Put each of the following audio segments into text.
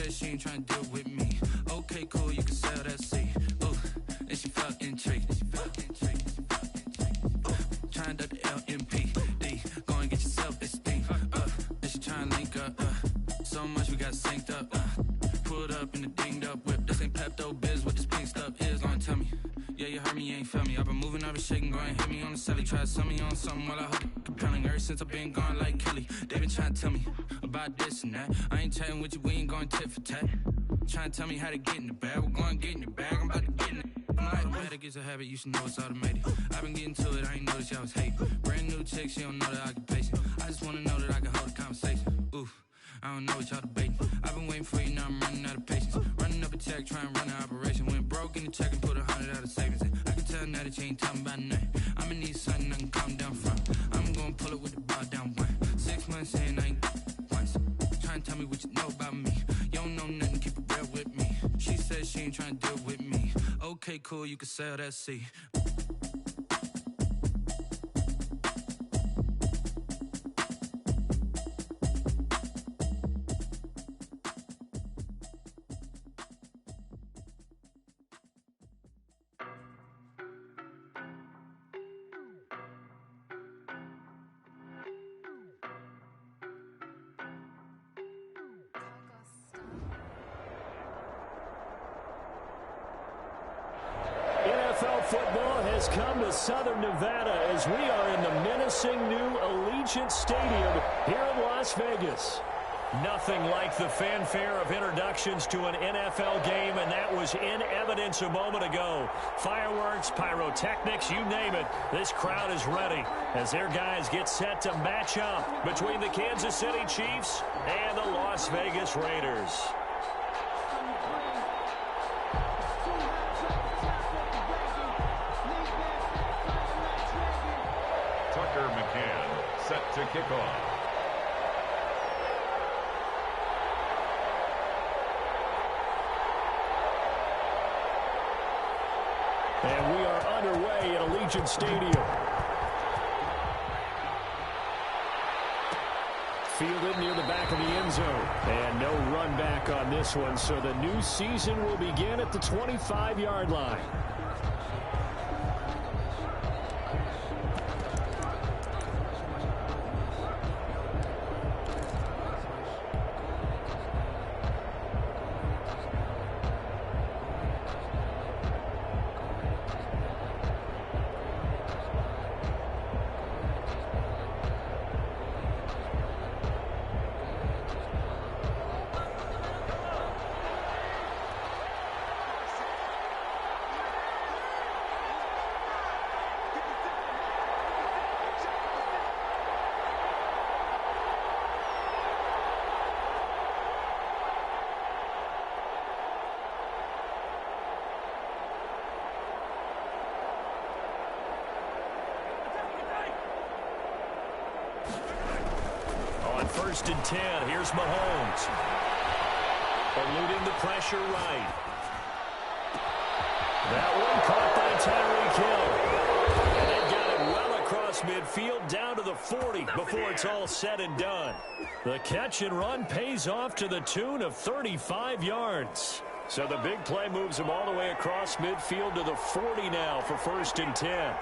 said she ain't trying to deal with me. Okay, cool, you can sell that seat. Ooh, and she felt intrigued. Trying to the LMPD. Go and get your self-esteem. And she trying to link up. So much we got synced up. Pulled up in the dinged up whip. This ain't Pepto-Biz, what this pink stuff is. Long tell me. Yeah, you heard me, you ain't felt me. I've been moving, I've been shaking, go and hit me on the celly. Try to sell me on something while I hope it compelling. Ever since I've been gone like Kelly, they been trying to tell me about this and that. I ain't chatting with you, we ain't going tit for tat. Trying to tell me how to get in the bag, we're going to get in the bag, I'm about to get in it. I'm like, automatic is a habit, you should know it's automated. I've been getting to it, I ain't noticed y'all was hating. Brand new chick, she don't know that I can pace it. I just wanna know that I can hold a conversation. Oof, I don't know what y'all debating. I've been waiting for you, now I'm running out of patience. Running up a check, trying to run an operation. Went broke in the check and put 100 out of savings in. I can tell now that you ain't talking about nothing. I'ma need something I can calm down from. I'm gonna pull it with the bar down one. 6 months in, I ain't once. Trying to tell me what you know about me. You don't know nothing, keep it real with me. She said she ain't trying to deal with me. Okay, cool, you can sell that seat. NFL football has come to Southern Nevada as we are in the menacing new Allegiant Stadium here in Las Vegas. Nothing like the fanfare of introductions to an NFL game, and that was in evidence a moment ago. Fireworks, pyrotechnics, you name it. This crowd is ready as their guys get set to match up between the Kansas City Chiefs and the Las Vegas Raiders. Set to kick off. And we are underway at Allegiant Stadium. Fielded near the back of the end zone. And no run back on this one, so the new season will begin at the 25-yard line. First and 10. Here's Mahomes. Eluding the pressure right. That one caught by Tyreek Hill. And they got it well across midfield down to the 40 before it's all said and done. The catch and run pays off to the tune of 35 yards. So the big play moves him all the way across midfield to the 40 now for first and 10.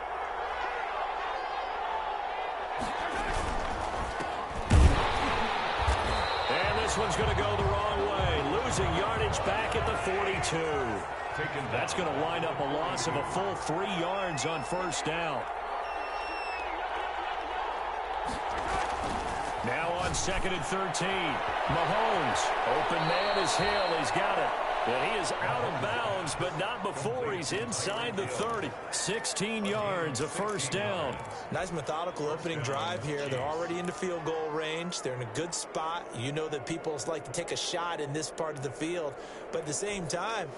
This one's going to go the wrong way. Losing yardage back at the 42. That's going to wind up a loss of a full 3 yards on first down. Now on second and 13. Mahomes. Open man is Hill. He's got it. And he is out of bounds, but not before he's inside the 30. 16 yards, a first down. Nice methodical opening drive here. They're already into field goal range. They're in a good spot. You know that people like to take a shot in this part of the field. But at the same time,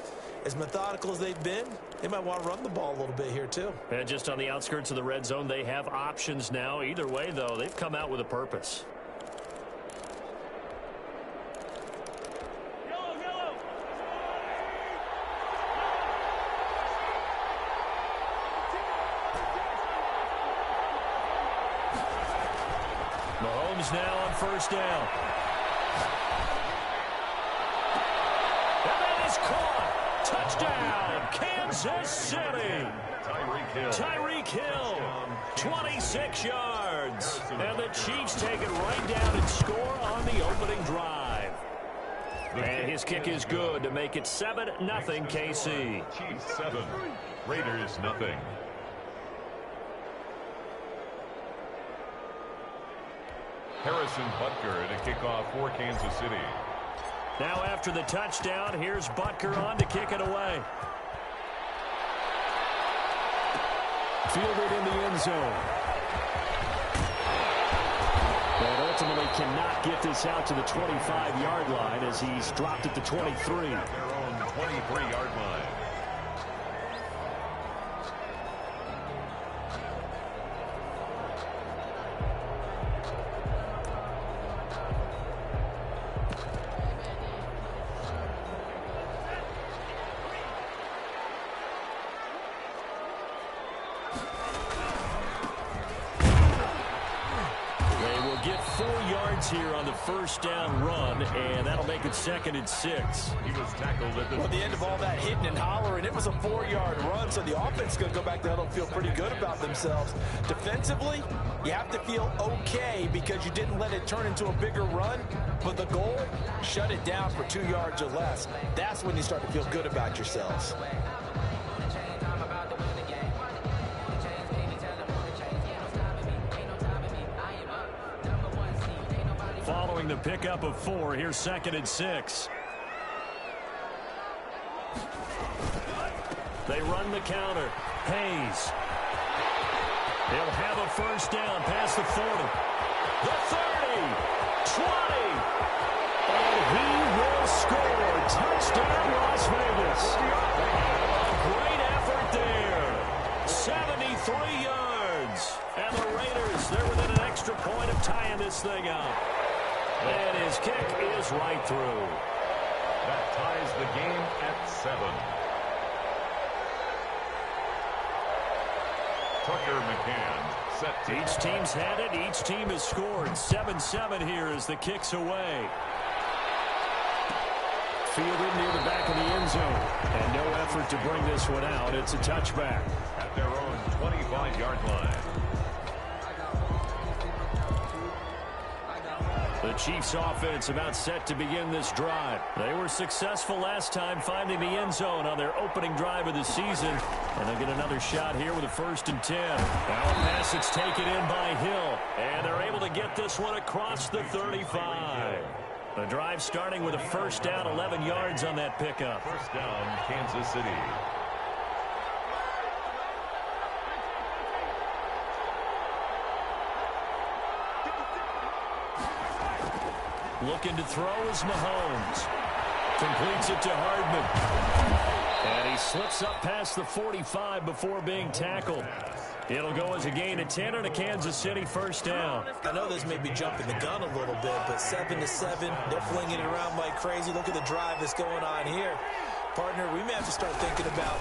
as methodical as they've been, they might want to run the ball a little bit here too. And just on the outskirts of the red zone, they have options now. Either way, though, they've come out with a purpose. Mahomes now on first down. is caught. Touchdown, Kansas City. Tyreek Hill, 26 yards. And the Chiefs take it right down and score on the opening drive. And his kick is good to make it 7-0 KC. Chiefs 7, Raiders 0. Harrison Butker to kick off for Kansas City. Now after the touchdown, here's Butker on to kick it away. Fielded in the end zone. But ultimately cannot get this out to the 25-yard line as he's dropped at the 23. Their own 23-yard line. Here on the first down run, and that'll make it 2nd and 6. He was tackled at the end of all that hitting and hollering. It was a 4-yard run, so the offense is going to go back there and feel pretty good about themselves. Defensively, you have to feel okay because you didn't let it turn into a bigger run, but the goal, shut it down for 2 yards or less. That's when you start to feel good about yourselves. Following the pickup of 4, here's 2nd and 6. They run the counter. Hayes. He'll have a first down past the 40. The 30. 20. And he will score. Touchdown, Las Vegas. A great effort there. 73 yards. And the Raiders, they're within an extra point of tying this thing up. And his kick is right through. That ties the game at 7. Tucker McCann set to... Each team's had it. Each team has scored. 7-7 here as the kick's away. Fielded near the back of the end zone. And no effort to bring this one out. It's a touchback. At their own 25-yard line. The Chiefs offense about set to begin this drive. They were successful last time finding the end zone on their opening drive of the season. And they'll get another shot here with a 1st and 10. Now a pass that's taken in by Hill. And they're able to get this one across the 35. The drive starting with a first down, 11 yards on that pickup. First down, Kansas City. Looking to throw is Mahomes. Completes it to Hardman. And he slips up past the 45 before being tackled. It'll go as a gain of 10 and a Kansas City first down. I know this may be jumping the gun a little bit, but 7-7, they're flinging it around like crazy. Look at the drive that's going on here. Partner, we may have to start thinking about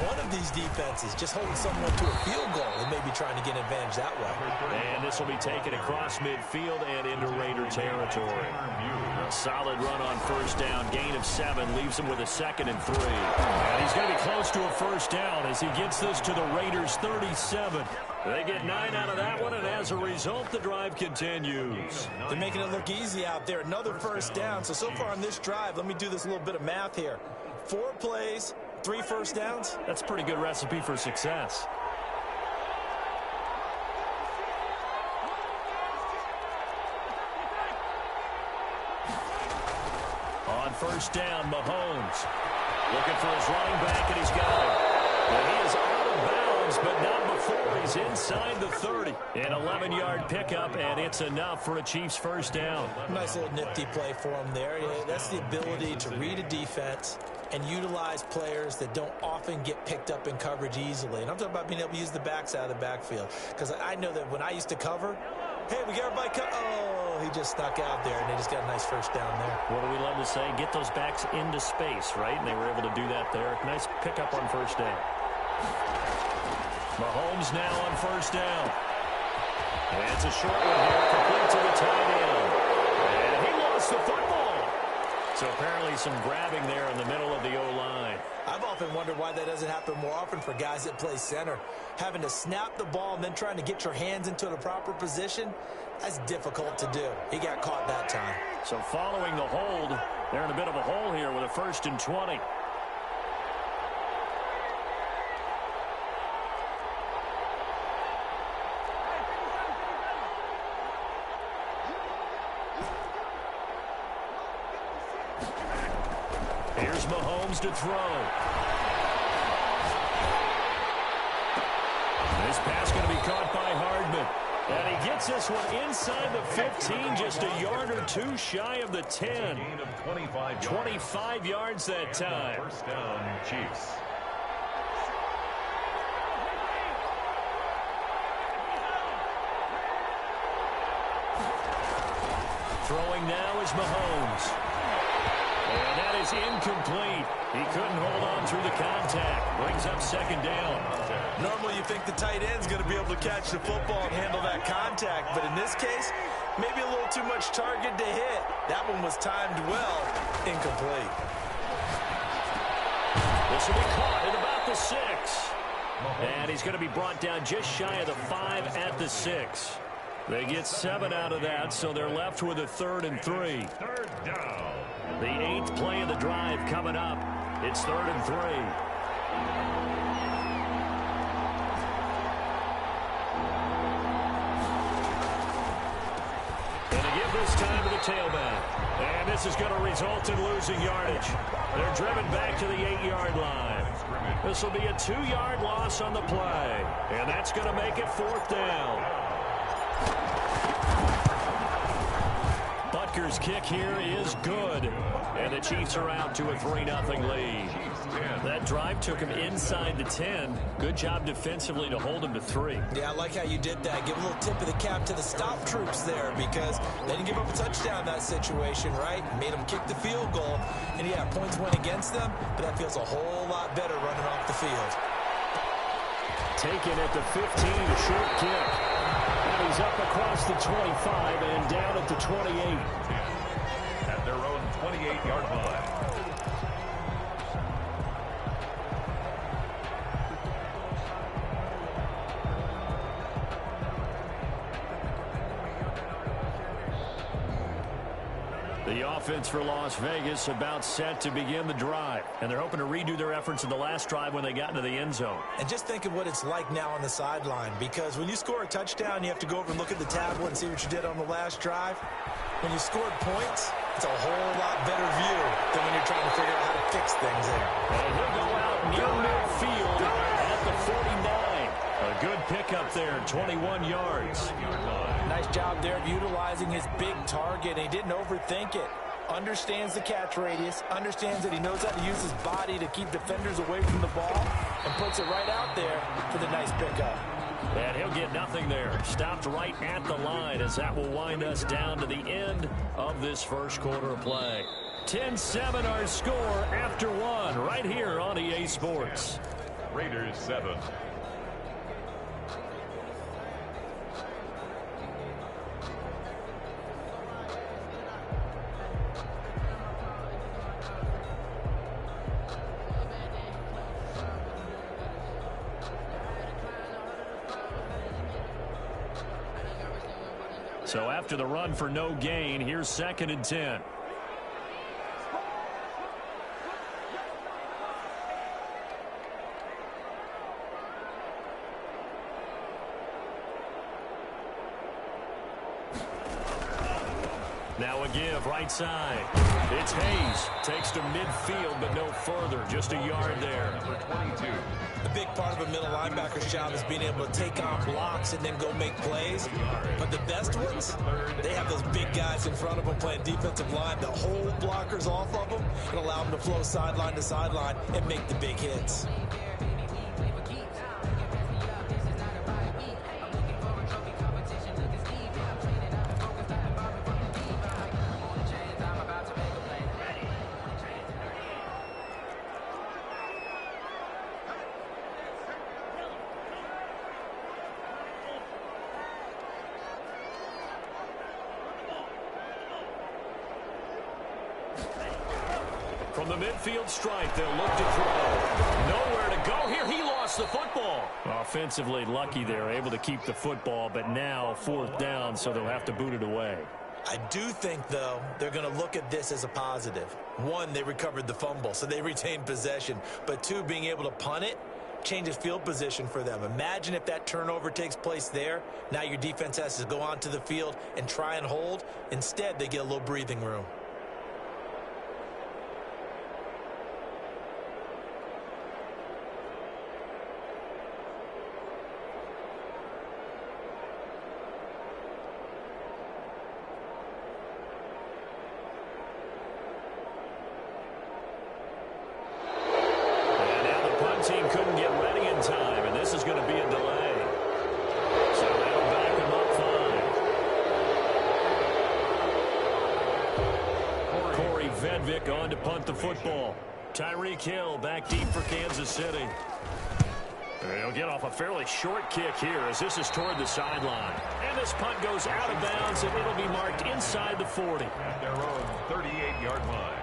one of these defenses just holding someone to a field goal and maybe trying to get an advantage that way. And this will be taken across midfield and into Raider territory. A solid run on first down. Gain of 7 leaves him with a 2nd and 3. And he's going to be close to a first down as he gets this to the Raiders' 37. They get 9 out of that one, and as a result, the drive continues. They're making it look easy out there. Another first down. So far on this drive, let me do this little bit of math here. 4 plays, 3 first downs. That's a pretty good recipe for success. On first down, Mahomes. Looking for his running back, and he's got it. And he is out of bounds, but not before. He's inside the 30. An 11-yard pickup, and it's enough for a Chiefs first down. Nice little nifty play for him there. That's the ability to read a defense and utilize players that don't often get picked up in coverage easily. And I'm talking about being able to use the backs out of the backfield. Because I know that when I used to cover, hey, we got everybody oh, he just snuck out there, and they just got a nice first down there. What do we love to say? Get those backs into space, right? And they were able to do that there. Nice pickup on first down. Mahomes now on first down. And it's a short one here, complete to the tight end. And he lost the football. So apparently some grabbing there in the middle of the O-line. I've often wondered why that doesn't happen more often for guys that play center. Having to snap the ball and then trying to get your hands into the proper position, that's difficult to do. He got caught that time. So following the hold, they're in a bit of a hole here with a 1st and 20. Here's Mahomes to throw. This pass going to be caught by Hardman. And he gets this one inside the 15, just a yard or two shy of the 10. 25 yards that time. First down, Chiefs. Throwing now is Mahomes. And that is incomplete. He couldn't hold on through the contact. Brings up 2nd down. Normally you think the tight end's going to be able to catch the football and handle that contact, but in this case, maybe a little too much target to hit. That one was timed well. Incomplete. This will be caught at about the 6. And he's going to be brought down just shy of the 5 at the 6. They get 7 out of that, so they're left with a 3rd and 3. Third down. The 8th play of the drive coming up. It's 3rd and 3. And to give this time to the tailback. And this is going to result in losing yardage. They're driven back to the 8-yard line. This will be a 2-yard loss on the play. And that's going to make it 4th down. Butker's kick here is good. And the Chiefs are out to a 3-0 lead. That drive took him inside the 10. Good job defensively to hold him to 3. Yeah, I like how you did that. Give a little tip of the cap to the stop troops there because they didn't give up a touchdown in that situation, right? Made them kick the field goal. And, yeah, points went against them, but that feels a whole lot better running off the field. Taken at the 15, a short kick. And he's up across the 25 and down at the 28. At their own 28-yard line. The offense for Las Vegas about set to begin the drive. And they're hoping to redo their efforts in the last drive when they got into the end zone. And just think of what it's like now on the sideline, because when you score a touchdown, you have to go over and look at the tablet and see what you did on the last drive. When you scored points, it's a whole lot better view than when you're trying to figure out how to fix things there. And he'll go out near midfield at the 49. A good pickup there, 21 yards. Nice job there of utilizing his big target. He didn't overthink it. Understands the catch radius, understands that he knows how to use his body to keep defenders away from the ball, and puts it right out there for the nice pickup. And he'll get nothing there. Stopped right at the line as that will wind us down to the end of this first quarter of play. 10-7 our score after 1 right here on EA Sports. Raiders 7. So after the run for no gain, here's 2nd and 10. Now a give right side. It's Hayes. Takes to midfield, but no further. Just a yard there. Number 22. A big part of a middle linebacker's job is being able to take on blocks and then go make plays. But the best ones, they have those big guys in front of them playing defensive line that hold blockers off of them and allow them to flow sideline to sideline and make the big hits. From the midfield stripe, they'll look to throw. Nowhere to go here. He lost the football. Offensively lucky there, able to keep the football, but now fourth down, so they'll have to boot it away. I do think, though, they're going to look at this as a positive. One, they recovered the fumble, so they retained possession. But two, being able to punt it changes field position for them. Imagine if that turnover takes place there. Now your defense has to go onto the field and try and hold. Instead, they get a little breathing room. Team couldn't get ready in time, and this is going to be a delay. So that'll back them up 5. Corey Vedvik on to punt the football. Tyreek Hill back deep for Kansas City. He'll get off a fairly short kick here as this is toward the sideline. And this punt goes out of bounds, and it'll be marked inside the 40. At their own 38-yard line.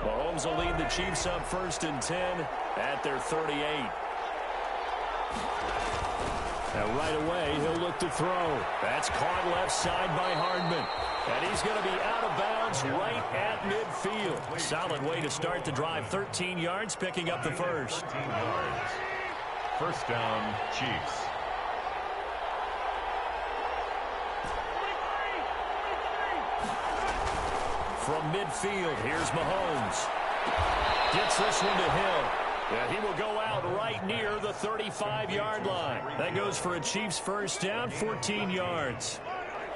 Mahomes will lead the Chiefs up 1st and 10 at their 38. Now right away, he'll look to throw. That's caught left side by Hardman. And he's going to be out of bounds right at midfield. Solid way to start the drive. 13 yards, picking up the first. 13 yards. First down, Chiefs. From midfield, here's Mahomes. Gets this one to Hill. And he will go out right near the 35-yard line. That goes for a Chiefs first down, 14 yards.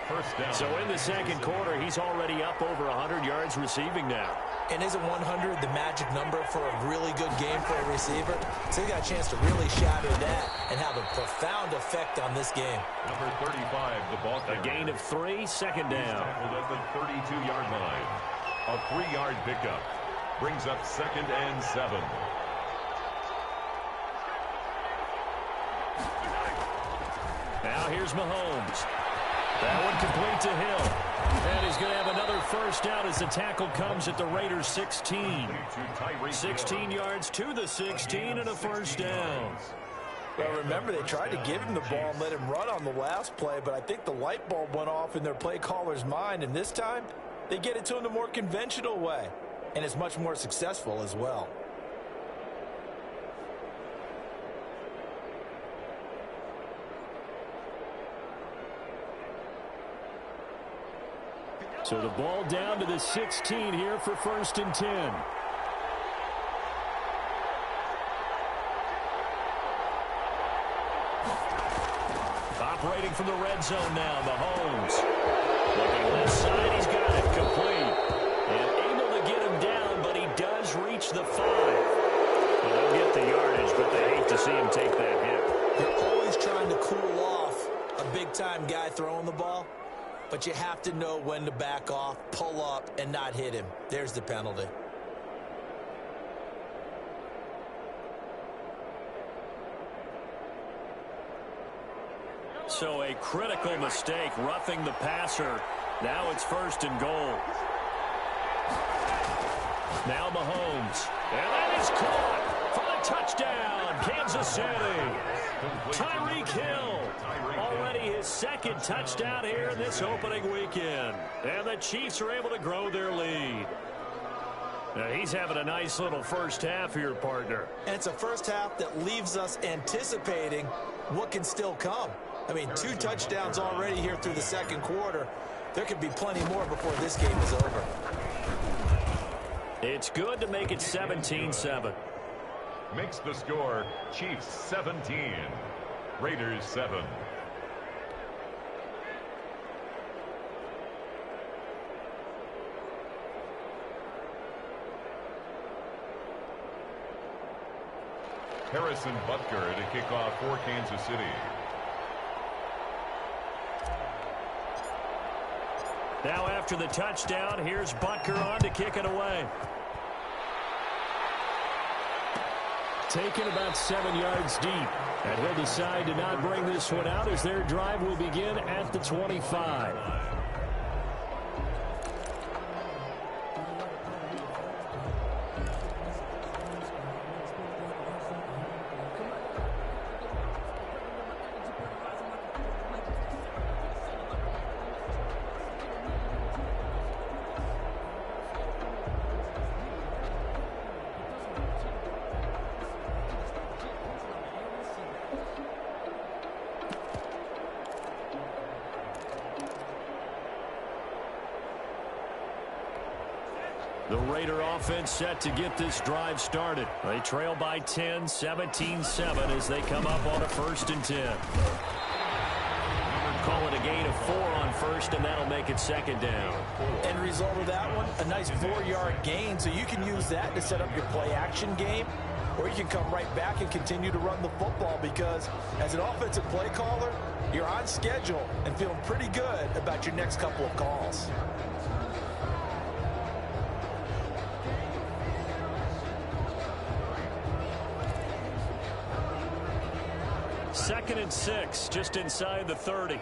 First down. So in the second quarter, he's already up over 100 yards receiving now. And isn't 100 the magic number for a really good game for a receiver? So he got a chance to really shatter that and have a profound effect on this game. Number 35, the ball carrier. A gain of 3, second down. Tackled at the 32-yard line. A 3-yard pickup. Brings up 2nd and 7. Now here's Mahomes. That one complete to Hill. And he's going to have another first down as the tackle comes at the Raiders' 16. 16 yards to the 16 and a first down. Well, remember, they tried to give him the ball and let him run on the last play, but I think the light bulb went off in their play caller's mind, and this time they get it to him the more conventional way, and it's much more successful as well. So the ball down to the 16 here for 1st and 10. Operating from the red zone now, Mahomes. Looking left side, he's got it complete. And able to get him down, but he does reach the 5. Well, they'll get the yardage, but they hate to see him take that hit. You're always trying to cool off a big-time guy throwing the ball, but you have to know when to back off, pull up, and not hit him. There's the penalty. So a critical mistake, roughing the passer. Now it's 1st and goal. Now Mahomes. And that is caught for the touchdown, Kansas City. Tyreek Hill. Already his 2nd touchdown here in this opening weekend. And the Chiefs are able to grow their lead. Now he's having a nice little first half here, partner. And it's a first half that leaves us anticipating what can still come. I mean, 2 touchdowns already here through the second quarter. There could be plenty more before this game is over. It's good to make it 17-7. Makes the score Chiefs 17, Raiders 7. Harrison Butker to kick off for Kansas City. Now after the touchdown, here's Butker on to kick it away. Taken about 7 yards deep. And he'll decide to not bring this one out as their drive will begin at the 25. The Raider offense set to get this drive started. They trail by 10, 17-7 as they come up on a 1st and 10. Call it a gain of 4 on 1st, and that'll make it 2nd down. End result of that one, a nice 4-yard gain, so you can use that to set up your play-action game, or you can come right back and continue to run the football because as an offensive play caller, you're on schedule and feeling pretty good about your next couple of calls. Second and 6, just inside the 30.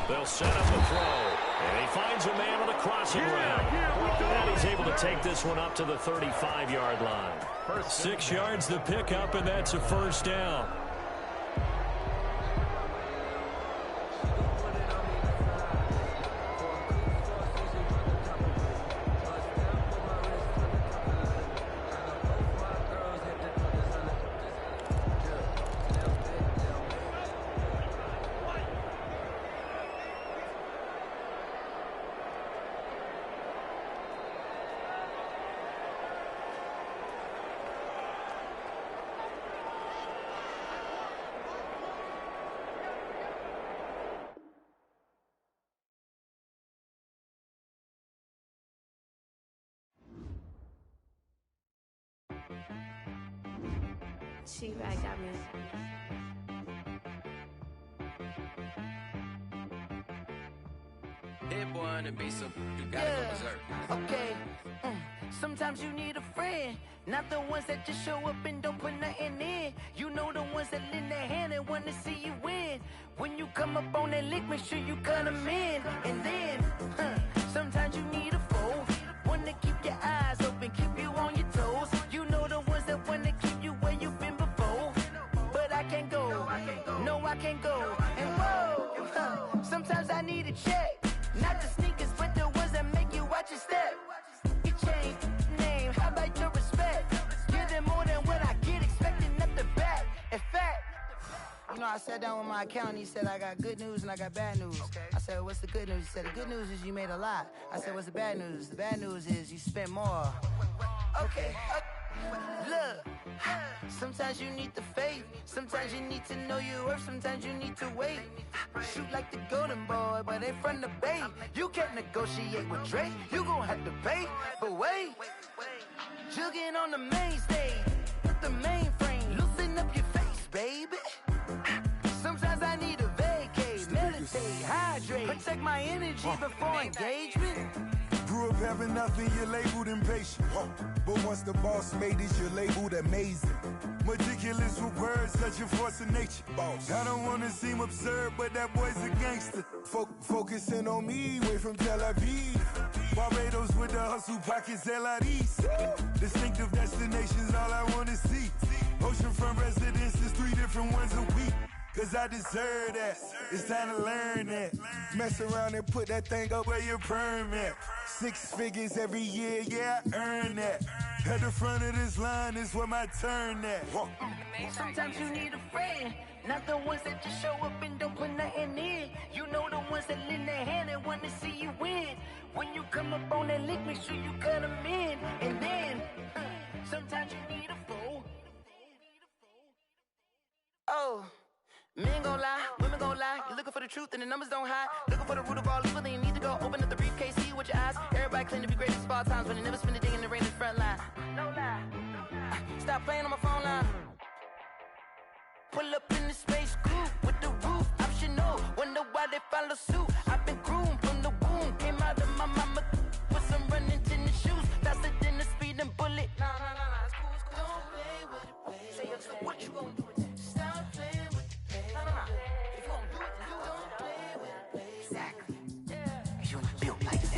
They'll set up the throw. And he finds a man on the crossing route. And he's able to take this one up to the 35-yard line. 6 yards the pickup, and that's a 1st down. She right got me. Hit boy on the beat, so you gotta go berserk. Okay. Sometimes you need a friend, not the ones that just show up and don't put nothing in. You know the ones that lend their hand and want to see you win. When you come up on that lick, make sure you cut them in. And then, sometimes you need a foe, one to keep your eyes open, keep you on your toes. You know the ones that want to keep you where you've been before. But I can't go, no I can't go. And whoa, sometimes I need a check, not the sneakers but the ones that make you watch your step. Your chain, name, how about your respect? Give them more than what I get, expecting up the back. In fact, you know, I sat down with my accountant. He said, I got good news and I got bad news. I said, what's the good news? He said, the good news is you made a lot. I said, what's the bad news? The bad news is you spent more. Okay. Look, sometimes you need the faith. Sometimes you need to know your worth. Sometimes you need to wait. Shoot like the golden boy, but they from the bay. You can't negotiate with Drake. You gon' have to pay. But wait, jugging on the main stage. Put the mainframe, loosen up your face, baby. Sometimes I need a vacate, meditate, hydrate, protect my energy before engagement. Grew up having nothing, you're labeled impatient. But once the boss made it, you're labeled amazing. Meticulous with words, such a force of nature. I don't wanna seem absurd, but that boy's a gangster. Focusing on me, way from Tel Aviv. Barbados with the hustle pockets, LIDs. Distinctive destinations, all I wanna see. Oceanfront residences, 3 different ones a week. Cause I deserve that, it's time to learn that. Mess around and put that thing up where your perm at. 6 figures every year, yeah, I earn that. At the front of this line is where my turn at. Sometimes you need a friend, not the ones that just show up and don't put nothing in. You know the ones that lend their hand and want to see you win. When you come up on that lick, make sure you cut them in. And then, sometimes you need a fool. Oh. Men gon' lie, women gon' lie. You looking for the the truth and the numbers don't hide. Looking for the root of all evil, then you need to go open up the briefcase, see with your eyes. Everybody claim to be greatest of all times, but they never spend a day in the rain in the front line. No lie. Stop playing on my phone line. Pull up in the space coupe with the roof optional. Wonder why they follow suit. I've been groomed from the womb. Came out of my mama with some running tennis shoes. Faster than the speeding bullet. Nah, it's cool, it's cool. Don't play with it, baby. Say what you gonna do with it? Stop playing with it, baby. Nah. If you gonna do it, then you don't play with it, baby. Exactly. Yeah. Cause you built like that.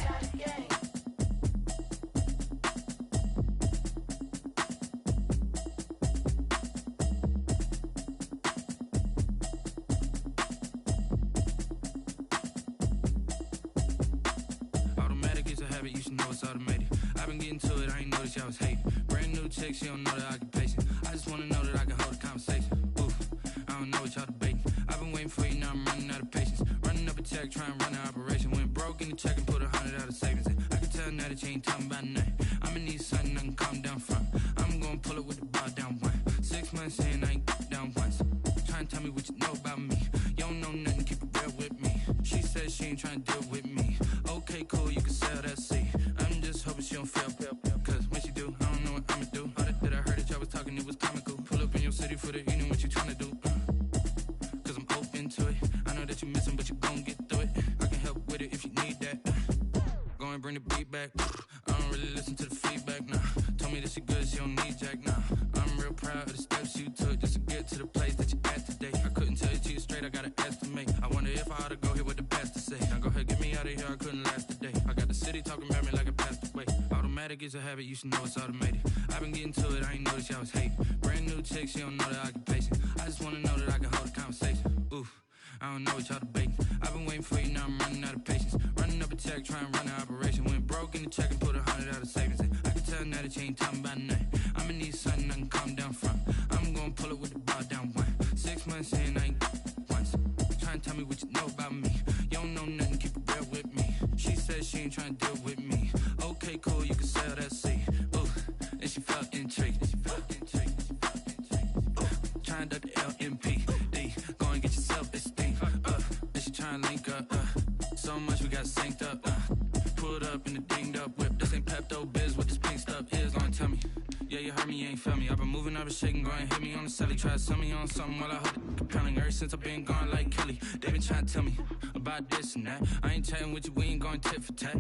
You should know it's automated. I've been getting to it, I ain't noticed y'all was hating. Brand new chick, she don't know the occupation. I just wanna know that I can hold a conversation. Oof, I don't know what y'all debating. I've been waiting for you, now I'm running out of patience. Running up a check, trying to run an operation. Went broke in the check and put 100 out of savings in. I can tell now that you ain't talking about nothing. I'ma need something I can calm down from. I'm gonna pull it with the bar down one. 6 months in, I ain't down once. Trying to tell me what you know about me. You don't know nothing, keep it real with me. She said she ain't trying to deal with me. Okay, cool, you can sell that seat. I'm just hoping she don't fail. Cause when she do, I don't know what I'ma do. All that I heard that y'all was talking, it was comical. Pull up in your city for the evening, what you tryna do? Cause I'm open to it. I know that you missing, but you gon' get through it. I can help with it if you need that. Go and bring the beat back. I don't really listen to the feedback, nah. Told me that she good, she don't need jack, nah. I'm real proud of the steps you took just to get to the place that you at today. I couldn't tell you to you straight, I gotta estimate. I wonder if I ought to go here with the best to say. Now go ahead, get me out of here, I couldn't last a day. I got the city talking about me like I passed away. Automatic is a habit, you should know it's automated. I've been getting to it, I ain't noticed y'all was hating. Brand new chick, she don't know the occupation. I just wanna know that I can hold a conversation. Oof, I don't know what y'all debating. I've been waiting for you, now I'm running out of patience. Running up a check, trying to run an operation. Went broke in the check and put 100 out of savings in. I can tell now that you ain't talking about nothing. I'ma need something I can calm down from. I'm gonna pull it with the bar down one. 6 months in, I ain't once. Trying to tell me what you know about me. You don't know nothing, keep it real with me. She said she ain't trying to deal with me. Okay, cool, you can sell that seat. Ooh, and she felt intrigued. Trying to duck the LMPD. Go and get yourself esteem. And she trying to link up. So much we got synced up. Pulled up in the dinged up whip. This ain't Pepto Biz, what this pink stuff is. Gonna tell me. Yeah, you heard me, you ain't felt me. I've been moving, I've been shaking, go and hit me on the celly. Try to sell me on something while I hold it compelling. Ever since I've been gone like Kelly, they been trying to tell me about this and that. I ain't chatting with you, we ain't going tit for tat.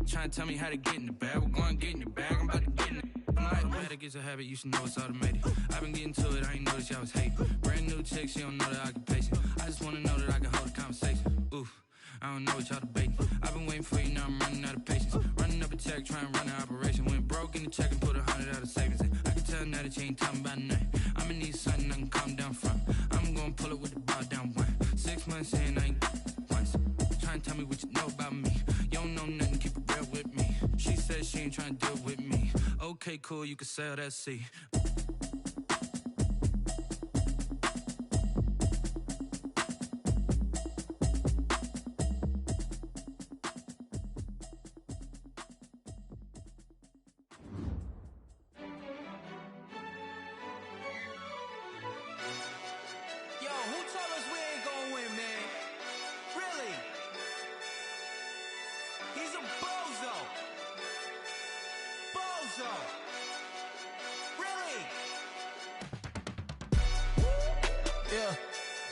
Trying to tell me how to get in the bag, we're going to get in the bag, I'm about to get in it. Automatic is a habit, you should know it's automated. I've been getting to it, I ain't noticed y'all was hating. Brand new chick, she don't know the occupation. I just wanna know that I can hold a conversation. Oof, I don't know what y'all debating. I've been waiting for you, now I'm running out of patience. Running up a check, trying to run an operation. Went broke in the check and put 100 out of savings in. I can tell now that you ain't talking about nothing. I'ma need something I can calm down from. I'm gonna pull it with the bar down one. 6 months in, I ain't once. Trying to tell me what you know about me. You don't know nothing, keep it real with me. She said she ain't trying to deal with me. Okay, cool, you can sell that seat.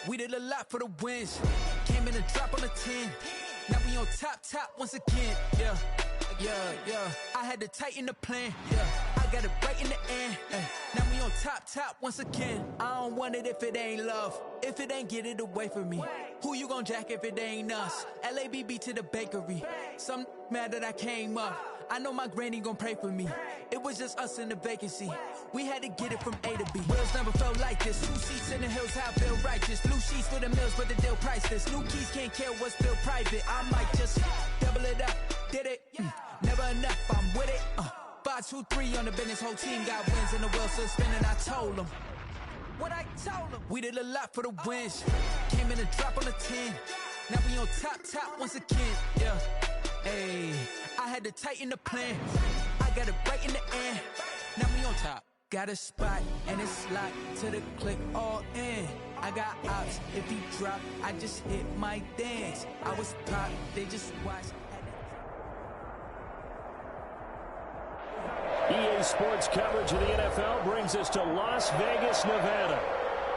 We did a lot for the wins. Came in a drop on the 10. Now we on top once again. Yeah. I had to tighten the plan. Yeah. I got it right in the end. Now we on top once again. I don't want it if it ain't love. If it ain't, get it away from me. Who you gon' jack if it ain't us? LABB to the bakery. Some mad that I came up. I know my granny gon' pray for me. It was just us in the vacancy. We had to get it from A to B. Wheels never felt like this. 2 seats in the hills, how I feel righteous. Blue sheets for the mills, but the deal priceless. New keys can't care what's still private. I might just double it up. Did it? Never enough, I'm with it. 5, 2, 3 on the business. Whole team got wins and the wheels still spinning. I told them what I told them. We did a lot for the wins. Came in a drop on the 10. Now we on top once again. Yeah. Ayy, I had to tighten the plan. I got it right in the end. Now we on top. Got a spot and it's locked to the click all in. I got ops. If he drop, I just hit my dance. I was pop, they just watch. EA Sports coverage of the NFL brings us to Las Vegas, Nevada.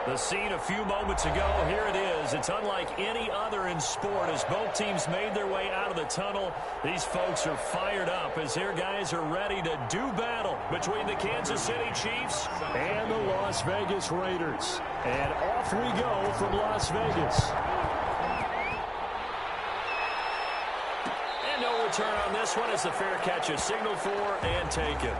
The scene a few moments ago, here it is. It's unlike any other in sport as both teams made their way out of the tunnel. These folks are fired up as their guys are ready to do battle between the Kansas City Chiefs and the Las Vegas Raiders. And off we go from Las Vegas. And no return on this one as the fair catch is signaled for and taken.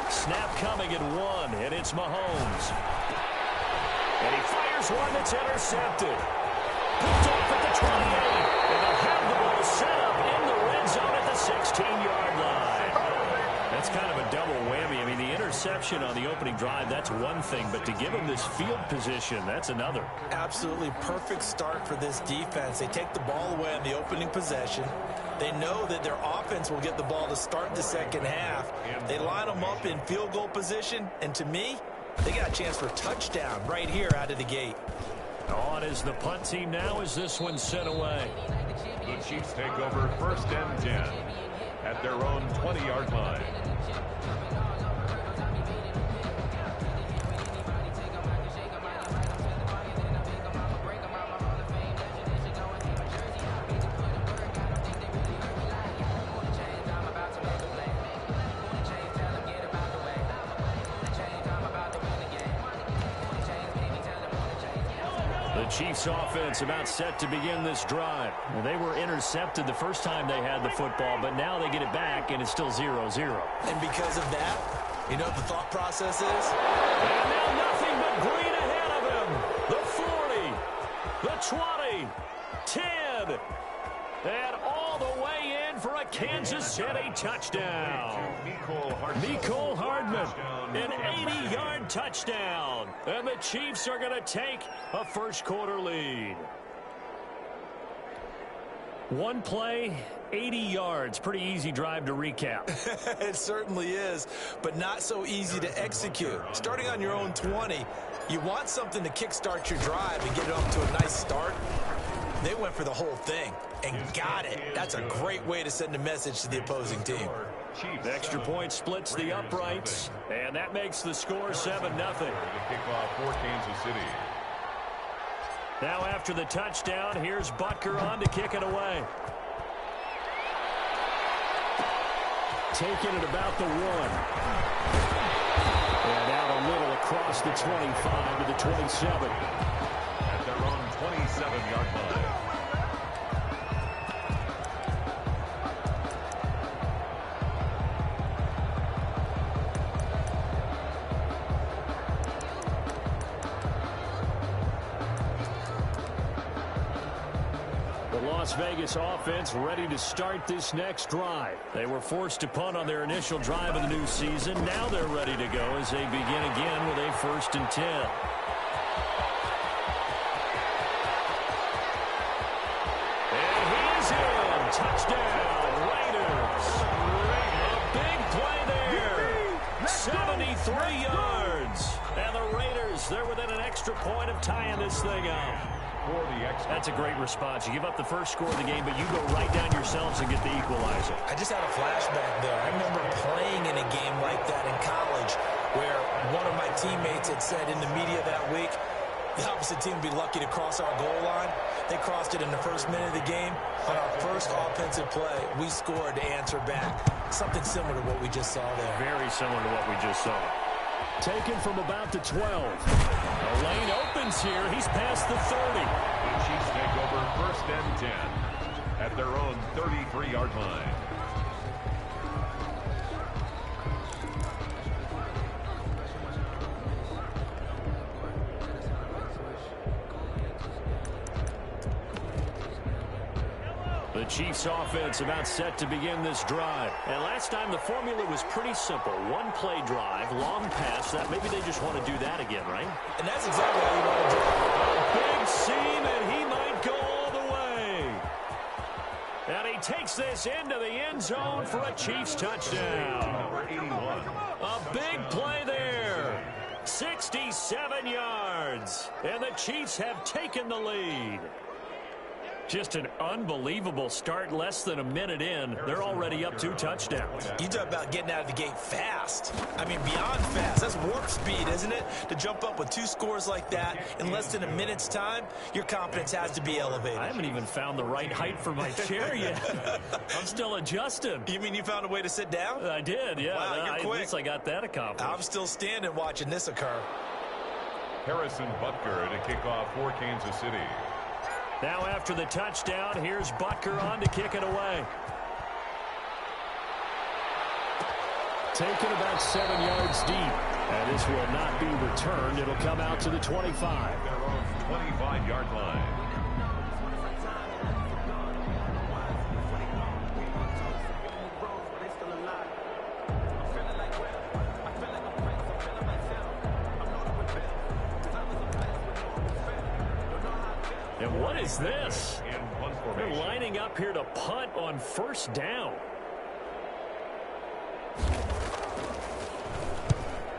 Snap coming at one, and it's Mahomes. And he fires one that's intercepted. Picked off at the 28. And they'll have the ball set up in the red zone at the 16-yard line. That's kind of a double whammy. I mean, the interception on the opening drive, that's one thing. But to give him this field position, that's another. Absolutely perfect start for this defense. They take the ball away on the opening possession. They know that their offense will get the ball to start the second half. They line them up in field goal position, and to me, they got a chance for a touchdown right here out of the gate. On is the punt team now as this one's sent away. The Chiefs take over 1st and 10 at their own 20-yard line. Chiefs offense about set to begin this drive. Well, they were intercepted the first time they had the football, but now they get it back, and it's still 0-0. And because of that, you know what the thought process is? And now nothing but green ahead of him. The 40, the 20, 10, and all the way in for a Kansas City touchdown. Mecole Hardman, an 80-yard touchdown. And the Chiefs are going to take a first-quarter lead. One play, 80 yards. Pretty easy drive to recap. It certainly is, but not so easy to execute. Starting on your own 20, you want something to kickstart your drive and get it off to a nice start. They went for the whole thing and got it. That's a great way to send a message to the opposing team. The extra point splits the uprights, and that makes the score 7-0. Kickoff for Kansas City. Now after the touchdown, here's Butker on to kick it away. Taking it about the 1. And out a little across the 25 to the 27. At their own 27-yard line. Las Vegas offense ready to start this next drive. They were forced to punt on their initial drive of the new season. Now they're ready to go as they begin again with a 1st and 10. And he's in. Touchdown, Raiders. A big play there. 73 yards. And the Raiders, they're within an extra point of tying this thing up. That's a great response. You give up the first score of the game, but you go right down yourselves and get the equalizer. I just had a flashback there. I remember playing in a game like that in college where one of my teammates had said in the media that week, the opposite team would be lucky to cross our goal line. They crossed it in the first minute of the game. On our first offensive play, we scored to answer back. Something similar to what we just saw there. Very similar to what we just saw. Taken from about the 12. The lane opens here. He's past the 30. The Chiefs take over 1st and 10 at their own 33-yard line. The Chiefs offense about set to begin this drive. And last time the formula was pretty simple. One play drive, long pass. That maybe they just want to do that again, right? And that's exactly how you want to do it. Big seam, and he might go all the way. And he takes this into the end zone for a Chiefs touchdown. A big play there. 67 yards. And the Chiefs have taken the lead. Just an unbelievable start. Less than a minute in, they're already up 2 touchdowns. You talk about getting out of the gate fast. I mean, beyond fast. That's warp speed, isn't it? To jump up with 2 scores like that in less than a minute's time, your confidence has to be elevated. I haven't even found the right height for my chair yet. I'm still adjusting. You mean you found a way to sit down? I did, yeah. Wow, you're quick. At least I got that accomplished. I'm still standing watching this occur. Harrison Butker to kick off for Kansas City. Now after the touchdown, here's Butker on to kick it away. Taken about 7 yards deep. And this will not be returned. It'll come out to the 25. Their own 25-yard line. And what is this? They're lining up here to punt on 1st down.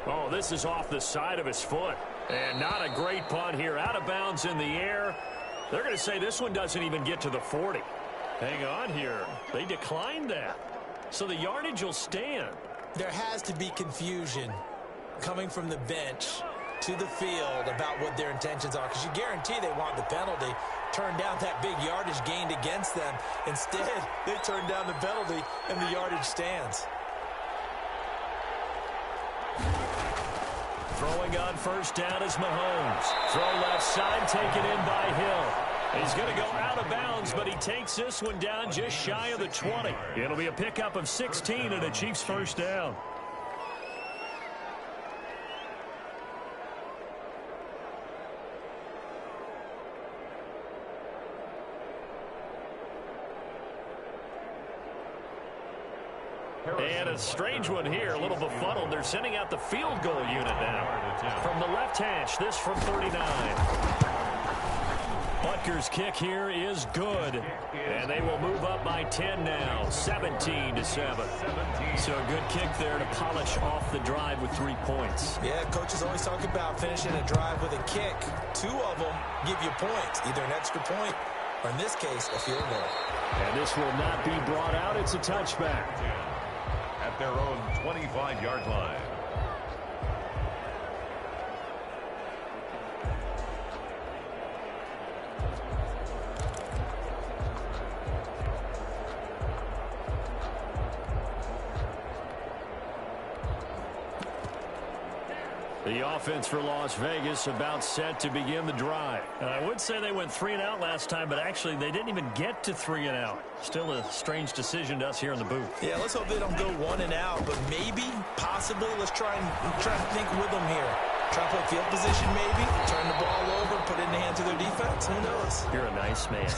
Oh, this is off the side of his foot. And not a great punt here. Out of bounds in the air. They're going to say this one doesn't even get to the 40. Hang on here. They declined that. So the yardage will stand. There has to be confusion coming from the bench to the field about what their intentions are, because you guarantee they want the penalty. Turn down that big yardage gained against them. Instead, they turn down the penalty, and the yardage stands. Throwing on 1st down is Mahomes. Throw left side, taken in by Hill. He's going to go out of bounds, but he takes this one down just shy of the 20. It'll be a pickup of 16 and a Chiefs 1st down. And a strange one here, a little befuddled. They're sending out the field goal unit now. From the left hash, this from 39. Butker's kick here is good. And they will move up by 10 now, 17-7. So a good kick there to polish off the drive with 3 points. Yeah, coaches always talk about finishing a drive with a kick. 2 of them give you points, either an extra point or, in this case, a field goal. And this will not be brought out. It's a touchback. At their own 25-yard line. The offense for Las Vegas about set to begin the drive. And I would say they went 3 and out last time, but actually they didn't even get to 3 and out. Still a strange decision to us here in the booth. Yeah, let's hope they don't go 1 and out, but maybe, possibly, let's try to think with them here. Try to play field position maybe, turn the ball over, put it in the hands of their defense. Who knows? You're a nice man.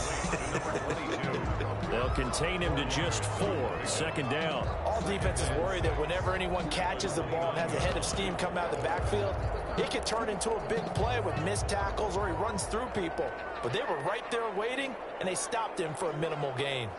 They'll contain him to just 4. 2nd down. All defenses worry that whenever anyone catches the ball and has a head of steam come out of the backfield, it could turn into a big play with missed tackles or he runs through people. But they were right there waiting, and they stopped him for a minimal gain.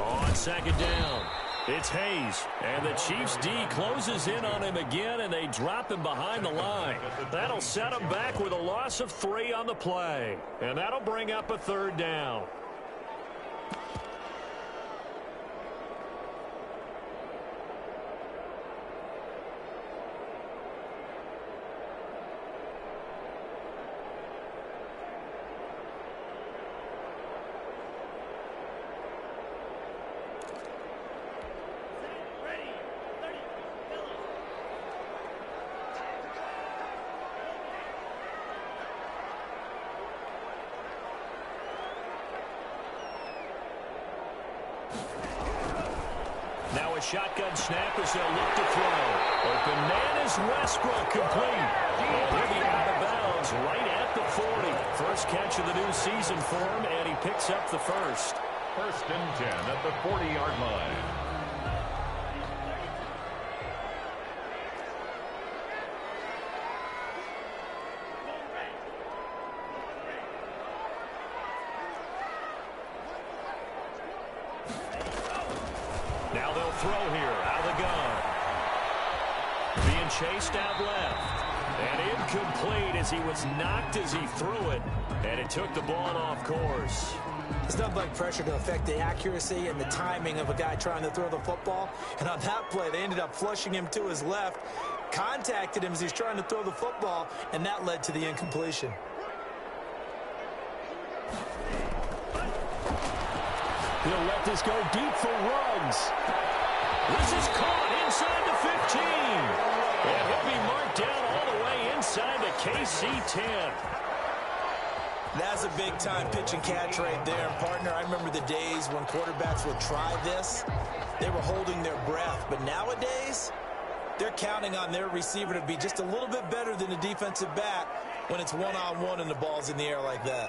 On 2nd down, it's Hayes. And the Chiefs D closes in on him again, and they drop him behind the line. That'll set him back with a loss of 3 on the play. And that'll bring up a 3rd down. Now a shotgun snap as they'll look to throw. Open man is Westbrook, complete. And he'll be out of bounds right at the 40. First catch of the new season for him, and he picks up the first. First and 10 at the 40-yard line. Now they'll throw here out of the gun. Being chased out left. And incomplete as he was knocked as he threw it. And it took the ball off course. It's nothing like pressure to affect the accuracy and the timing of a guy trying to throw the football. And on that play, they ended up flushing him to his left, contacted him as he's trying to throw the football, and that led to the incompletion. He'll let this go deep for Ruggs. This is caught inside the 15. And he'll be marked down all the way inside the KC-10. That's a big-time pitch and catch right there. And, partner, I remember the days when quarterbacks would try this. They were holding their breath. But nowadays, they're counting on their receiver to be just a little bit better than the defensive back when it's one-on-one and the ball's in the air like that.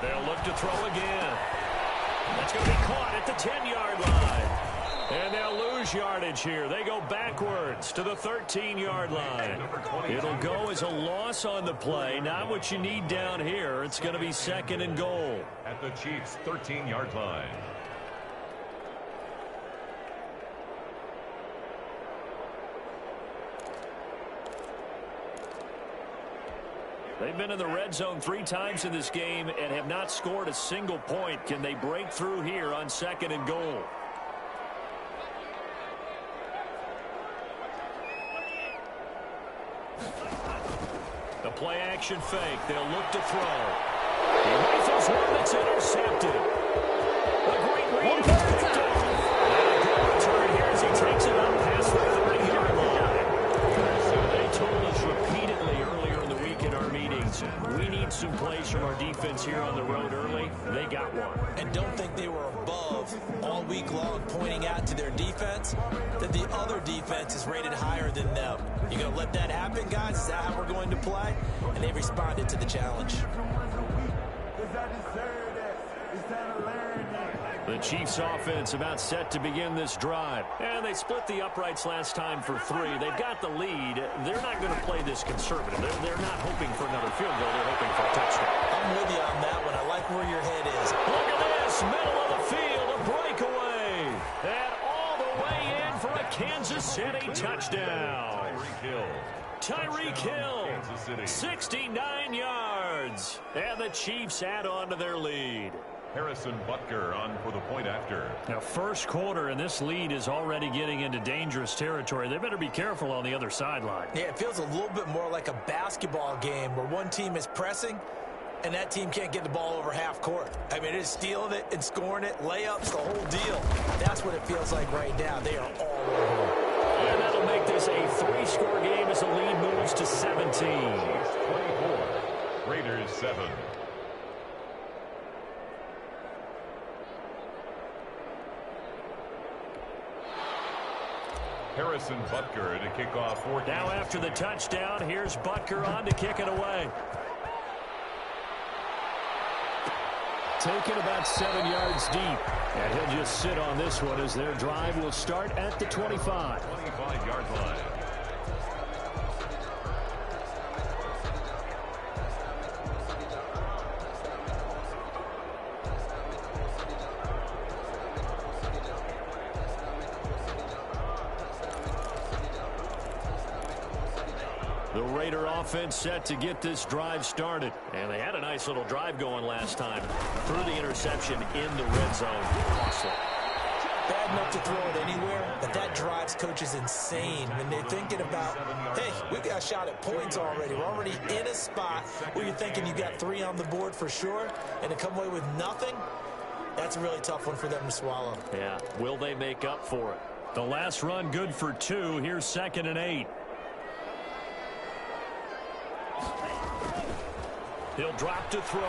They'll look to throw again. That's going to be caught at the 10-yard line. And they'll lose yardage here. They go backwards to the 13-yard line. It'll go as a loss on the play. Not what you need down here. It's going to be second and goal. At the Chiefs' 13-yard line. They've been in the red zone 3 times in this game and have not scored a single point. Can they break through here on second and goal? The play action fake. They'll look to throw. He rifles one that's intercepted. A great read. And a good return here as he takes it up past the 30-yard line. They told us repeatedly earlier in the week in our meetings, we need some plays from our defense here on the road early. They got one. And don't think they were above all week long, pointing out to their defense that the other defense is rated higher than them. You going to let that happen, guys? Is that how we're going to play? And they responded to the challenge. The Chiefs offense about set to begin this drive. And they split the uprights last time for 3. They've got the lead. They're not going to play this conservative. They're not hoping for another field goal. They're hoping for a touchdown. I'm with you on that one. I like where your head is. Look at this. Middle of the field. A breakaway. And all the way in for a Kansas City touchdown. Tyreek Hill. 69 yards. And the Chiefs add on to their lead. Harrison Butker on for the point after. Now, first quarter, and this lead is already getting into dangerous territory. They better be careful on the other sideline. Yeah, it feels a little bit more like a basketball game where one team is pressing and that team can't get the ball over half court. I mean, it is stealing it and scoring it, layups, the whole deal. That's what it feels like right now. They are all over. And that'll make this a 3-score game as the lead moves to 17. 24. Raiders 7. Harrison Butker to kick off 4. Now after the touchdown, here's Butker on to kick it away. Taken about 7 yards deep. And he'll just sit on this one as their drive will start at the 25. 25-yard line. The Raider offense set to get this drive started. And they had a nice little drive going last time. Through the interception in the red zone. Costly. Bad enough to throw it anywhere, but that drives coaches insane when they're thinking about, hey, we've got a shot at points already. We're already in a spot where you're thinking you got 3 on the board for sure, and to come away with nothing, that's a really tough one for them to swallow. Yeah, will they make up for it? The last run good for 2. Here's 2nd and 8. He'll drop to throw.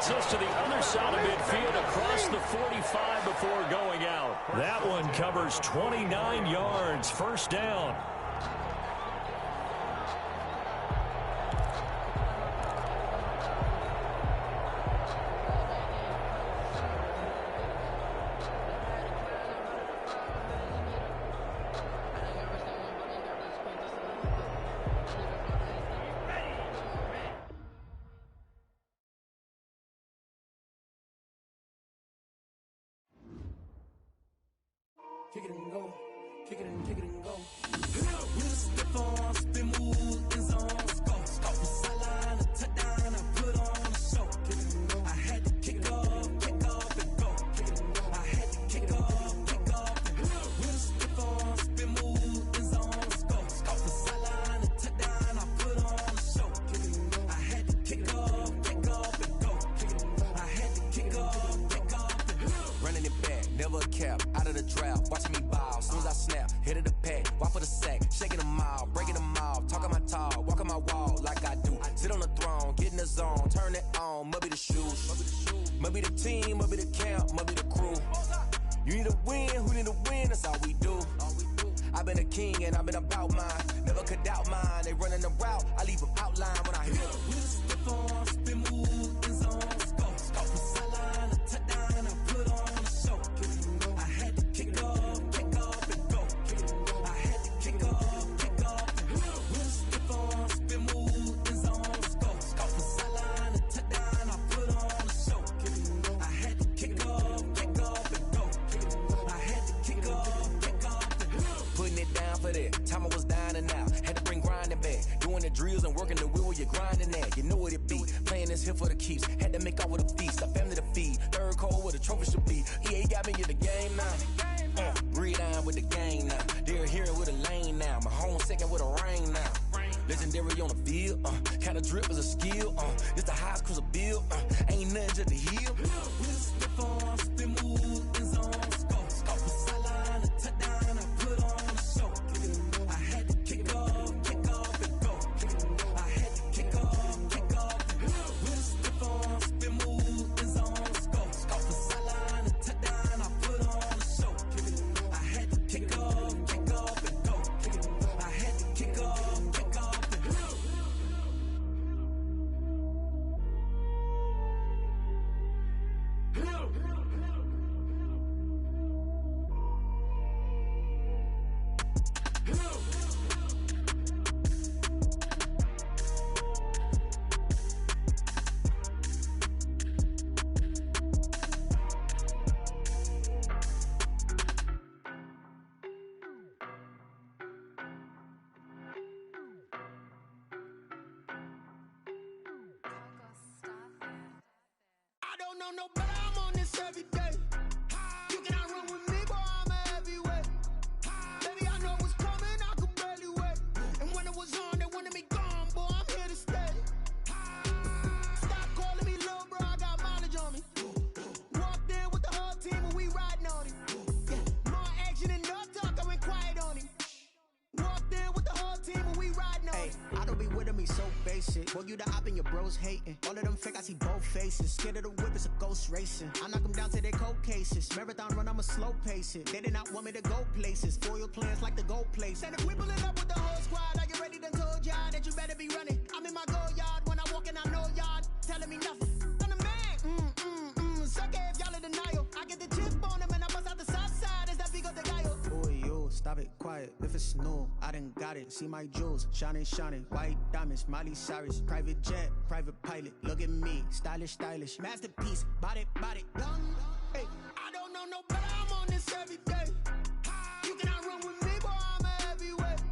gets us to the other side of midfield across the 45 before going out. That one covers 29 yards. First down. Kick it and go, kick it and go. With a stiff arm, spin move, in zone, score. From sideline to touchdown, I put on a show. I had to kick off and go. I had to kick off and go. With a stiff arm, spin move, in zone, score. From sideline to touchdown, I put on a show. I had to kick off and go. I had to kick off and go. Running it back, never a cap, out of the drought, watching me ball, soon as I snap, hit of the pack, walk for the sack, shaking them out, breaking them off, talking my talk, walking my wall like I do, sit on the throne, get in the zone, turn it on, must be the shoes, must be the team, must be the camp, must be the crew, you need a win, who need a win, that's all we do, I've been a king and I've been about mine, never could doubt mine, they running the route, I leave them outline when I hit them. With a stiff arm, spin move, in zone, score. From sideline to touchdown, I put on a show. I had to kick off and go. I had to kick off and go. With a stiff arm, spin move, in zone, score. From sideline to touchdown, I put on a show. I had to kick off and go. I had to kick off and go. Putting it down for that. Time I was dying and out. Had to bring grinding back. Doing the drills and working the wheel where you're grinding at. You know what it be. Playing this here for the keeps. Had to make off with a feast. A family to feed. Third cold where the trophy should be. EA got me in the game now. Breed on with the game now. They're here with a lane now. My home second with a rain now. Legendary on the field. Kinda drip is a skill. It's the highest cruiser bill. Ain't nothing just the hill. With a stiff arm, spin move, in zone, score. From sideline to touchdown, I put on a show. I had to kick off and go. I had to kick off and go. With a stiff arm, spin move, in zone, score. From sideline to touchdown, I put on a show. I had to kick off and go. I had to kick off and go. I don't know no better, I'm on this every day. You cannot run with me, boy, I'm a heavyweight. Baby, I know what's coming, I could barely wait. And when it was on, they wanted me gone, boy, I'm here to stay. Stop calling me little bro, I got mileage on me. Walked in with the whole team and we riding on him. Yeah, more action than no talk, I went quiet on him. Walked in with the whole team and we riding on him. I don't be with him, he's so basic. Boy, you the op and your bros hating. All of them fake, I see both faces. Scared of the whip, it's a ghost racing. I knock them down to their cold cases. Marathon run, I'ma slow pace it. They did not want me to go places. Foil plans like the go place. And if we pulling up with the whole squad, are you ready? Done told y'all that you better be running. I'm in my go yard when I walk in, I know y'all telling me nothing. I'm the man. Suck it if y'all in denial. I get the chip on them and I bust out the south side. Is that Vigo de Gallo? Boy, yo, stop it, quiet. If it's new, I done got it. See my jewels, shining, white diamonds, Miley Cyrus, private jet, private pilot. Look at me, stylish, masterpiece, body, done. Hey, I don't know no better, I'm on this every day. You cannot run with me, boy, I'm a heavyweight.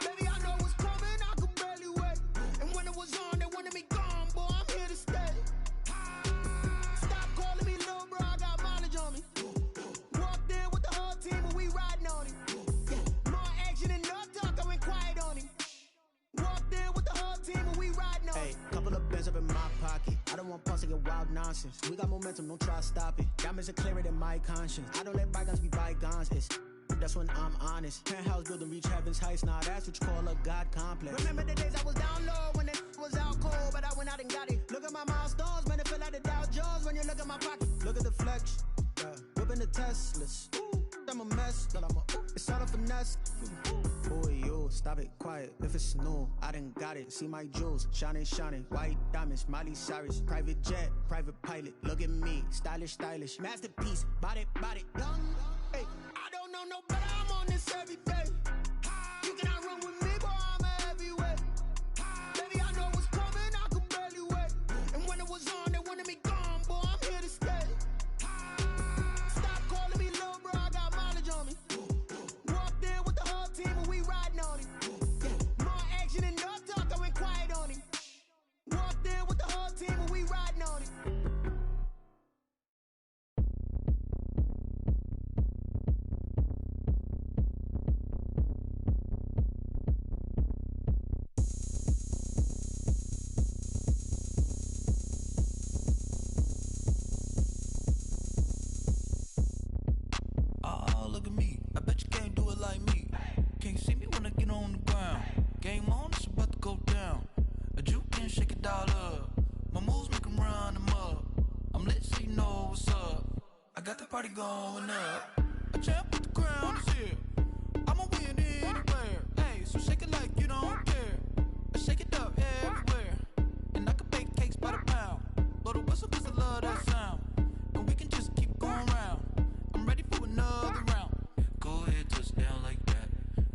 Baby, I know what's coming, I could barely wait. And when it was on, they wanted me gone, boy, I'm here to stay. Stop calling me little bro, I got mileage on me. Walked in with the whole team and we riding on him. Yeah, more action than no talk, I went quiet on him. Walked in with the whole team and we riding on him. Hey, couple of bands up in my pocket. I don't want pumps to get wild nonsense. We got momentum, don't try to stop it. Diamonds are clearer than my conscience. I don't let bygones be bygones. It's that's when I'm honest. Penthouse building reach heaven's heights. Now that's what you call a God complex. Remember the days I was down low when it was out cold, but I went out and got it. Look at my milestones, man, it feel like the stop it, quiet. If it's new, I done got it. See my jewels, shining, shining. White diamonds, Miley Cyrus. Private jet, private pilot. Look at me, stylish, stylish. Masterpiece, body, young. Hey, I don't know no better. I'm on this every day. You cannot run with me, boy. I'm a heavyweight. Baby, I know what's coming. I could barely wait. And when it was on, they wanted me gone, boy. I'm here to stay. Stop calling me little bro. I got mileage on me. Walked in with the whole team and we riding on it. More action and no talk. I went quiet on him. Walked in with the whole team and we riding on it. Oh, look at me. I bet you can't do it like me. Can't see me when I get on the ground. Game on, it's about to go down. A juke and shake it all up. My moves make them run them up. I'm lit so you know what's up. I got the party going up. A champ with the crown is here. I'ma win anywhere. Hey, so shake it like you don't care. I shake it up everywhere. And I can bake cakes by the pound. Blow the whistle cause I love that sound. And we can just keep going round. I'm ready for another round. Go ahead, touch down like that.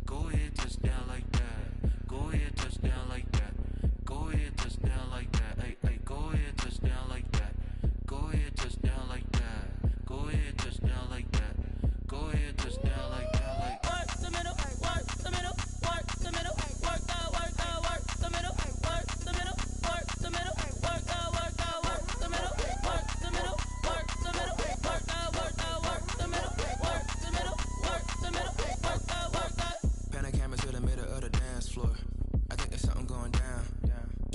Go ahead, touch down like that. Go ahead, touch down like that. Go ahead, touch down like that. Hey, hey, go ahead, touch down like that. Go ahead, touch down like that. Go ahead, touch down like that. Go ahead, touch down like that. Like work the middle, work the middle, work the middle, work the middle, work the middle, work the middle, work the middle, work the middle, work the middle, work the middle, work the middle, work the middle, work the. Pan a camera to the middle of the dance floor. I think there's something going down.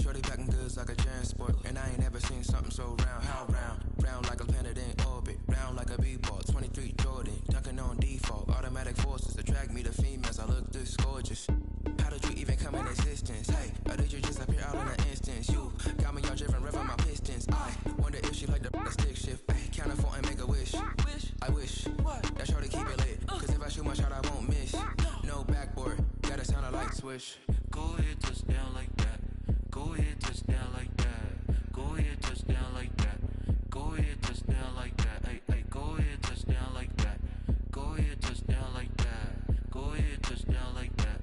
Shorty packing goods like a transport, and I ain't never seen something so round. How round? Round like a planet in orbit, round like a b-ball. 23 Jordan, dunking on default. Automatic forces attract me to females. I look this gorgeous. How did you even come in existence? Hey, or did you just appear out in an instance? You got me all driven, revving my pistons. I wonder if she like the stick shift. Hey, count it 4 and make a wish. I wish that shorty keep it lit. Cause if I shoot my shot, I won't miss. No backboard, gotta sound a light switch. Go ahead, touch down like that. Go ahead, touch down like that. Go ahead, touch down like that. Go ahead, touch down like that. Hey, hey, go ahead, touch down like that. Go ahead, touch down like that. Go ahead, touch down like that.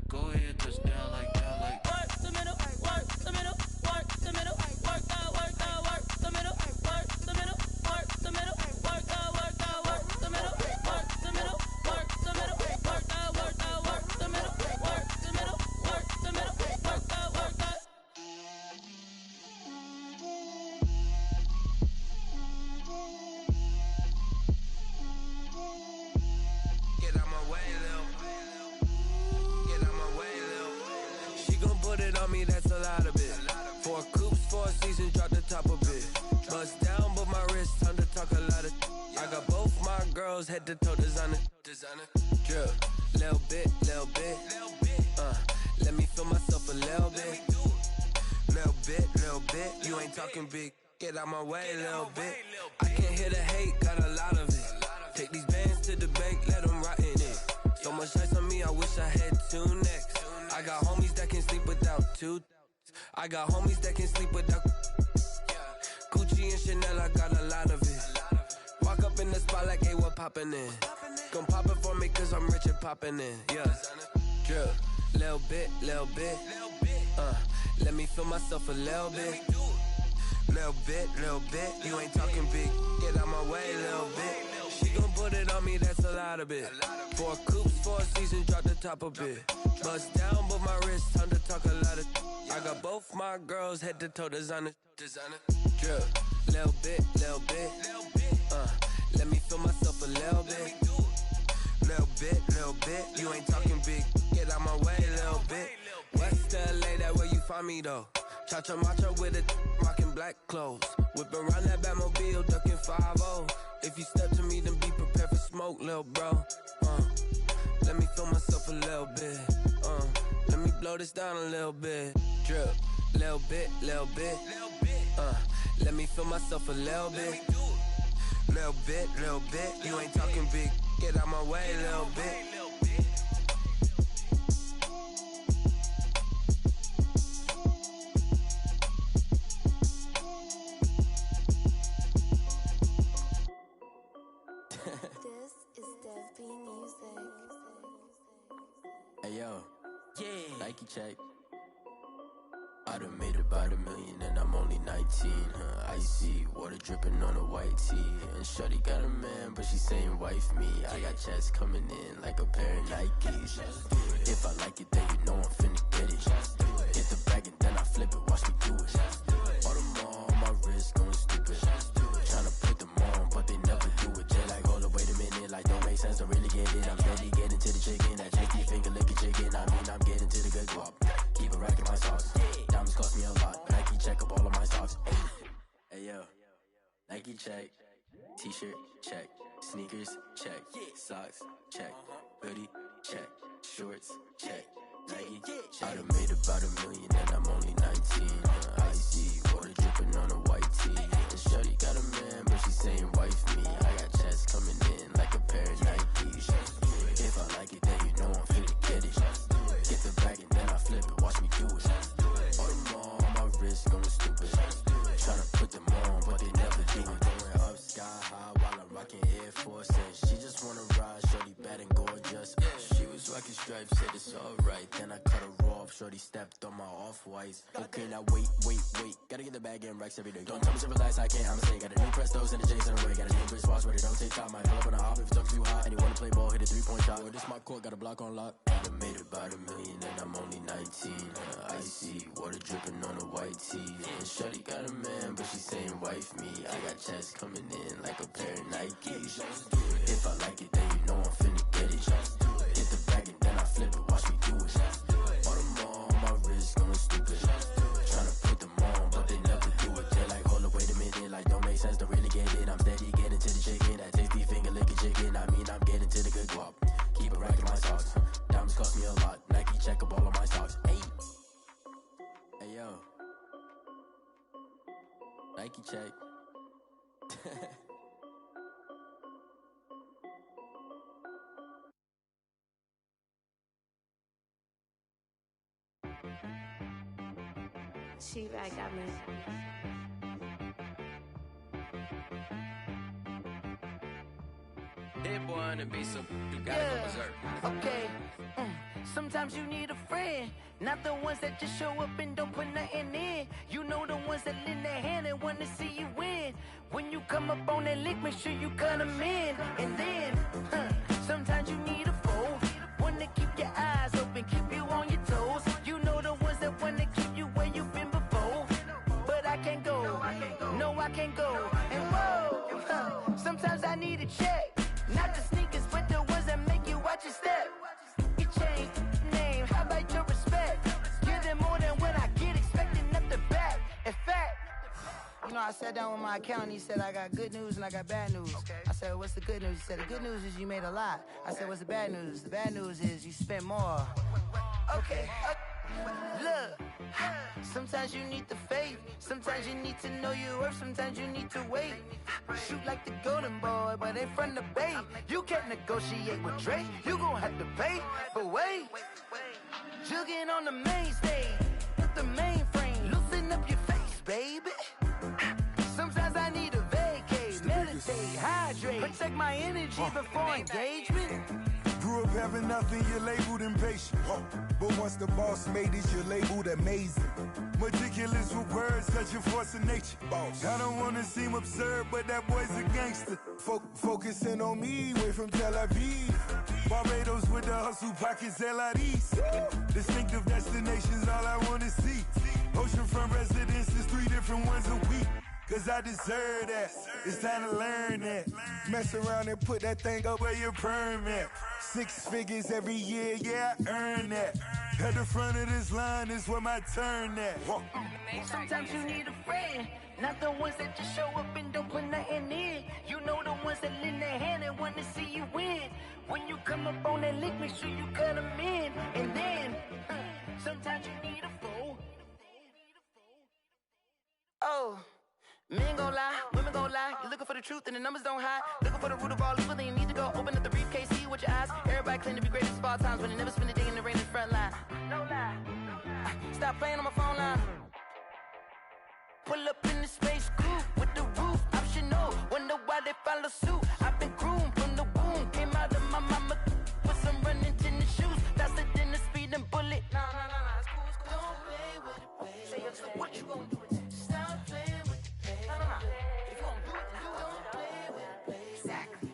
Go ahead, touch down like that. Like work the middle, work the middle, work the middle, work the middle, work the middle, work the middle, work the middle, work the middle, work the middle, work the middle, work the middle, work the middle, work the middle, work the middle, work the. Get out my way, Lil. Get out my way, Lil. She gon' put it on me, that's a lot of it. 4 coops, 4 seasons, drop the top a bit. Bust down, but my wrist, time to talk a lot of. I got both my girls, head to toe designer. Drip, little bit, little bit. Let me feel myself a little bit. Little bit, you ain't talking big. Get out my way, little bit. I can't hear the hate, got a lot of it. Take these bands to the bank, let them rot in it. So much ice on me, I wish I had 2 necks. I got homies that can sleep without 2. I got homies that can sleep without Gucci and Chanel, I got a lot of it. Walk up in the spot like, hey, what poppin' in? Gon' pop it for me cause I'm rich and poppin' in. Yeah, drip, little bit. Let me feel myself a little bit. Little bit, you ain't talking big. Get out my way, little bit. She gon' put it on me, that's a lot of it. 4 coops, 4 seasons, drop the top a bit. Bust down, but my wrist, time to talk a lot of. I got both my girls, head to toe designer. Drip, little bit. Let me feel myself a little bit. Little bit, you ain't talking big. Get out my way, little bit. West LA, that where you find me though. Cha-cha matcha with it, rockin' black clothes. Whip around that Batmobile, ducking 5-0. If you step to me, then be prepared for smoke, lil' bro. Let me feel myself a little bit. Let me blow this down a little bit. Drip, little bit. Let me feel myself a little bit. Little bit. You ain't talking big. Get out my way, little bit. check. I done made about $1 million and I'm only 19. Icy water dripping on a white tee. And shorty got a man, but she saying wife me. I got checks coming in like a pair of Nikes. If I like it, then you know I'm finna get it. Get the bag and then I flip it, watch me do it. All them on my wrist going stupid. Tryna put them on, but they never do it. They like, hold up, wait a minute, like don't make sense, don't really get it. I'm steady getting to the chicken, that chicky finger licking chicken. I mean, I'm getting to the good guap. Keep a rack in my socks. Diamonds cost me a lot. Nike check up all of my socks. Hey yo, Nike check. T-shirt check. Sneakers check. Socks check. Hoodie check. Shorts check. Nike check. I done made about $1 million and I'm only 19. Icy water dripping on a white tee. And shorty got a man, but she saying wife me. I got checks coming in like a pair of Nikes. If I like it, then you know I'm finna get it. Get the bag and then I flip it, watch me do it. All them on my wrist going stupid. Tryna put them on, but they never do it. Going up sky high while I'm rocking Air Force. And she just wanna ride, shorty bad and gorgeous. She was rocking stripes, said it's alright. Then I cut her off, shorty stepped on my off-whites. Okay, now wait. Gotta get the bag and racks every day. Don't tell me to relax, I can't, I'ma say. Got a new Prestos and a Jason away. Got a new Chris Foss, but it don't take time. Might pull up on a hop if it talks too hot. And you wanna play ball, hit a 3-point shot. Or this my court, got a block on lock. I done made about $1 million and I'm only 19. Icy water dripping on a white tee. And shorty got a man, but she saying wife me. I got checks coming in like a pair of Nikes. If I like it, then you know I'm finna get it. Get the bag and then I flip it, watch me do it. All them on my wrist going stupid. Tryna put them on, but they never do it. They're like, hold up, wait a minute, like don't make sense, don't really get it. I'm steady getting to the chicken, that tasty finger licking chicken. I mean, I'm getting to the good guap. Keep a rack in my socks. Diamonds cost me a lot. Nike check up all of my socks. Hey yo, Nike check. She right got me. That boy on the beat, so you gotta go berserk. Okay. Sometimes you need a friend, not the ones that just show up and don't put nothing in. You know the ones that lend their hand and want to see you win. When you come up on that lick, make sure you cut them in. And then, sometimes you need a foe, one to keep your eyes open, keep you on your toes. You know the ones that want to keep you where you've been before. But I can't go, no I can't go. And whoa, sometimes I need a check, not the sneakers, but the ones that make you watch your step. You change name, how about your respect? Give them more than what I get, expecting up the back. In fact, you know, I sat down with my accountant, he said I got good news and I got bad news. I said, what's the good news? He said, the good news is you made a lot. I said, what's the bad news? The bad news is you spent more. Okay, look, sometimes you need the faith, sometimes you need to know your worth, sometimes you need to wait. Shoot like the golden boy, but in front of the bay. You can't negotiate with Drake, you gon' have to pay. But wait, jugging on the main stage, with the mainframe, loosen up your face, baby. Sometimes I need a vacate, meditate, hydrate, protect my energy before engagement. Grew up having nothing, you're labeled impatient. But once the boss made it, you're labeled amazing. Meticulous with words, such a force of nature. I don't wanna seem absurd, but that boy's a gangster. Focusing on me, way from Tel Aviv. Barbados with the hustle pockets, LIDs. Distinctive destinations, all I wanna see. Oceanfront residences, 3 different ones a week. Cause I deserve that, it's time to learn that. Mess around and put that thing up where your perm at. 6 figures every year, yeah, I earn that. At the front of this line is where my turn at. Sometimes you need a friend, not the ones that just show up and don't put nothing in. You know the ones that lend their hand and want to see you win. When you come up on that lick, make sure you cut them in. And then, sometimes you need a foe. Oh. Men gon' lie, women gon' lie. You're looking for the truth and the numbers don't hide. Looking for the root of all evil, then you need to go open up the briefcase, see with your eyes. Everybody claim to be greatest of all times, but they never spend a day in the rain in the front line. No lie. Stop playing on my phone line. Pull up in the space coupe with the roof optional. Wonder why they follow suit. I've been groomed from the womb. Came out of my mama with some running tennis shoes. Faster than the speeding bullet. No, it's what you gonna do with that? Stop playing with the pain. No. If you gonna do it, then do it. Don't play with it. Exactly.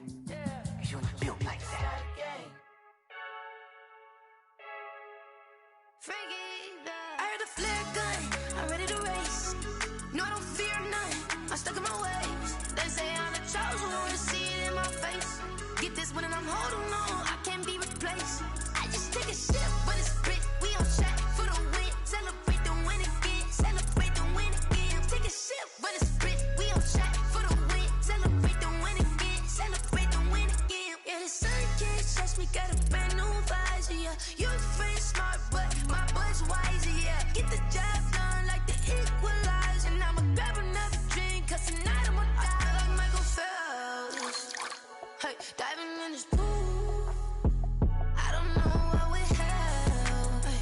Cause you're not built like that. I heard a flare gun, I'm ready to race. No, I don't fear none, I'm stuck in my ways. They say I'm the chosen one, see it in my face. Get this one and I'm holding on, I can't be replaced. I just take a sip, but it's split. We on track for the win. Celebrate the win again, celebrate the win again. Take a sip, but it's split. We on track for the win. Celebrate the win again, celebrate the win again. Yeah, the sun can't touch me, got a brand new visor, yeah. Your friend smart, but my buzz wiser, yeah. Get the job done like the equalizer. And I'ma grab another drink, cause tonight I'ma die like Michael Phelps. Hey, diving in this pool, I don't know what would help. Hey,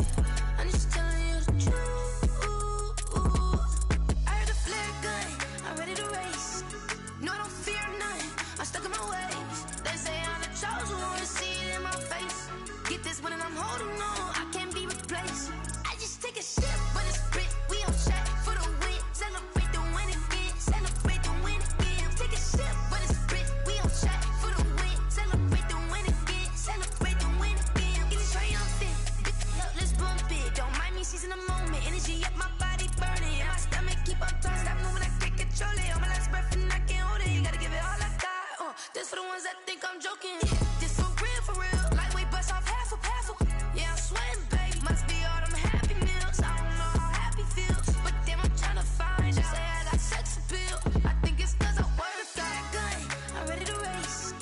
I'm just telling you the truth. I heard a flare gun, I'm ready to race. No, I don't fear none, I'm stuck in my ways. They say I'm the chosen one, see it in my face. Get this one and I'm holding on, I can't be replaced. I just take a sip, but it's split. We on track for the win. Celebrate the win again, celebrate the win again. Take a sip, but it's split. We on track for the win. Celebrate the win again, celebrate the win again. Get it triumphant, look, let's bump it. Don't mind me seizing the moment. Energy up my body burning, and my stomach keep on turning. Stop moving, I can't control it. On my last breath and I can't hold it. You gotta give it all I got. This for the ones that think I'm joking. This for real. Lightweight bust off half a. Yeah, I'm sweating, babe. Must be all them happy meals. I don't know how happy feels, but damn, I'm tryna find you. Say I got sex appeal. I think it's cause I wear the flat gun. I'm ready to race.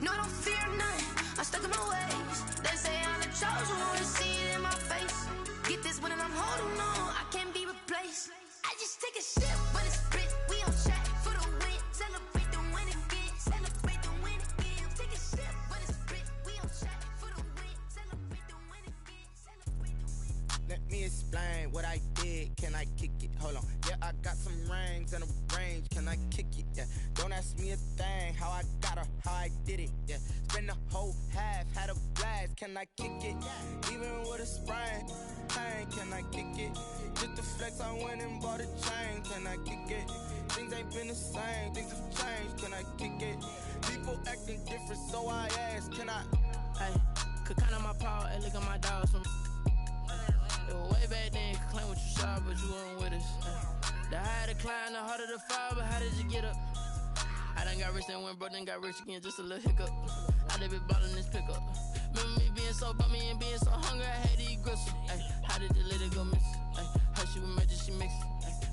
No, I don't fear none. I'm stuck in my ways. They say I'm the chosen one, see it in my face. Get this one and I'm holding on, I can't be replaced. I just take a sip, but it's split. We on track for the win. Celebrate the win again. Celebrate the win again. Take a sip, but it's split. We on track for the win. Celebrate the win again. Celebrate the win. Let me explain what I did. Can I kick it? Hold on. Yeah, I got some rings and a range. Can I kick it? Yeah. Don't ask me a thing. How I got her, how I did it. Yeah. Spend the whole half, had a blast. Can I kick it? Even with a sprain. Pain, can I kick it? Just the flex, I went and bought a chain. Can I kick it? Things ain't been the same. Things have changed. Can I kick it? People acting different, so I ask. Can I? Hey, could count on my power and look at my dogs from. It was way back then, could claim what you saw, but you weren't with us. The higher the climb, the harder the fall, but how did you get up? I done got rich and went broke, then got rich again, just a little hiccup. I done been ballin' this pickup. Remember me being so bummy and being so hungry, I had to eat gristle. Ay, how did the lady go miss? Ay, her she was magic, she mixed.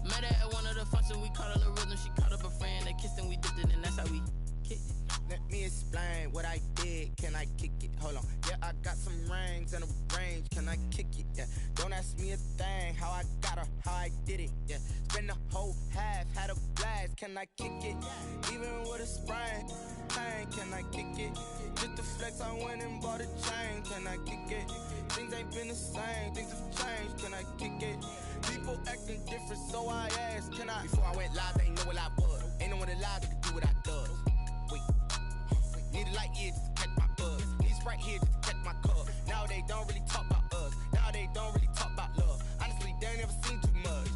Met her at one of the functions, we caught a little rhythm, she caught up a friend, they kissed and we dipped it, and that's how we kicked it. Let me explain what I did. Can I kick it? Hold on. Yeah, I got some rings and a range. Can I kick it? Yeah. Don't ask me a thing. How I got her, how I did it. Yeah. Spend the whole half, had a blast. Can I kick it? Even with a sprain. Pain, can I kick it? Just the flex, I went and bought a chain. Can I kick it? Things ain't been the same. Things have changed. Can I kick it? People acting different, so I asked. Can I? Before I went live, they ain't know what I was. Ain't no one alive that could do what I does. Need a light here just to catch my buzz. Need Sprite here just to catch my cup. Now they don't really talk about us. Now they don't really talk about love. Honestly, they ain't never seen too much.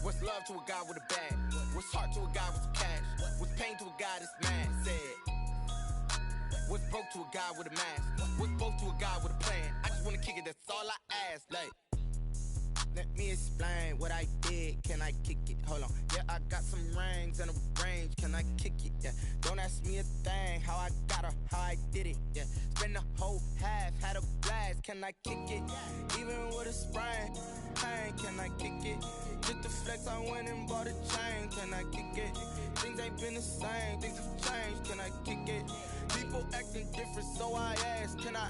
What's love to a guy with a bag? What's heart to a guy with some cash? What's pain to a guy that's mad? Said. What's broke to a guy with a mask? What's both to a guy with a plan? I just wanna kick it, that's all I ask. Like, let me explain what I did. Can I kick it? Hold on. Yeah, I got some rings and a range. Can I kick it? Yeah. Don't ask me a thing. How I got her, how I did it. Yeah. Spend the whole half, had a blast. Can I kick it? Even with a sprain. Pain, can I kick it? Just the flex, I went and bought a chain. Can I kick it? Things ain't been the same. Things have changed. Can I kick it? People acting different, so I ask. Can I?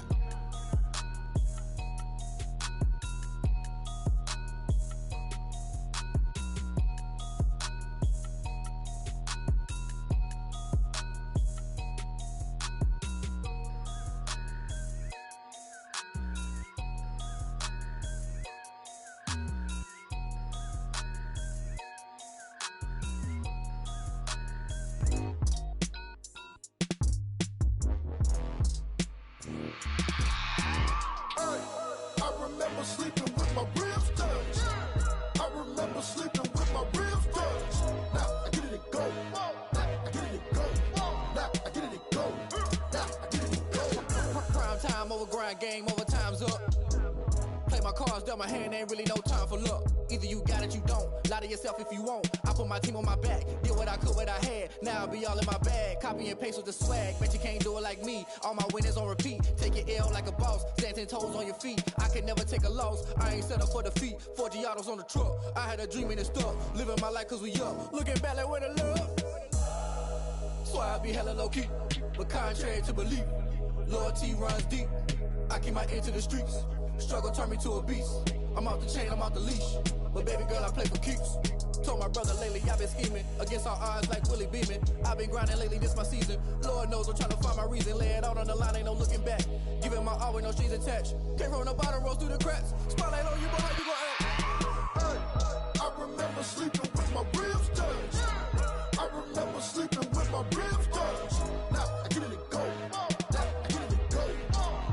remember sleeping with my ribs touched. Now I get it and go. Now I get it and go. Now I get it and go. Now I get it and go. Prime time over grind game, over time's up. Play my cards, dealt my hand, ain't really no time for luck. Either you got it, you don't. Lie to yourself if you won't. I put my team on my back, did what I could, what I had. Now I'll be all in my bag, copy and paste with the swag. Bet you can't do it like me. All my winners on repeat. Take your L like a boss, stand 10 toes on your feet. I can never take a loss. I ain't set up for defeat. 4 Giottos on the truck. I had a dream and it stuck. Living my life cause we up. Looking back like where the love. So I be hella low key, but contrary to belief, loyalty runs deep. I keep my ear to the streets. Struggle turned me to a beast. I'm off the chain, I'm off the leash. But baby girl, I play for keeps. Told my brother lately, I've been scheming against all odds like Willie Beeman. I've been grinding lately, this my season. Lord knows I'm trying to find my reason. Lay it out on the line, ain't no looking back. Giving my all with no strings attached. Came from the bottom, rose through the cracks. Spotlight on you, but how you gon' act? Hey, I remember sleeping with my ribs touched. I remember sleeping with my ribs touched. Now I get it and go. Now I get it and go.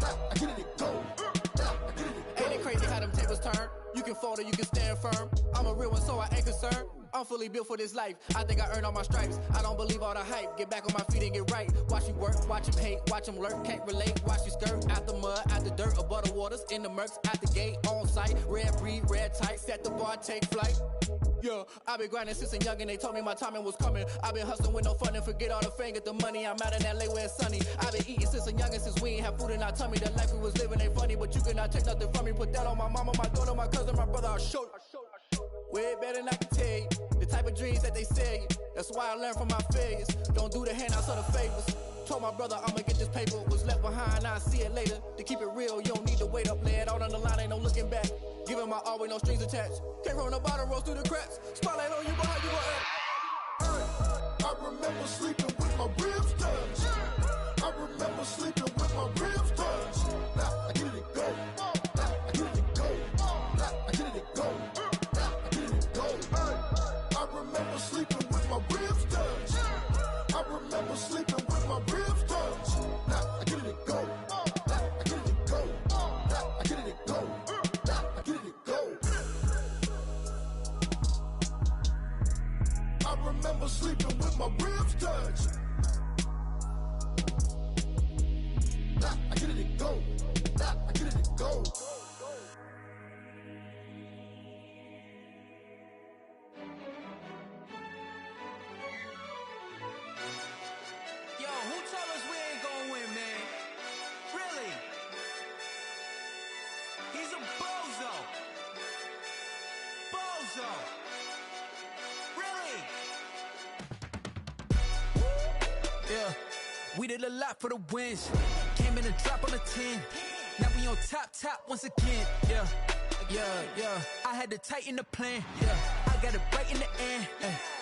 Now I get it and go. Ain't it crazy how them tables turn? You can fold or you can stand firm. I'm a real one, so I ain't concerned. I'm fully built for this life. I think I earned all my stripes. I don't believe all the hype. Get back on my feet and get right. Watch you work, watch him hate, watch him lurk. Can't relate, watch you skirt. Out the mud, out the dirt, above the waters, in the murks, out the gate, on site. Red breed, red tight, set the bar, take flight. Yeah, I been grinding since a youngin', they told me my timing was coming. I been hustling with no fun and forget all the fame, get the money. I'm out in LA where it's sunny. I been eating since a youngin', since we ain't have food in our tummy. The life we was living ain't funny, but you cannot take nothing from me. Put that on my mama, my daughter, my cousin, my brother, I'll show you. Way better than I can tell you. The type of dreams that they sell you. That's why I learned from my failures. Don't do the handouts or the favors. Told my brother I'ma get this paper. Was left behind, I'll see it later. To keep it real, you don't need to wait up. Lay it out on the line, ain't no looking back. Giving my all with no strings attached. Came from the bottom, rose through the cracks. Spotlight on you, but how you gon' act? Hey, I remember sleeping with my ribs touched. I remember sleeping with my ribs touched. Now I get it and go. Now I get it and go. Now I get it and go. Now I get it and go. Hey, I remember sleeping with my ribs touched. I remember sleeping with my ribs touched. Now I get it and go. Now I get it and go. Now I get it and go. Now I get it and go. I remember sleeping with my ribs touched. Now I get it and go. Now I get it and go. Yo, who told us we ain't gonna win, man? Really? He's a bozo. Bozo. Really? Yeah, we did a lot for the wins. Came in a drop on a 10. Now we on top once again. Yeah. I had to tighten the plan. Yeah, I got it right in the end.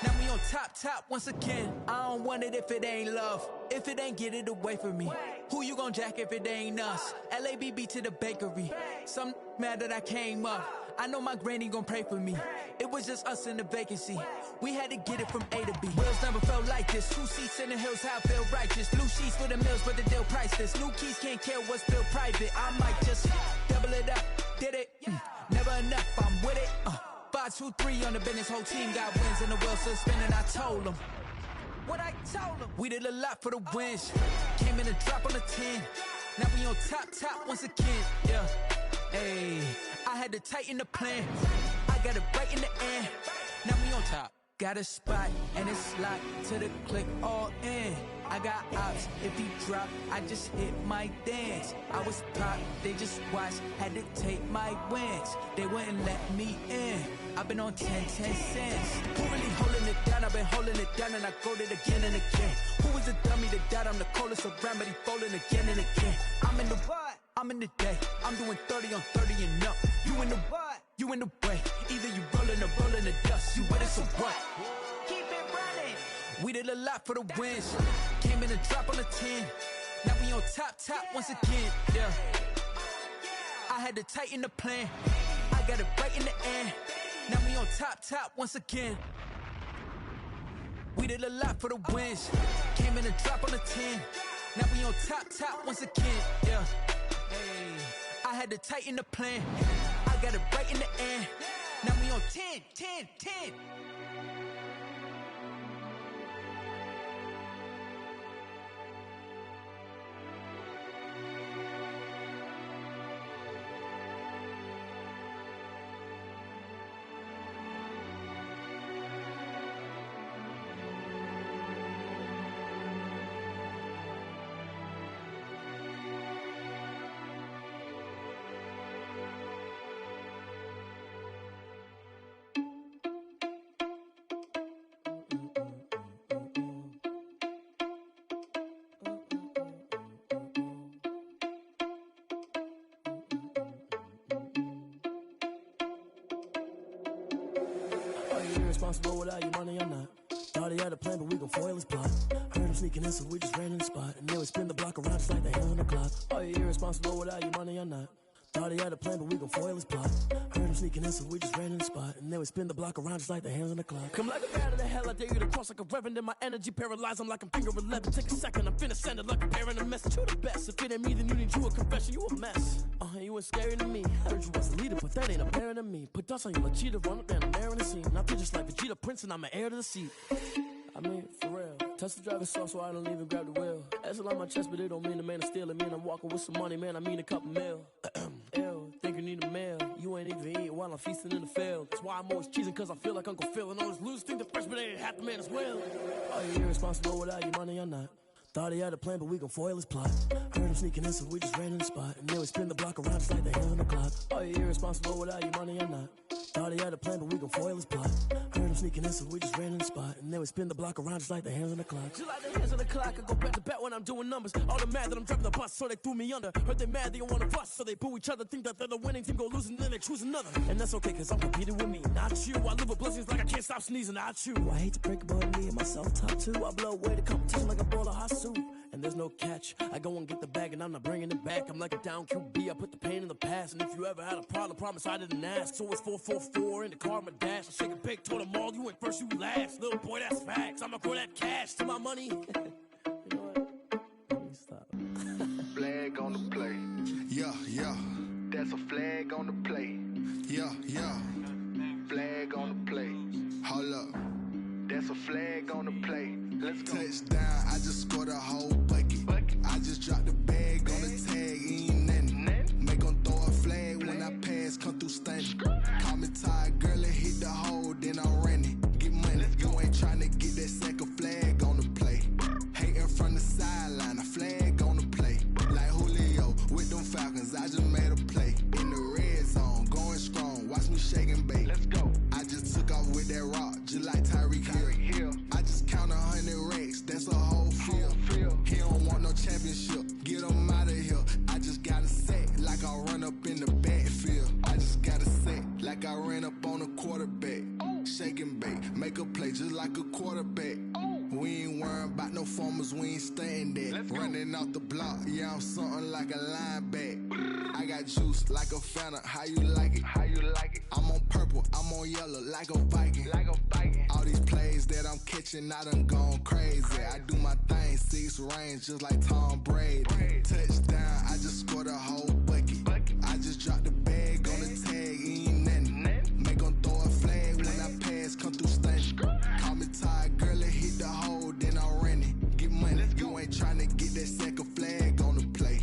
Now we on top once again. I don't want it if it ain't love. If it ain't, get it away from me. Who you gon' jack if it ain't us? LABB to the bakery. Some mad that I came up. I know my granny gon' pray for me. It was just us in the vacancy. We had to get it from A to B. Wheels never felt like this. 2 seats in the hills, how I feel righteous. Blue sheets for the mills, but the deal priceless. New keys can't care what's still private. I might just double it up. Did it? Never enough, I'm with it. 5, 2, 3 on the business. Whole team got wins and the wheels still spinning. I told them what I told them. We did a lot for the wins. Came in a drop on a 10. Now we on top once again. Yeah. Hey, I had to tighten the plan. I got it right in the end. Now we on top. Got a spot and it's locked to the click all in. I got ops, if he drop, I just hit my dance. I was pop, they just watched, had to take my wins. They wouldn't let me in. I've been on 10 cents. Who really holding it down? I've been holding it down and I go it again and again. Who was the dummy that died? I'm the coldest around, but he folding again and again. I'm in the what? I'm in the day. I'm doing 30 on 30 and up. You in the what? You in the way. Either you rolling or rolling the dust. You with us or what? Keep it running. We did a lot for the wins. Came in a drop on a 10. Now we on top once again. Yeah. I had to tighten the plan. I got it right in the end. Now we on top once again. We did a lot for the wins. Came in a drop on a 10. Now we on top once again. Yeah. Hey, I had to tighten the plan. I got it right in the end. Now we on 10, 10, 10. Irresponsible without your money, I'm not. Thought he had a plan, but we gon' foil his plot. Heard him sneaking in, so we just ran in the spot. And then we spin the block around just like the hands on the clock. Are you irresponsible without your money, I'm not. Thought he had a plan, but we gon' foil his plot. Heard him sneaking in, so we just ran in the spot. And then we spin the block around just like the hands on the clock. Come like a bat of the hell, I dare you to cross like a reverend. In my energy paralyzed, I'm like I'm finger 11. Take a second, I'm finna send it like a parent a message. You the best, if it ain't me, then you need you a confession. You a mess. You ain't scary to me. Heard you was a leader, but that ain't apparent to me. Put dust on you like Cheetah, run up down the mirror in the scene. Now feel just like Vegeta Prince, and I'm an heir to the seat. I mean, for real. Touch the driver's soft, so I don't even grab the wheel. That's a lot on my chest, but it don't mean the man is stealing. Mean I'm walking with some money, man. I mean a couple mil. Ew, think you need a meal. You ain't even eating while I'm feasting in the field. That's why I'm always cheesing, cause I feel like Uncle Phil. And all those losers think the freshman ain't half the man as well. Are you irresponsible without your money? I'm not. Thought he had a plan, but we gon' foil his plot. Heard him sneaking in, so we just ran in the spot. And then we spin the block around just like the hands on the clock. Are you irresponsible without your money? I'm not. Thought he had a plan, but we gon' foil his plot. Heard him sneaking in, so we just ran in the spot. And then we spin the block around just like the hands on the clock. Just like the hands on the clock, I go back to back when I'm doing numbers. All the mad that I'm driving the bus, so they threw me under. Heard they mad, they don't wanna bust, so they boo each other. Think that they're the winning team, go losing, then they choose another. And that's okay, cause I'm competing with me, not you. I live with blessings like I can't stop sneezing, not you. I hate to break about me and myself top two. I blow away the competition like a ball of hot soup. And there's no catch. I go and get the bag and I'm not bringing it back. I'm like a down QB, I put the pain in the past. And if you ever had a problem, promise I didn't ask. So it's 444 in the car, my dash. I shake a big, told them all, you went first, you last. Little boy, that's facts. I'ma grow that cash to my money. You know what? Let me stop. Flag on the play. Yeah, yeah. That's a flag on the play. Yeah, yeah. Flag on the play. Hold up. That's a flag on the play. Let's go. Touchdown, I just scored a whole bucket. I just dropped the bag on the tag, ain't nothing. Make them throw a flag when I pass, come through stunning. Call me tired, girl, and hit the hole, then I'm running. Get money, you ain't tryna get that second flag on the play. Hating from the sideline, a flag on the play. Like Julio with them Falcons, I just made a play. In the red zone, going strong, watch me shake and bake. Let's go. I just took off with that rock, just like Tyreek Hill. I just count 100 racks, that's a whole field. He don't want no championship, get him out of here. I just got a set, like I run up in the backfield. I just got a set, like I ran up on a quarterback. Shake and bake, make a play just like a quarterback. We ain't worrying about no formers, we ain't staying there. Running out the block, yeah, I'm something like a linebacker. I got juice like a Fanta, how you like it? How you like it? I'm on purple, I'm on yellow, like a Viking. Like a Viking. All these plays that I'm catching, I done gone crazy. I do my thing, 6 range, just like Tom Brady. Touchdown, I just scored a whole bucket. I just dropped the bag on the tag, ain't nothing. Make them throw a flag when I pass, come through stunning. Call me tired, girl, and hit the hole, then I'm running. Get money, you ain't tryna get that second flag on the play.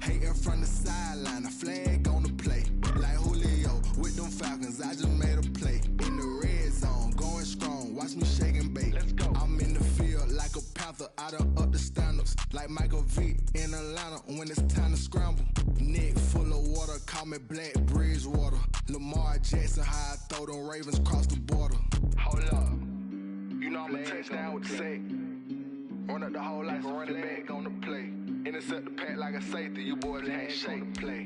Hating from the sideline, a flag on the play. Like Julio with them Falcons, I just made a play. In the red zone, going strong, watch me shake and bake. Let's go. I'm in the field like a Panther, I done up the standards. Like Michael Vick in Atlanta when it's time to scramble. Neck full of water, call me Black Bridgewater. Lamar Jackson, how I throw them Ravens across the border. Hold up. You know I'm a touchdown with the sack. Run up the hole like a running back on the play. Intercept the pack like a safety. You boys can't shake the play.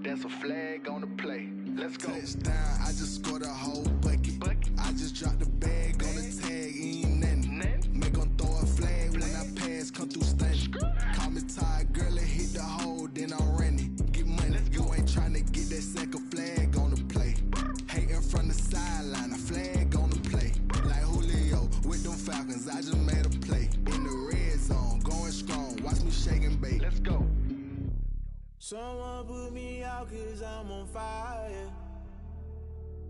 That's a flag on the play. Let's go. Touchdown, I just scored a whole bucket. I just dropped the bag on the tag, ain't nothing. Make them throw a flag when I pass, come through stunning. Call me tired, girl, and hit the hole, then I'm running. Get money, you ain't tryna get that second flag on the play. Hating from the sideline, a flag on the play. Like Julio with them Falcons, I just made a play. In the red zone, going strong, watch me shake and bake. Let's go. Someone put me out cause I'm on fire.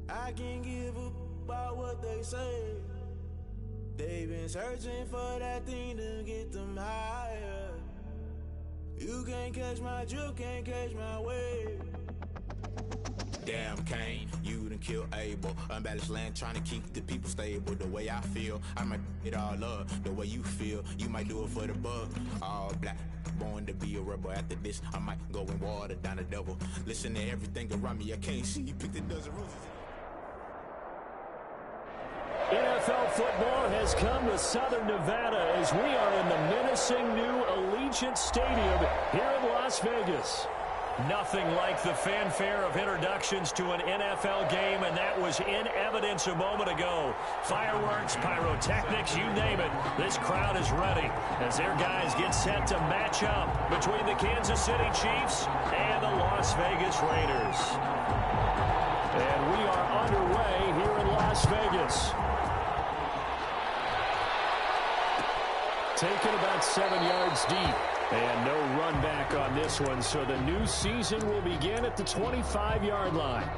I can give a about what they say. They've been searching for that thing to get them higher. You can't catch my drift, can't catch my wave. Damn, Kane, you done killed Abel. Unbalanced land, trying to keep the people stable. The way I feel, I might it all up. The way you feel, you might do it for the bug. All black, born to be a rebel. After this, I might go and water down the devil. Listen to everything around me, I can't see. You picked a dozen roses. NFL football has come to Southern Nevada as we are in the menacing new Allegiant Stadium here in Las Vegas. Nothing like the fanfare of introductions to an NFL game, and that was in evidence a moment ago. Fireworks, pyrotechnics, you name it. This crowd is ready as their guys get set to match up between the Kansas City Chiefs and the Las Vegas Raiders. And we are underway here in Las Vegas. Taken about 7 yards deep. And no run back on this one, so the new season will begin at the 25-yard line.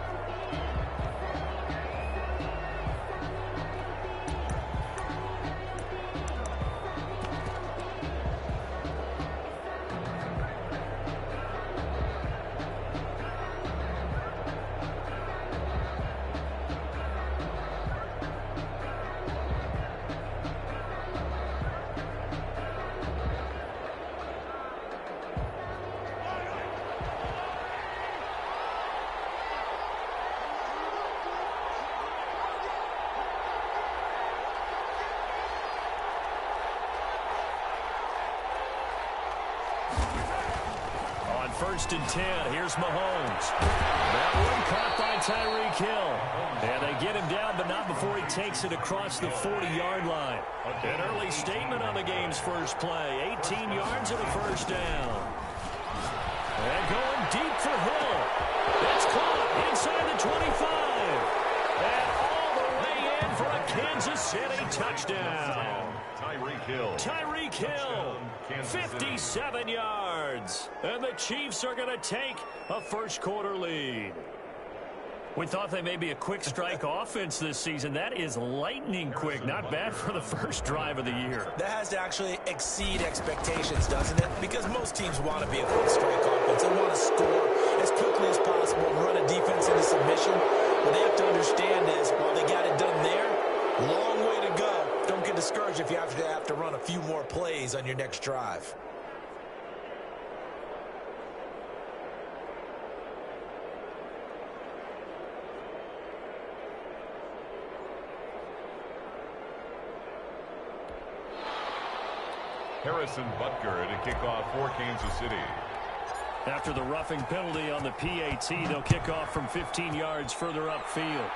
First and 10. Here's Mahomes. That one caught by Tyreek Hill. And they get him down, but not before he takes it across the 40-yard line. An early statement on the game's first play. 18 yards and a first down. And going deep for Hill. It's caught inside the 25. And all the way in for a Kansas City touchdown. Tyreek Hill, 57 yards. And the Chiefs are going to take a first-quarter lead. We thought they may be a quick strike offense this season. That is lightning quick. Not bad for the first drive of the year. That has to actually exceed expectations, doesn't it? Because most teams want to be a quick strike offense. They want to score as quickly as possible and run a defense into submission. What they have to understand is, while they got it done there, long way to go. Don't get discouraged if you have to run a few more plays on your next drive. Harrison Butker to kick off for Kansas City. After the roughing penalty on the PAT, they'll kick off from 15 yards further upfield.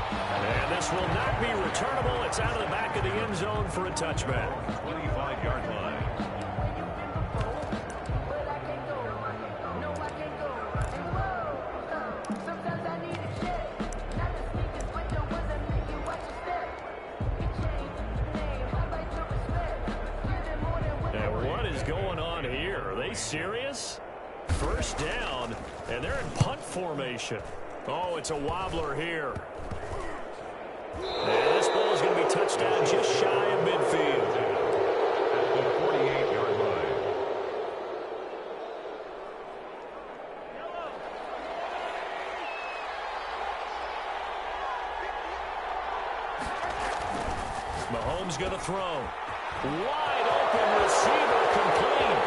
And this will not be returnable. It's out of the back of the end zone for a touchback. 25-yard line. And what is going on here? Are they serious? First down, and they're in punt formation. Oh, it's a wobbler here. And this ball is going to be touched down just shy of midfield. At the 48-yard line. Mahomes going to throw. Wide open receiver complete.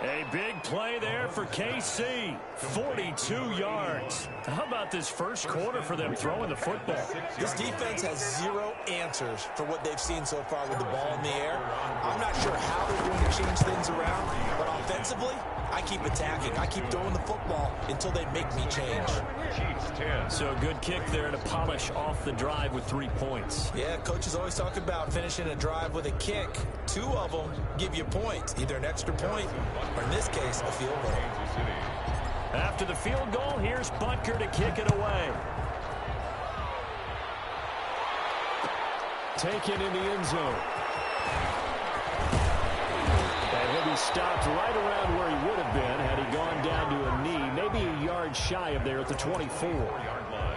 A big play there for KC. 42 yards. How about this first quarter for them throwing the football? This defense has zero answers for what they've seen so far with the ball in the air. I'm not sure how they're going to change things around, but offensively, I keep attacking. I keep throwing the football until they make me change. So good kick there to polish off the drive with 3 points. Yeah, coaches always talk about finishing a drive with a kick. 2 of them give you points, either an extra point or, in this case, a field goal. After the field goal, here's Butker to kick it away. Taken in the end zone. And he'll be stopped right around where he would have been had he gone down to a knee, maybe a yard shy of there at the 24-yard line.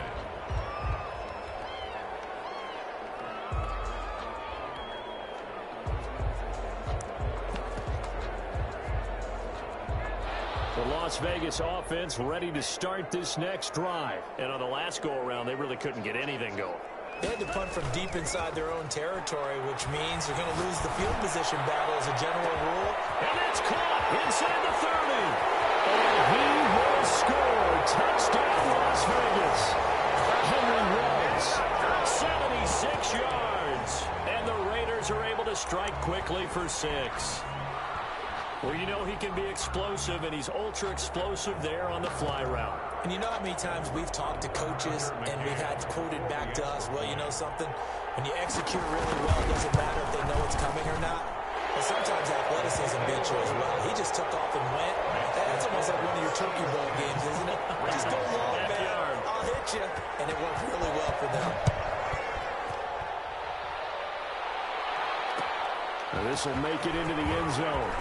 The Las Vegas offense ready to start this next drive. And on the last go-around, they really couldn't get anything going. They had to punt from deep inside their own territory, which means they're going to lose the field position battle as a general rule. And it's caught inside the 30. And he will score. Touchdown, Las Vegas. Henry Ruggs, 76 yards. And the Raiders are able to strike quickly for 6. Well, you know he can be explosive, and he's ultra-explosive there on the fly route. And you know how many times we've talked to coaches and we've had quoted back to us, well, you know something? When you execute really well, it doesn't matter if they know it's coming or not. But sometimes athleticism beats you as well. He just took off and went. That's almost like one of your Turkey Bowl games, isn't it? Just go long, man. I'll hit you. And it worked really well for them. Now this will make it into the end zone.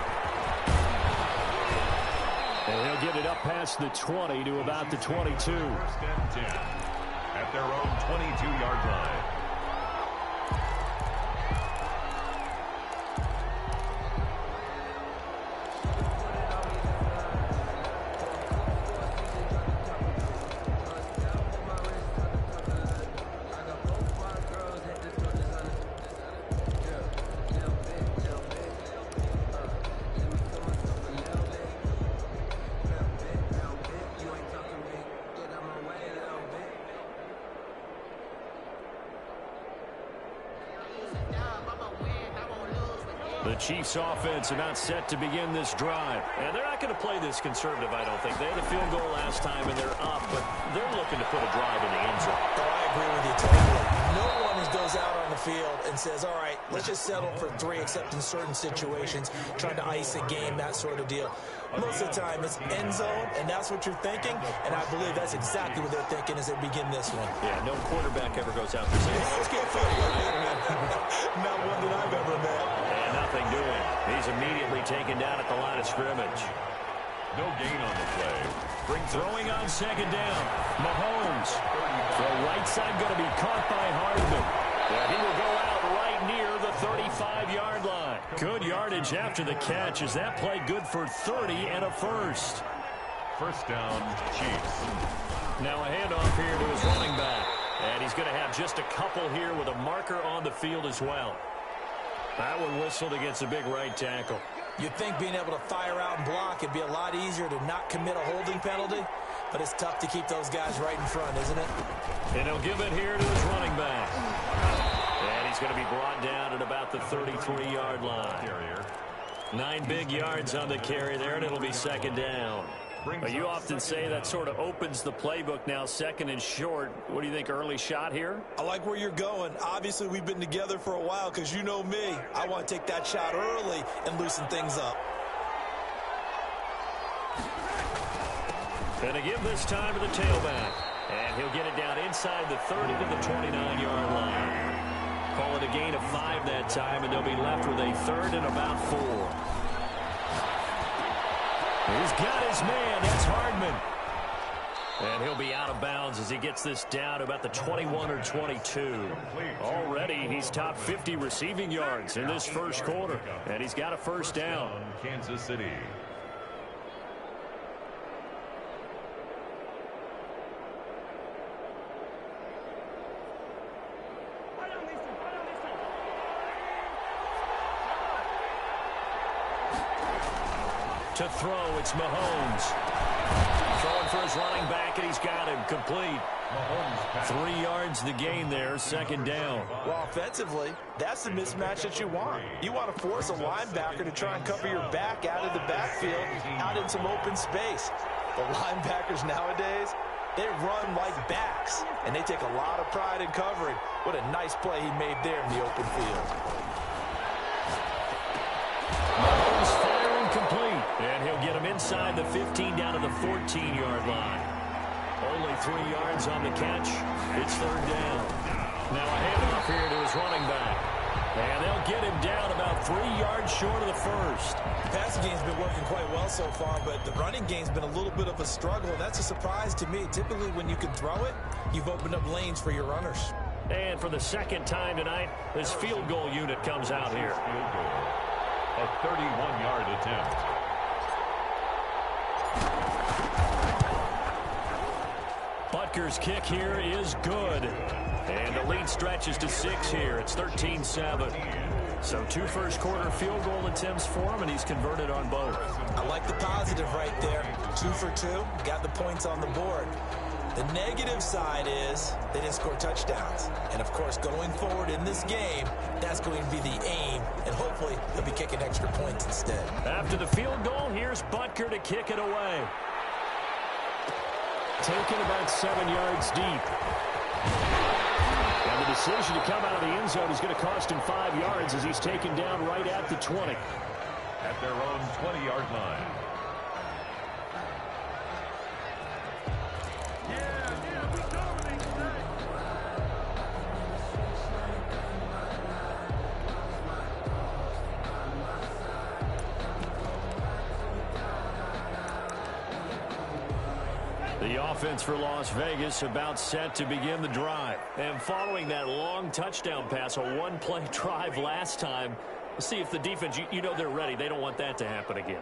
And he'll get it up past the 20 to about the 22. First and 10 at their own 22-yard line. The Chiefs offense are not set to begin this drive. And they're not going to play this conservative, I don't think. They had a field goal last time, and they're up, but they're looking to put a drive in the end zone. Oh, I agree with you totally. No one goes out on the field and says, all right, let's just settle for 3, except in certain situations, trying to ice a game, that sort of deal. Most of the time, it's end zone, and that's what you're thinking, and I believe that's exactly what they're thinking as they begin this one. Yeah, no quarterback ever goes out the same. Not one that I've ever met. And nothing doing. He's immediately taken down at the line of scrimmage. No gain on the play. Throwing on second down. Mahomes. The right side going to be caught by Hardman. And he will go out right near the 35-yard line. Good yardage after the catch. Is that play good for 30 and a first? First down, Chiefs. Now a handoff here to his running back. And he's going to have just a couple here with a marker on the field as well. That one whistled against a big right tackle. You'd think being able to fire out and block it'd be a lot easier to not commit a holding penalty, but it's tough to keep those guys right in front, isn't it? And he'll give it here to his running back. And he's going to be brought down at about the 33-yard line. 9 big yards on the carry there, and it'll be second down. You often say that sort of opens the playbook now, second and short. What do you think, early shot here? I like where you're going. Obviously, we've been together for a while because you know me. I want to take that shot early and loosen things up. And to give this time to the tailback. And he'll get it down inside the 30 to the 29-yard line. Call it a gain of 5 that time, and they'll be left with a third and about 4. He's got his man. That's Hardman. And he'll be out of bounds as he gets this down to about the 21 or 22. Already, he's top 50 receiving yards in this first quarter. And he's got a first down. Kansas City. To throw, it's Mahomes. Throwing for his running back, and he's got him complete. 3 yards the gain there, second down. Well, offensively, that's the mismatch that you want. You want to force a linebacker to try and cover your back out of the backfield, out in some open space. The linebackers nowadays, they run like backs, and they take a lot of pride in covering. What a nice play he made there in the open field. Mahomes firing complete, and he'll get him inside the 15 down to the 14-yard line. Only 3 yards on the catch. It's third down. Now a handoff here to his running back. And they'll get him down about 3 yards short of the first. The passing game's been working quite well so far, but the running game's been a little bit of a struggle. That's a surprise to me. Typically, when you can throw it, you've opened up lanes for your runners. And for the second time tonight, this field goal unit comes out here. Field goal. A 31-yard attempt. Butker's kick here is good. And the lead stretches to 6 here. It's 13-7. So 2 first-quarter field goal attempts for him, and he's converted on both. I like the positive right there. 2 for 2. Got the points on the board. The negative side is they didn't score touchdowns. And, of course, going forward in this game, that's going to be the aim. And hopefully they'll be kicking extra points instead. After the field goal, here's Butker to kick it away. Taken about 7 yards deep. And the decision to come out of the end zone is going to cost him 5 yards as he's taken down right at the 20. At their own 20-yard line. The offense for Las Vegas about set to begin the drive. And following that long touchdown pass, a one-play drive last time, let's see if the defense, you know they're ready. They don't want that to happen again.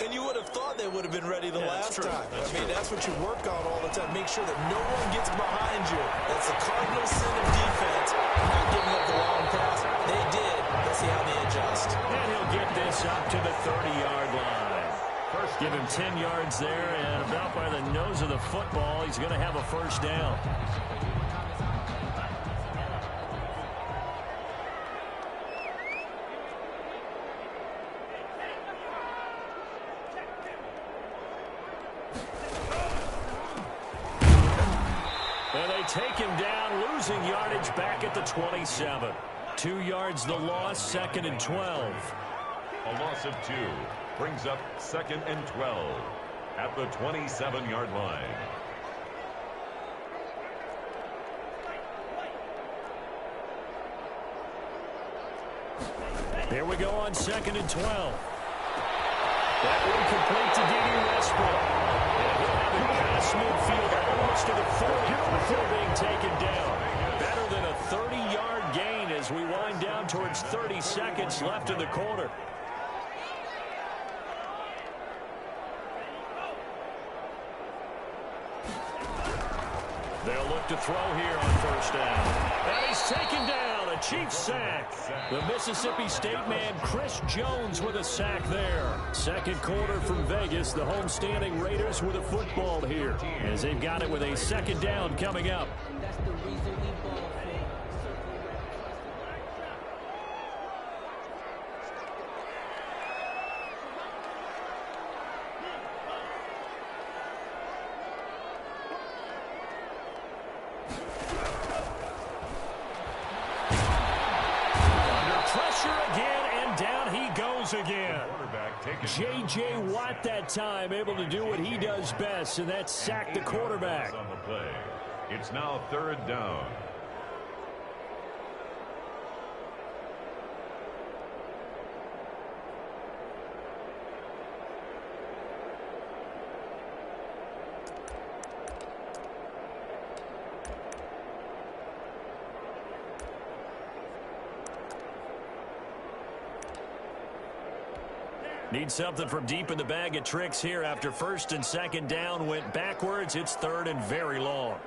And you would have thought they would have been ready the last time. That's I mean, that's what you work on all the time. Make sure that no one gets behind you. That's the cardinal sin of defense, not giving up the long pass. They did. Let's see how they adjust. And he'll get this up to the 30-yard line. First, give him 10 yards there, and about by the nose of the football, he's going to have a first down. And they take him down, losing yardage back at the 27. 2 yards the loss, 2nd and 12. A loss of 2 brings up 2nd and 12 at the 27-yard line. Here we go on 2nd and 12. That one complete to D.D. Westbrook. And he'll have it past midfield almost to the 40 before being taken down. Better than a 30-yard gain as we wind down towards 30 seconds left in the quarter. They'll look to throw here on first down. And he's taken down, a Chiefs sack. The Mississippi State man, Chris Jones, with a sack there. Second quarter from Vegas, the homestanding Raiders with a football here, as they've got it with a second down coming up. Again. J.J. Watt that time able to do what he does best, and that's sack the quarterback. On the play. It's now 3rd down. Need something from deep in the bag of tricks here after 1st and 2nd down went backwards. It's 3rd and very long.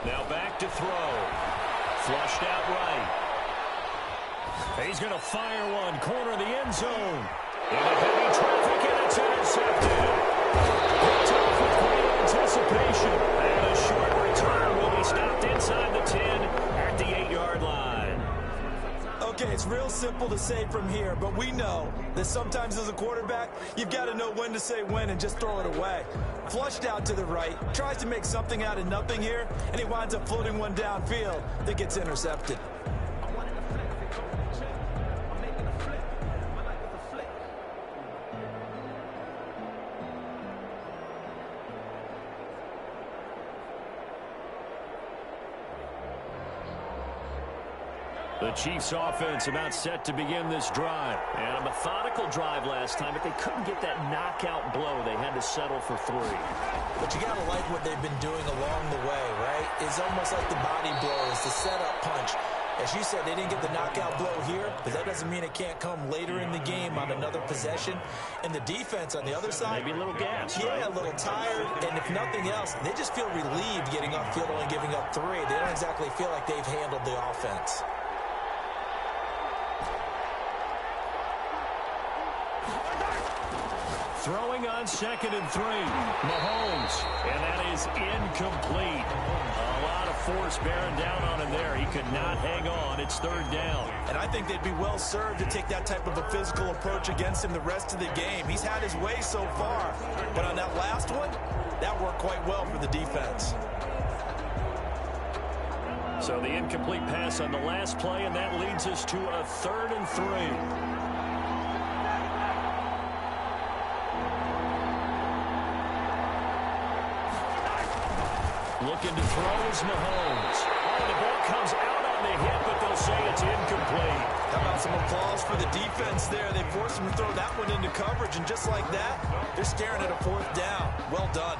Now back to throw. Flushed out right. He's going to fire one. Corner of the end zone. Into heavy traffic, and it's intercepted. Anticipation, and a short return will be stopped inside the 10 at the 8-yard line. Okay, it's real simple to say from here, but we know that sometimes as a quarterback, you've got to know when to say when and just throw it away. Flushed out to the right, tries to make something out of nothing here, and he winds up floating one downfield that gets intercepted. The Chiefs offense about set to begin this drive. And a methodical drive last time, but they couldn't get that knockout blow. They had to settle for 3. But you got to like what they've been doing along the way, right? It's almost like the body blows, the setup punch. As you said, they didn't get the knockout blow here, but that doesn't mean it can't come later in the game on another possession. And the defense on the other side, maybe a little gas, yeah, right? A little tired. And if nothing else, they just feel relieved getting off field only giving up 3. They don't exactly feel like they've handled the offense. Throwing on 2nd and 3. Mahomes. And that is incomplete. A lot of force bearing down on him there. He could not hang on. It's 3rd down. And I think they'd be well served to take that type of a physical approach against him the rest of the game. He's had his way so far. But on that last one, that worked quite well for the defense. So the incomplete pass on the last play, and that leads us to a 3rd and 3. Looking to throw is Mahomes. Oh, the ball comes out on the hit, but they'll say it's incomplete. How about some applause for the defense there? They forced him to throw that one into coverage, and just like that, they're staring at a 4th down. Well done.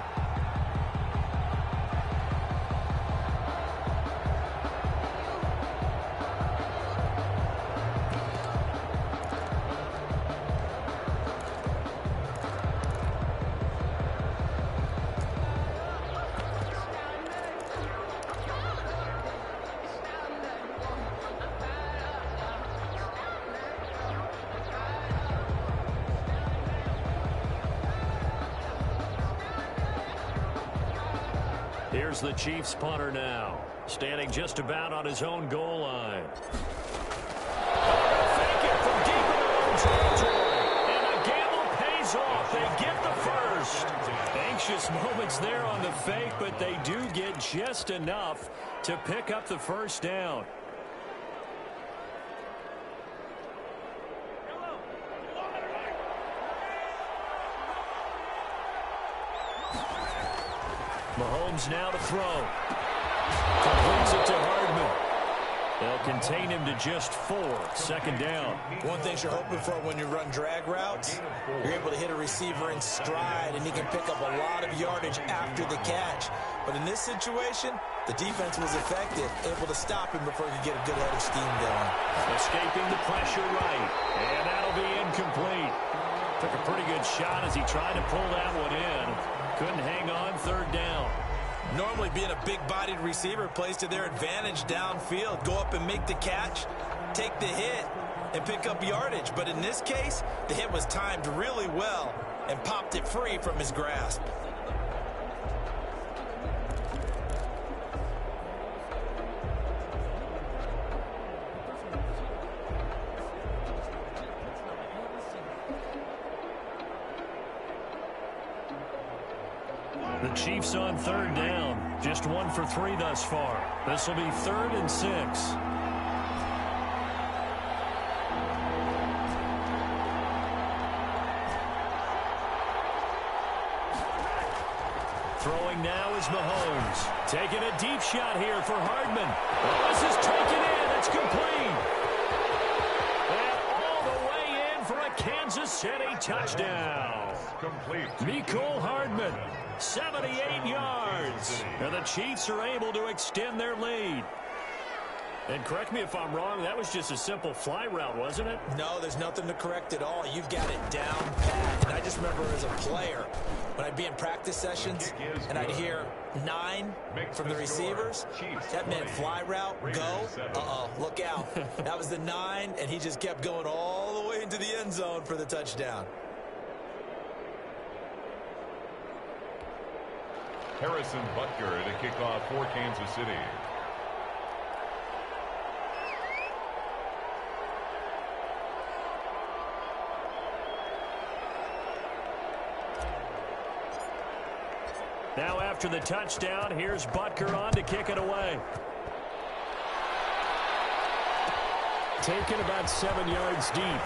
Here's the Chiefs punter now, standing just about on his own goal line. Fake it from deep in their own territory. And the gamble pays off. They get the first. Anxious moments there on the fake, but they do get just enough to pick up the 1st down. Mahomes now to throw. Completes it to Hardman. They'll contain him to just 4. 2nd down. One thing you're hoping for when you run drag routes, you're able to hit a receiver in stride, and he can pick up a lot of yardage after the catch. But in this situation, the defense was effective, able to stop him before he could get a good head of steam going. Escaping the pressure right, and that'll be incomplete. Took a pretty good shot as he tried to pull that one in. Couldn't hang on. 3rd down. Normally being a big-bodied receiver plays to their advantage downfield. Go up and make the catch, take the hit, and pick up yardage. But in this case, the hit was timed really well and popped it free from his grasp. The Chiefs on 3rd down. Just 1 for 3 thus far. This will be 3rd and 6. Throwing now is Mahomes. Taking a deep shot here for Hardman. Oh, this is taken in. It's complete. And all the way in for a Kansas City touchdown. Complete. Mecole Hardman, 78 yards. And the Chiefs are able to extend their lead. And correct me if I'm wrong, that was just a simple fly route, wasn't it? No, there's nothing to correct at all. You've got it down pat. And I just remember as a player, when I'd be in practice sessions and I'd hear 9 from the receivers, that meant fly route, go, uh-oh, look out. That was the 9, and he just kept going all the way into the end zone for the touchdown. Harrison Butker to kick off for Kansas City. Now after the touchdown, here's Butker on to kick it away. Taken about 7 yards deep.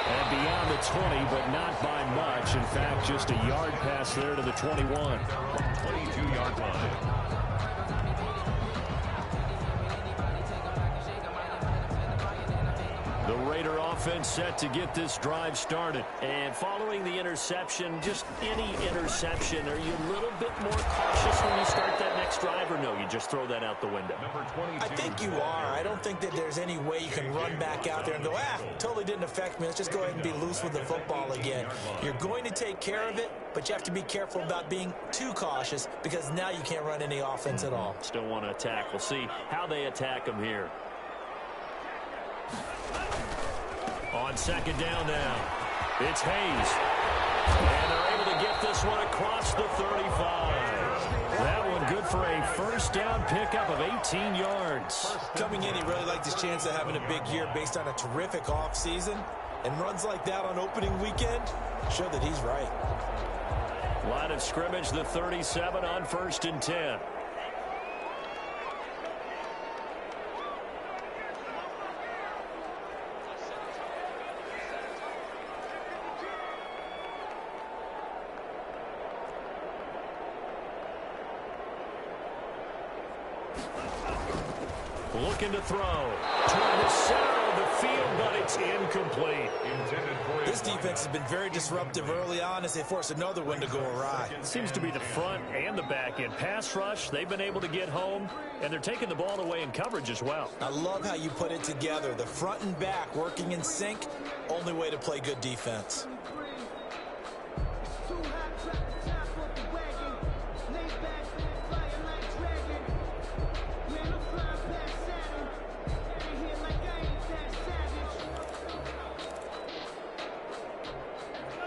And beyond the 20, but not by much. In fact, just a yard pass there to the 21. 22-yard line. Raider offense set to get this drive started. And following the interception, just any interception, are you a little bit more cautious when you start that next drive, or no, you just throw that out the window? I think you are. I don't think that there's any way you can run back out there and go, totally didn't affect me. Let's just go ahead and be loose with the football again. You're going to take care of it, but you have to be careful about being too cautious because now you can't run any offense at all. Still want to attack. We'll see how they attack them here. On second down now, it's Hayes. And they're able to get this one across the 35. That one good for a first down pickup of 18 yards. Coming in, he really liked his chance of having a big year based on a terrific offseason. And runs like that on opening weekend show that he's right. Line of scrimmage, the 37 on 1st and 10. Looking to throw toward the center of the field, but it's incomplete. This defense has been very disruptive early on as they force another one to go awry. It seems to be the front and the back end. Pass rush, they've been able to get home, and they're taking the ball away in coverage as well. I love how you put it together. The front and back working in sync, only way to play good defense.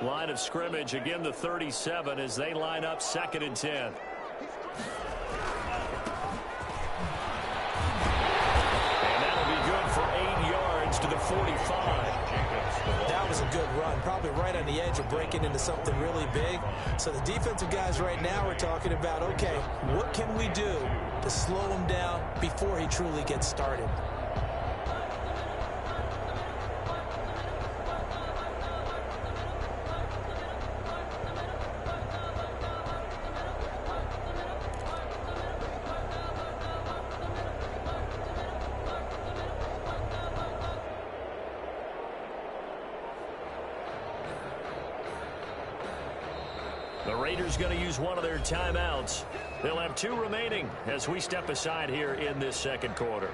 Line of scrimmage, again the 37 as they line up 2nd and 10. And that'll be good for 8 yards to the 45. That was a good run, probably right on the edge of breaking into something really big. So the defensive guys right now are talking about, okay, what can we do to slow him down before he truly gets started? The Raiders going to use one of their timeouts. They'll have 2 remaining as we step aside here in this 2nd quarter.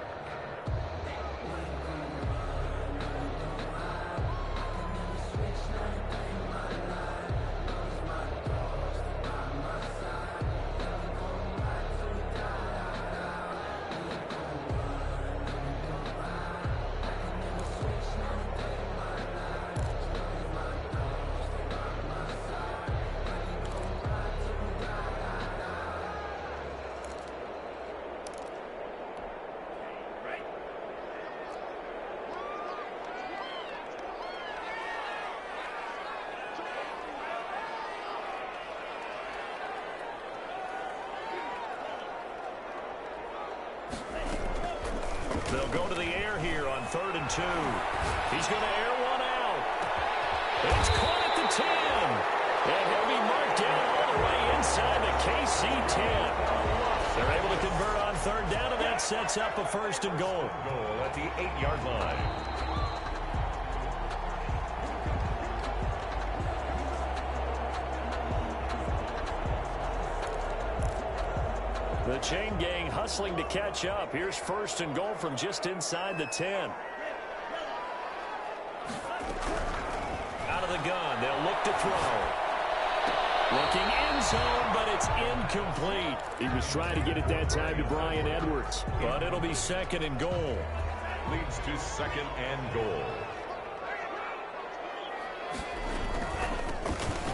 They'll go to the air here on 3rd and 2. He's going to air one out. It's caught at the 10. And he'll be marked down all the way inside the KC 10. They're able to convert on 3rd down, and that sets up a 1st and goal. Goal at the 8-yard line. The chain gang hustling to catch up. Here's 1st and goal from just inside the 10. Out of the gun, they'll look to throw. Looking end zone, but it's incomplete. He was trying to get it that time to Bryan Edwards, but it'll be 2nd and goal. Leads to 2nd and goal.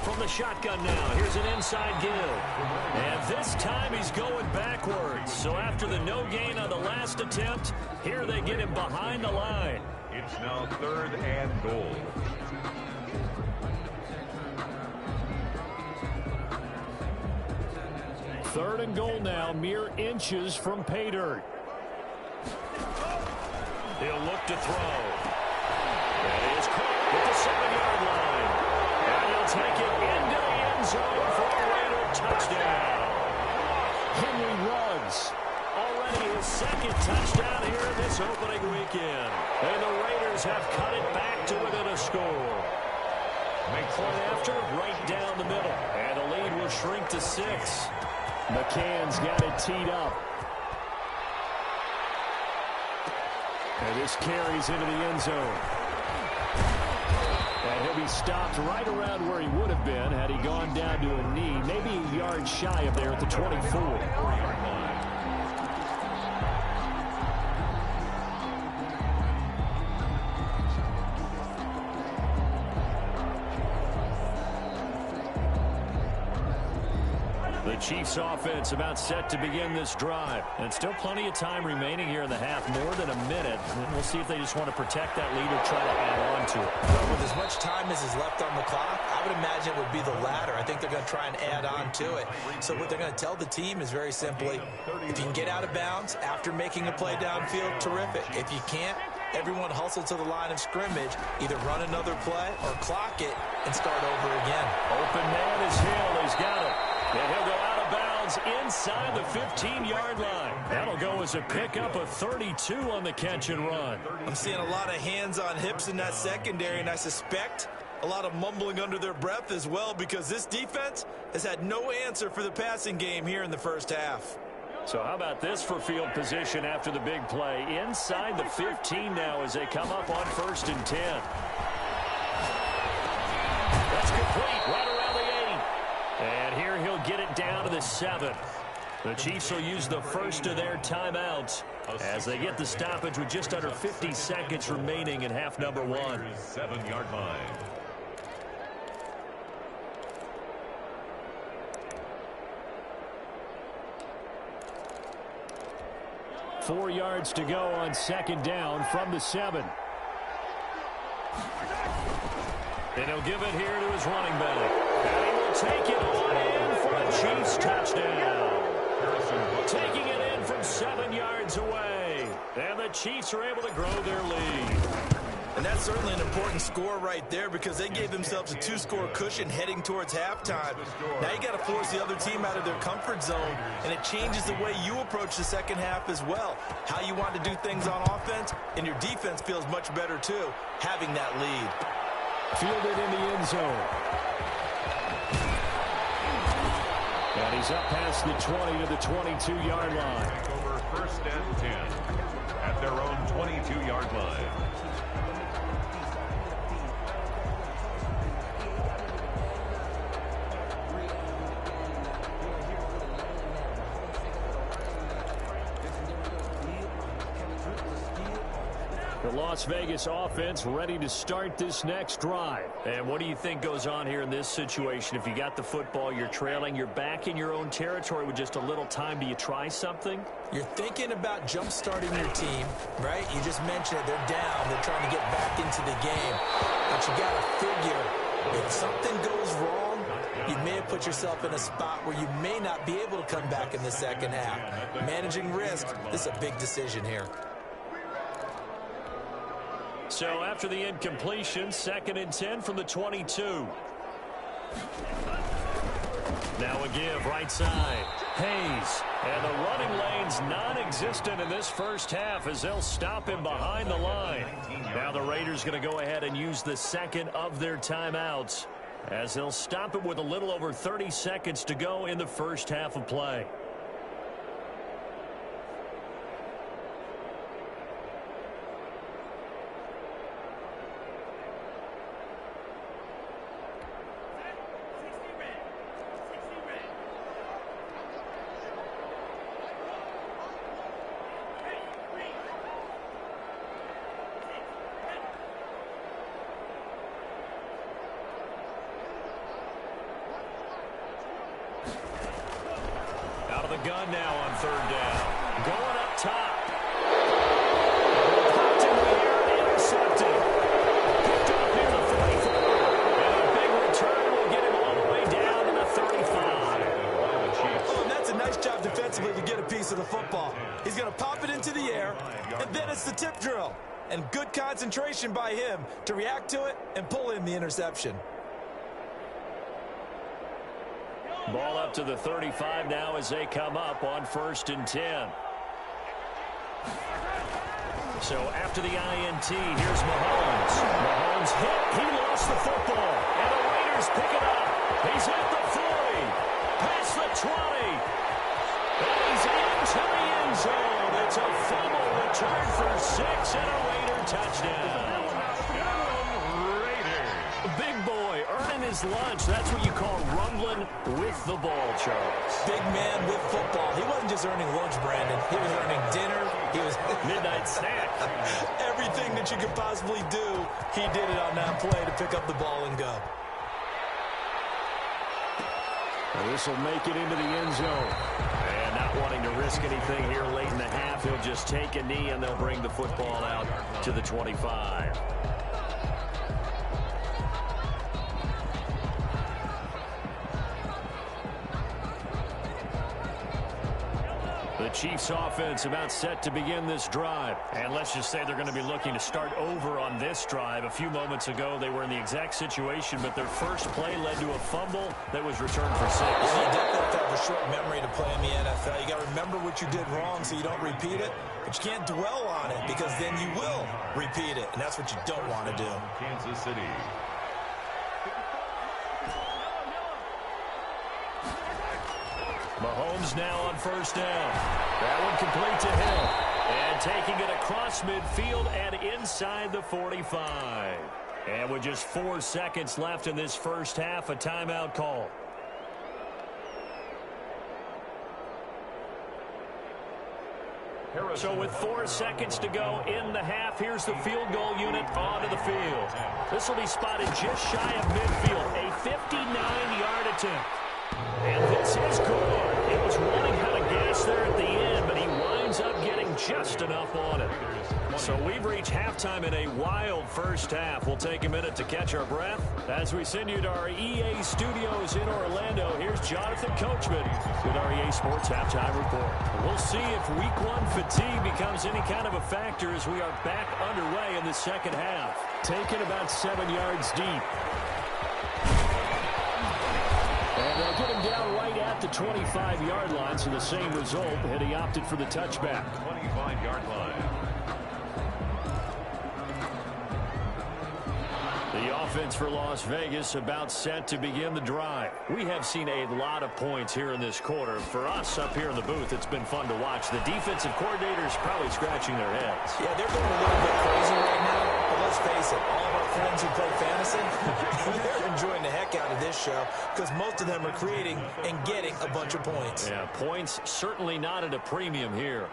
From the shotgun now, here's an inside give. And this time he's going backwards. So after the no gain on the last attempt, here they get him behind the line. It's now 3rd and goal. Third and goal now, mere inches from pay dirt. He'll look to throw. That is caught at the 7-yard line. And he'll take it into the end zone for a Raider touchdown. Henry Ruggs already already his second touchdown here in this opening weekend. And the Raiders have cut it back to within a score. Point after, right down the middle. And the lead will shrink to 6. McCann's got it teed up. And this carries into the end zone. And he'll be stopped right around where he would have been had he gone down to a knee, maybe a yard shy of there at the 24. The Chiefs offense about set to begin this drive. And still plenty of time remaining here in the half, more than a minute. And we'll see if they just want to protect that lead or try to add on to it. Well, with as much time as is left on the clock, I would imagine it would be the latter. I think they're going to try and add on to it. So what they're going to tell the team is very simply, if you can get out of bounds after making a play downfield, terrific. If you can't, everyone hustle to the line of scrimmage, either run another play or clock it and start over again. Open man is Hill. He's got it. And he'll go out of bounds inside the 15-yard line. That'll go as a pickup of 32 on the catch and run. I'm seeing a lot of hands on hips in that secondary, and I suspect a lot of mumbling under their breath as well, because this defense has had no answer for the passing game here in the first half. So how about this for field position after the big play? Inside the 15 now as they come up on 1st and 10. That's complete right around the 8. And here he'll get it down to the 7. The Chiefs will use the first of their timeouts as they get the stoppage with just under 50 seconds remaining in half number 1. 7-yard line. Four yards to go on 2nd down from the 7. And he'll give it here to his running back. And he will take it on in for a Chiefs touchdown. Taking it in from 7 yards away. And the Chiefs are able to grow their lead. And that's certainly an important score right there, because they gave themselves a 2-score cushion heading towards halftime. Now you got to force the other team out of their comfort zone, and it changes the way you approach the second half as well. How you want to do things on offense, and your defense feels much better too, having that lead. Fielded in the end zone. And he's up past the 20 to the 22-yard line. Over 1st and 10 at their own 22-yard line. The Las Vegas offense ready to start this next drive. And what do you think goes on here in this situation? If you got the football, you're trailing, you're back in your own territory with just a little time. Do you try something? You're thinking about jump-starting your team, right? You just mentioned it. They're down. They're trying to get back into the game. But you got to figure, if something goes wrong, you may have put yourself in a spot where you may not be able to come back in the second half. Managing risk, this is a big decision here. So after the incompletion, 2nd and 10 from the 22. Now a give right side. Hayes. And the running lane's non-existent in this first half as they'll stop him behind the line. Now the Raiders going to go ahead and use the second of their timeouts as they'll stop it with a little over 30 seconds to go in the first half of play. Gun now on 3rd down. Going up top. Popped in the air and intercepted. Picked up near the 44. And a big return will get him all the way down to the 35. Oh, and that's a nice job defensively to get a piece of the football. He's going to pop it into the air, and then it's the tip drill. And good concentration by him to react to it and pull in the interception. Ball up to the 35 now as they come up on 1st and 10. So after the INT, here's Mahomes. Mahomes hit. He lost the football. And the Raiders pick it up. He's at the 40. Past the 20. And he's into the end zone. It's a fumble return for 6 and a Raider touchdown. Big boy earning his lunch. That's what you call rumbling with the ball, Charles. Big man with football. He wasn't just earning lunch, Brandon. He was earning dinner. He was midnight snack. Everything that you could possibly do, he did it on that play to pick up the ball and go. This will make it into the end zone. And not wanting to risk anything here late in the half, he'll just take a knee and they'll bring the football out to the 25. The Chiefs offense about set to begin this drive. And let's just say they're going to be looking to start over on this drive. A few moments ago, they were in the exact situation, but their first play led to a fumble that was returned for 6. Yeah, you definitely have to have a short memory to play in the NFL. You got to remember what you did wrong so you don't repeat it, but you can't dwell on it because then you will repeat it, and that's what you don't want to do. Kansas City. Mahomes now on first down. That one complete to him. And taking it across midfield and inside the 45. And with just 4 seconds left in this first half, a timeout call. So with 4 seconds to go in the half, here's the field goal unit onto the field. This will be spotted just shy of midfield. A 59-yard attempt. And this is good. He was running out of gas there at the end, but he winds up getting just enough on it. So we've reached halftime in a wild first half. We'll take a minute to catch our breath as we send you to our EA studios in Orlando. Here's Jonathan Coachman with our EA Sports Halftime Report. We'll see if Week 1 fatigue becomes any kind of a factor as we are back underway in the second half. Taken about 7 yards deep. And they'll get him down right at the 25-yard line, so the same result, and he opted for the touchback. 25-yard line. The offense for Las Vegas about set to begin the drive. We have seen a lot of points here in this quarter. For us up here in the booth, it's been fun to watch. The defensive coordinators probably scratching their heads. Yeah, they're going a little bit crazy right now, but let's face it, all of our friends who play fantasy, they're enjoying the heck out of this show because most of them are creating and getting a bunch of points. Yeah, points certainly not at a premium here.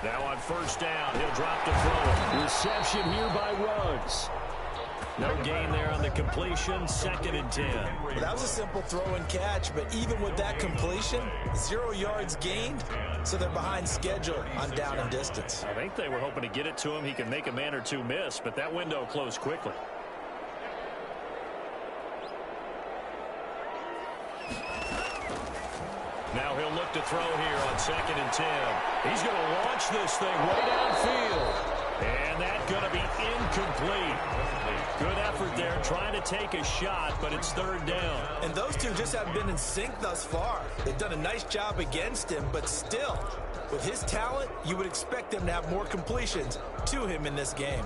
Now on first down, he'll drop the throw. Reception here by Ruggs. No gain there on the completion, 2nd and 10. Well, that was a simple throw and catch, but even with that completion, 0 yards gained, so they're behind schedule on down and distance. I think they were hoping to get it to him. He can make a man or two miss, but that window closed quickly. Now he'll look to throw here on 2nd and 10. He's going to launch this thing way downfield. And that's going to be incomplete. Good effort there trying to take a shot, but it's 3rd down. And those two just haven't been in sync thus far. They've done a nice job against him, but still, with his talent, you would expect them to have more completions to him in this game.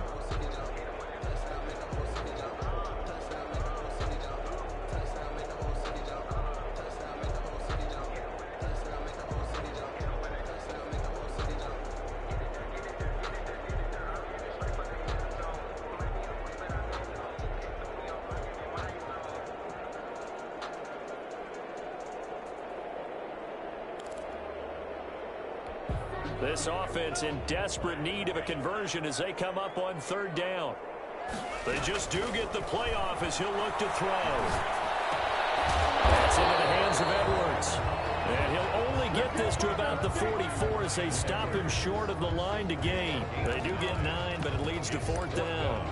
This offense in desperate need of a conversion as they come up on 3rd down. They just do get the playoff as he'll look to throw. That's into the hands of Edwards. And he'll only get this to about the 44 as they stop him short of the line to gain. They do get 9, but it leads to 4th down.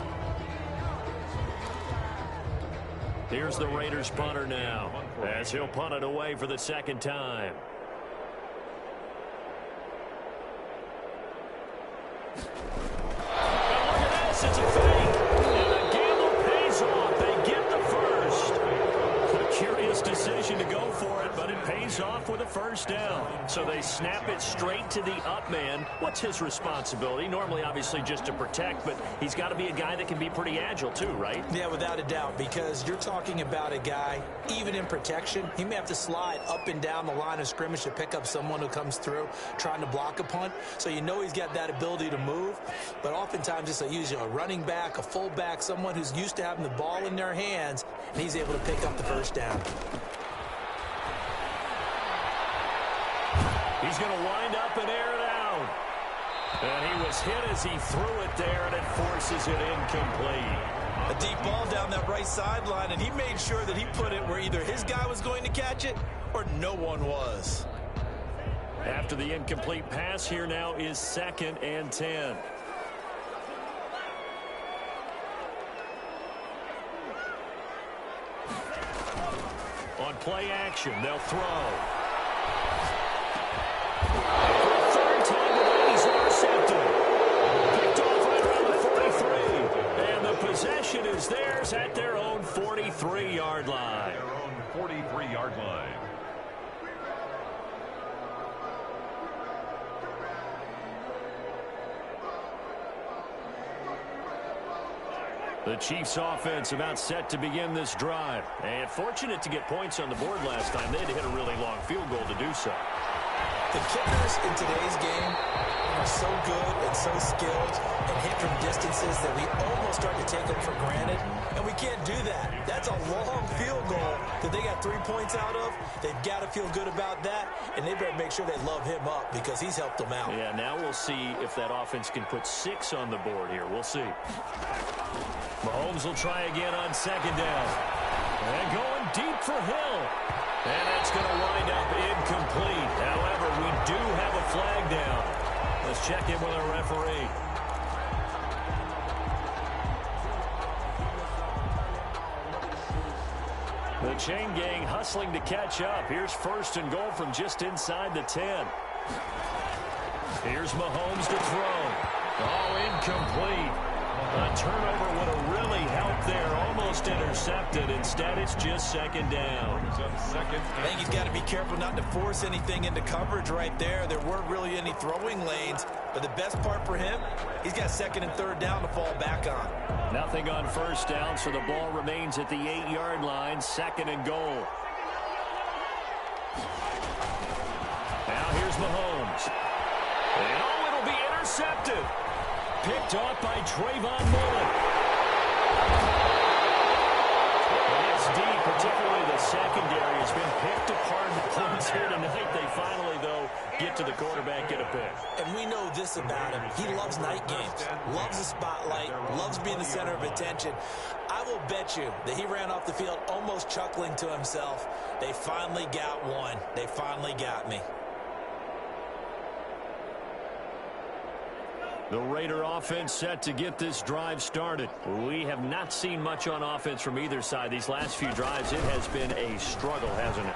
Here's the Raiders punter now as he'll punt it away for the 2nd time. It's a fake, and the gamble pays off. They get the first. A curious decision to go for it, but it pays things off with a first down. So they snap it straight to the up man. What's his responsibility? Normally, obviously, just to protect, but he's got to be a guy that can be pretty agile too, right? Yeah, without a doubt, because you're talking about a guy, even in protection, he may have to slide up and down the line of scrimmage to pick up someone who comes through trying to block a punt. So you know he's got that ability to move, but oftentimes it's usually a running back, a fullback, someone who's used to having the ball in their hands, and he's able to pick up the first down. He's going to wind up and air it out. And he was hit as he threw it there, and it forces it incomplete. A deep ball down that right sideline, and he made sure that he put it where either his guy was going to catch it or no one was. After the incomplete pass, here now is 2nd and 10. On play action, they'll throw. Third time today, he's intercepted. Picked off right around the 43. And the possession is theirs at their own 43-yard line. Their own 43-yard line. The Chiefs offense about set to begin this drive. And fortunate to get points on the board last time. They had to hit a really long field goal to do so. The kickers in today's game are so good and so skilled and hit from distances that we almost start to take them for granted. And we can't do that. That's a long field goal that they got 3 points out of. They've got to feel good about that, and they better make sure they love him up because he's helped them out. Yeah, now we'll see if that offense can put 6 on the board here. We'll see. Mahomes will try again on 2nd down. And going deep for Hill. And that's going to wind up incomplete. However, we do have a flag down. Let's check in with our referee. The chain gang hustling to catch up. Here's 1st and goal from just inside the 10. Here's Mahomes to throw. Oh, incomplete. A turnover would have really helped there. Almost intercepted. Instead, it's just 2nd down. I think he's got to be careful not to force anything into coverage right there. There weren't really any throwing lanes. But the best part for him, he's got 2nd and 3rd down to fall back on. Nothing on 1st down, so the ball remains at the 8-yard line. 2nd and goal. Now here's Mahomes. And oh, it'll be intercepted. Picked off by Trayvon Mullen. And it's deep, particularly the secondary has been picked apart in points here tonight. They finally, though, get to the quarterback, get a pick. And we know this about him. He loves night games, loves the spotlight, loves being the center of attention. I will bet you that he ran off the field almost chuckling to himself. They finally got one. They finally got me. The Raider offense set to get this drive started. We have not seen much on offense from either side. These last few drives, it has been a struggle, hasn't it?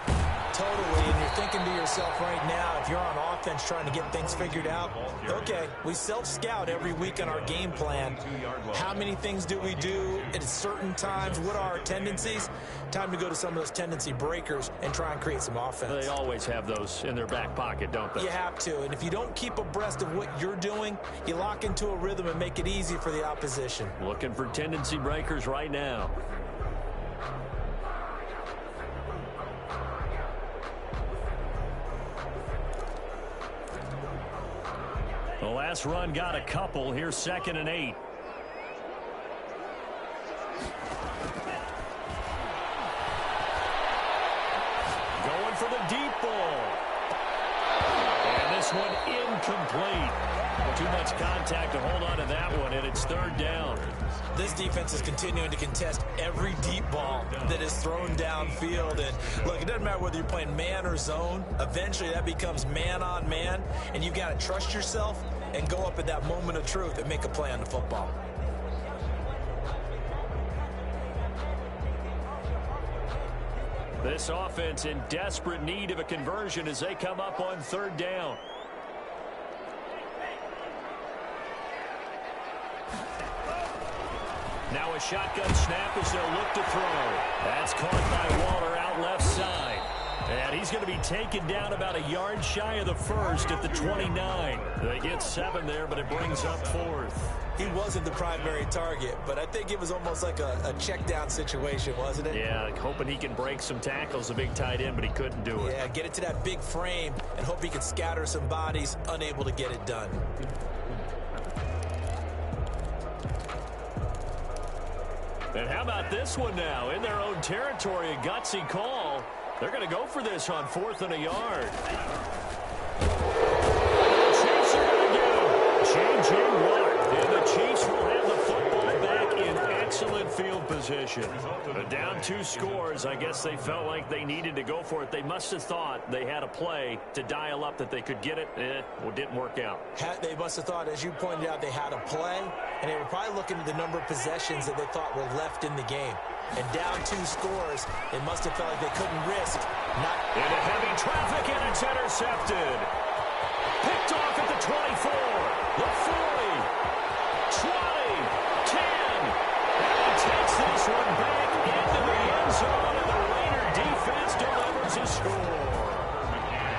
Totally, and you're thinking to yourself right now, if you're on offense trying to get things figured out, okay, we self-scout every week on our game plan. How many things do we do at certain times? What are our tendencies? Time to go to some of those tendency breakers and try and create some offense. They always have those in their back pocket, don't they? You have to, and if you don't keep abreast of what you're doing, you lock into a rhythm and make it easy for the opposition. Looking for tendency breakers right now. The last run got a couple. Here's 2nd and 8. Going for the deep ball. And this one incomplete. Too much contact to hold on to that one, and it's 3rd down. This defense is continuing to contest every deep ball that is thrown downfield. And look, it doesn't matter whether you're playing man or zone. Eventually, that becomes man on man, and you've got to trust yourself and go up at that moment of truth and make a play on the football. This offense in desperate need of a conversion as they come up on 3rd down. Now a shotgun snap as they'll look to throw. That's caught by Waller out left side. And he's going to be taken down about a yard shy of the first at the 29. They get 7 there, but it brings up 4th. He wasn't the primary target, but I think it was almost like a check down situation, wasn't it? Yeah, hoping he can break some tackles, a big tight end, but he couldn't do it. Yeah, get it to that big frame and hope he can scatter some bodies, unable to get it done. And how about this one now? In their own territory, a gutsy call. They're going to go for this on 4th and a yard. The Chiefs are going to get him. J.J. Watt. And the Chiefs will have the football back in excellent field position. Down 2 scores. I guess they felt like they needed to go for it. They must have thought they had a play to dial up that they could get it. Well, it didn't work out. They must have thought, as you pointed out, they had a play, and they were probably looking at the number of possessions that they thought were left in the game. And down 2 scores, they must have felt like they couldn't risk not. Into heavy traffic, and it's intercepted. Picked off at the 24, the 40, 20, 10. And he takes this one back into the end zone, and the Raider defense delivers a score.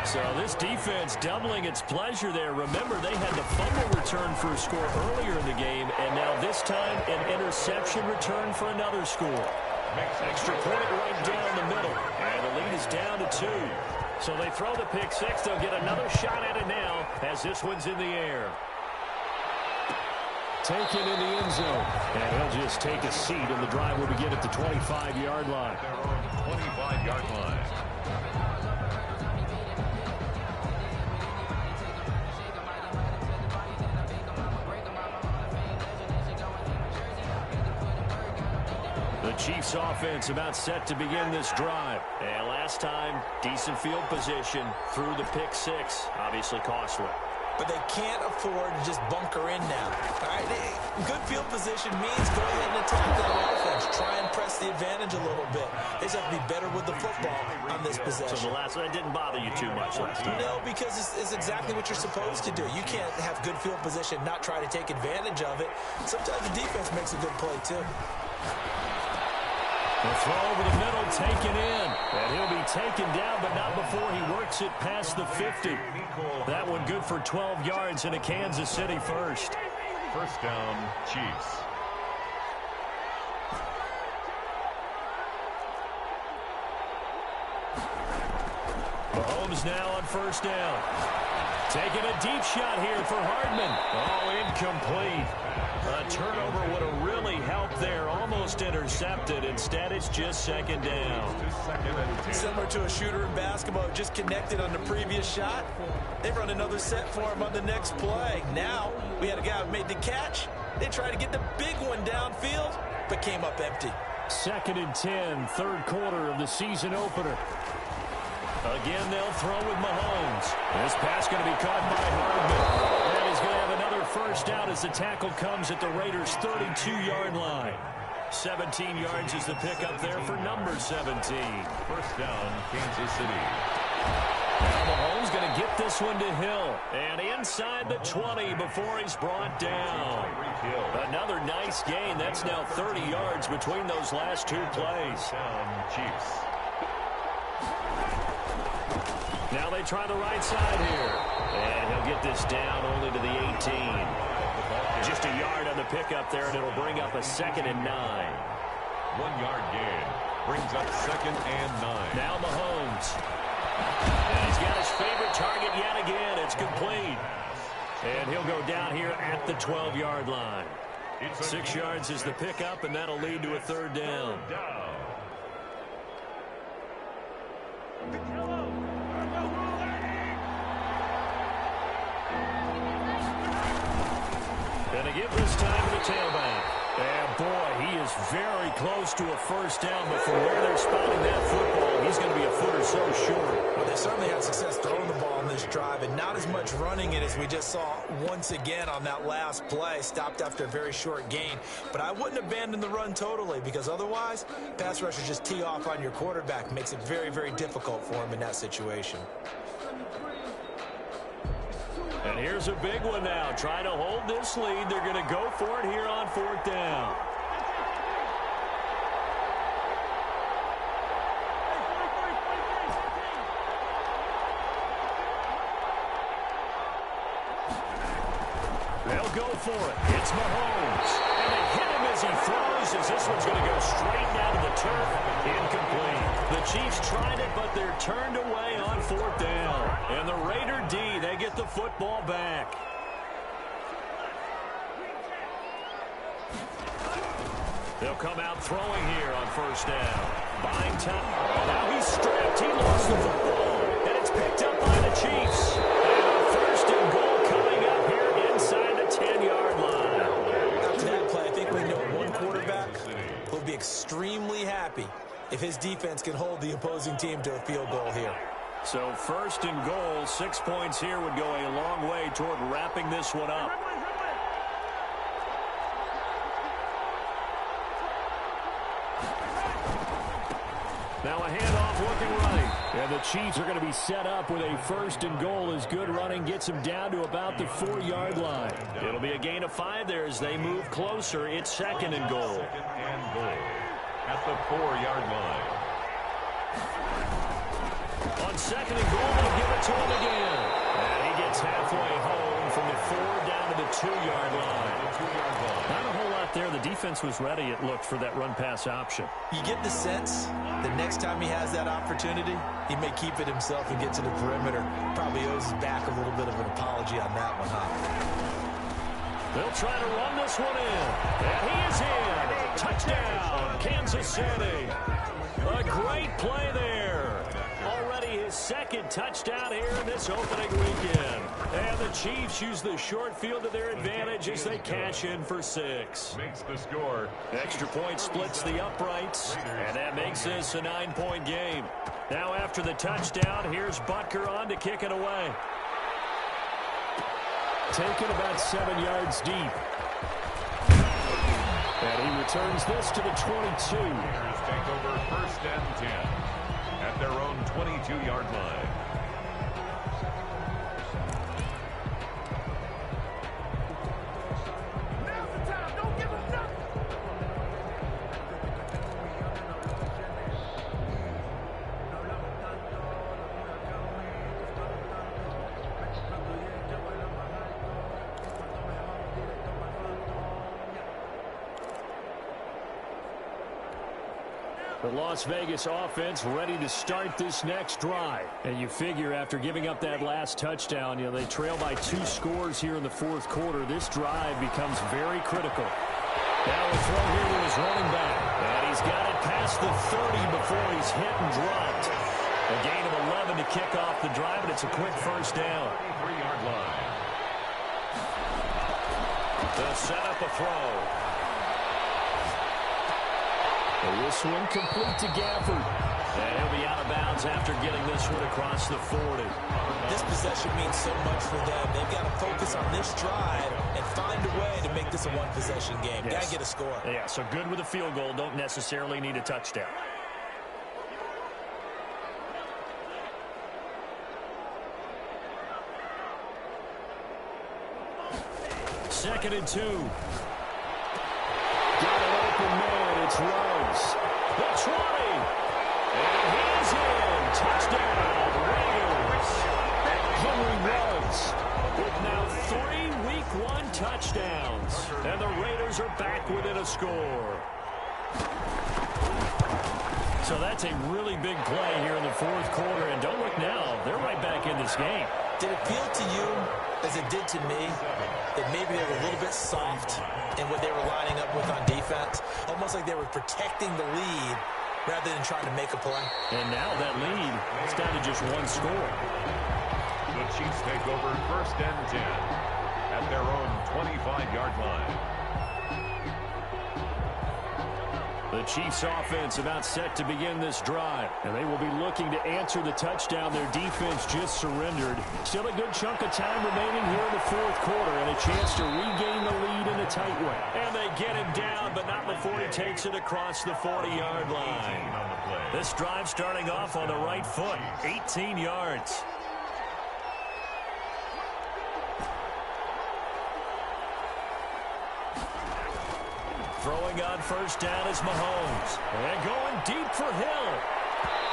So this defense doubling its pleasure there. Remember, they had the fumble return for a score earlier in the game, and now this time an interception return for another score. Extra point right down the middle, and the lead is down to 2. So they throw the pick 6. They'll get another shot at it now as this one's in the air. Taken in the end zone, and he'll just take a seat, and the drive will begin at the 25-yard line. 25-yard line. The Chiefs offense about set to begin this drive. And last time, decent field position through the pick 6. Obviously costly. But they can't afford to just bunker in now. All right, good field position means go ahead and attack that offense. Try and press the advantage a little bit. They just have to be better with the football on this possession. So the last one didn't bother you too much last time? No, because it's exactly what you're supposed to do. You can't have good field position, not try to take advantage of it. Sometimes the defense makes a good play, too. The throw over the middle, taken in. And he'll be taken down, but not before he works it past the 50. That one good for 12 yards in a Kansas City first. First down, Chiefs. Mahomes now on first down. Taking a deep shot here for Hardman. Oh, incomplete. A turnover would have really helped there. Almost intercepted. Instead, it's just second down. Similar to a shooter in basketball who just connected on the previous shot. They run another set for him on the next play. Now, we had a guy who made the catch. They tried to get the big one downfield, but came up empty. 2nd and 10, third quarter of the season opener. Again, they'll throw with Mahomes. This pass going to be caught by Hardman. And he's going to have another first down as the tackle comes at the Raiders' 32-yard line. 17 yards is the pickup there for number 17. First down, Kansas City. Now Mahomes going to get this one to Hill. And inside the 20 before he's brought down. Another nice gain. That's now 30 yards between those last 2 plays. Down, Chiefs. Now they try the right side here. And he'll get this down only to the 18. Just a yard on the pickup there, and it'll bring up a 2nd and 9. 1-yard gain. Brings up 2nd and 9. Now Mahomes. And he's got his favorite target yet again. It's complete. And he'll go down here at the 12-yard line. 6 yards is the pickup, and that'll lead to a 3rd down. And they give this time to the tailback. And boy, he is very close to a first down, but from where they're spotting that football, he's going to be a foot or so short. Well, they certainly had success throwing the ball on this drive, and not as much running it as we just saw once again on that last play. Stopped after a very short gain. But I wouldn't abandon the run totally, because otherwise, pass rushers just tee off on your quarterback. Makes it very, very difficult for him in that situation. And here's a big one now. Trying to hold this lead. They're going to go for it here on 4th down. They'll go for it. It's Mahomes. And they hit him as he throws, as this one's going to go straight down to the turf. Incomplete. The Chiefs tried it, but they're turned away on 4th down. And the Raider D, they get the football back. They'll come out throwing here on 1st down. Buying time. Now he's stripped. He lost the football. And it's picked up by the Chiefs. And a 1st and goal coming up here inside the 10-yard line. After that play, I think we know one quarterback will be extremely happy if his defense can hold the opposing team to a field goal here. So 1st and goal, 6 points here would go a long way toward wrapping this one up. Now a handoff looking right. And the Chiefs are going to be set up with a 1st and goal as good running gets them down to about the 4-yard line. It'll be a gain of 5 there as they move closer. It's 2nd and goal. 2nd and goal at the 4-yard line. On 2nd and goal, they'll give it to him again. And he gets halfway home from the 4 down to the 2-yard line. Not a whole lot there. The defense was ready, it looked, for that run-pass option. You get the sense the next time he has that opportunity, he may keep it himself and get to the perimeter. Probably owes his back a little bit of an apology on that one, huh? They'll try to run this one in. And he is in. Touchdown, Kansas City. A great play there. Already his 2nd touchdown here in this opening weekend. And the Chiefs use the short field to their advantage as they cash in for 6. Makes the score. Extra point splits the uprights. And that makes this a 9-point game. Now after the touchdown, here's Butker on to kick it away. Taken about 7 yards deep. And he returns this to the 22. Raiders take over 1st and 10 at their own 22-yard line. The Las Vegas offense ready to start this next drive. And you figure after giving up that last touchdown, they trail by 2 scores here in the 4th quarter. This drive becomes very critical. Now a throw here to his running back. And he's got it past the 30 before he's hit and dropped. A gain of 11 to kick off the drive, and it's a quick 1st down. 3-yard line. They'll set up a throw. And this one complete to Gafford. And he'll be out of bounds after getting this one across the 40. This possession means so much for them. They've got to focus on this drive and find a way to make this a one-possession game. Yes. Got to get a score. Yeah, so good with a field goal. Don't necessarily need a touchdown. Second and 2. Got an open man. It's Ruggs. The 20. And he's in. Touchdown, Raiders. Henry Ruggs with now 3 Week 1 touchdowns. And the Raiders are back within a score. So that's a really big play here in the 4th quarter. And don't look now. They're right back in this game. Did it feel to you, as it did to me, that maybe they were a little bit soft in what they were lining up with on defense? Almost like they were protecting the lead rather than trying to make a play. And now that lead is down to just 1 score. The Chiefs take over 1st and 10 at their own 25-yard line. The Chiefs offense about set to begin this drive. And they will be looking to answer the touchdown their defense just surrendered. Still a good chunk of time remaining here in the 4th quarter and a chance to regain the lead in a tight one. And they get him down, but not before he takes it across the 40-yard line. This drive starting off on the right foot. 18 yards. Throwing on 1st down is Mahomes. And going deep for Hill.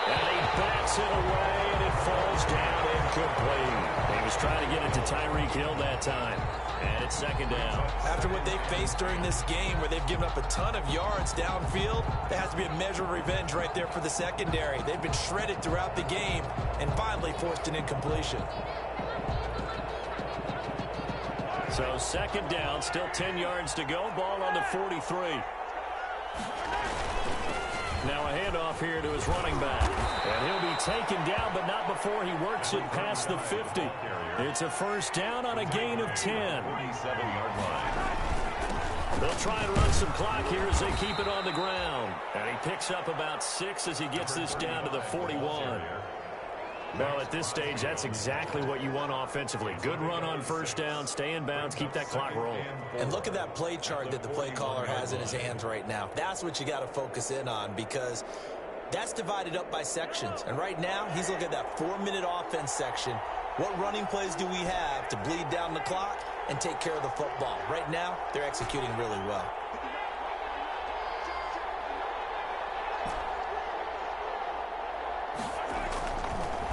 And he backs it away, and it falls down incomplete. He was trying to get it to Tyreek Hill that time. And it's second down. After what they've faced during this game where they've given up a ton of yards downfield, there has to be a measure of revenge right there for the secondary. They've been shredded throughout the game and finally forced an incompletion. So second down, still 10 yards to go. Ball on the 43. Now a handoff here to his running back. And he'll be taken down, but not before he works it past the 50. It's a first down on a gain of 10. 47-yard line. They'll try and run some clock here as they keep it on the ground. And he picks up about 6 as he gets this down to the 41. Well, at this stage, that's exactly what you want offensively. Good run on first down, stay in bounds, keep that clock rolling. And look at that play chart that the play caller has in his hands right now. That's what you got to focus in on because that's divided up by sections. And right now, he's looking at that 4-minute offense section. What running plays do we have to bleed down the clock and take care of the football? Right now, they're executing really well.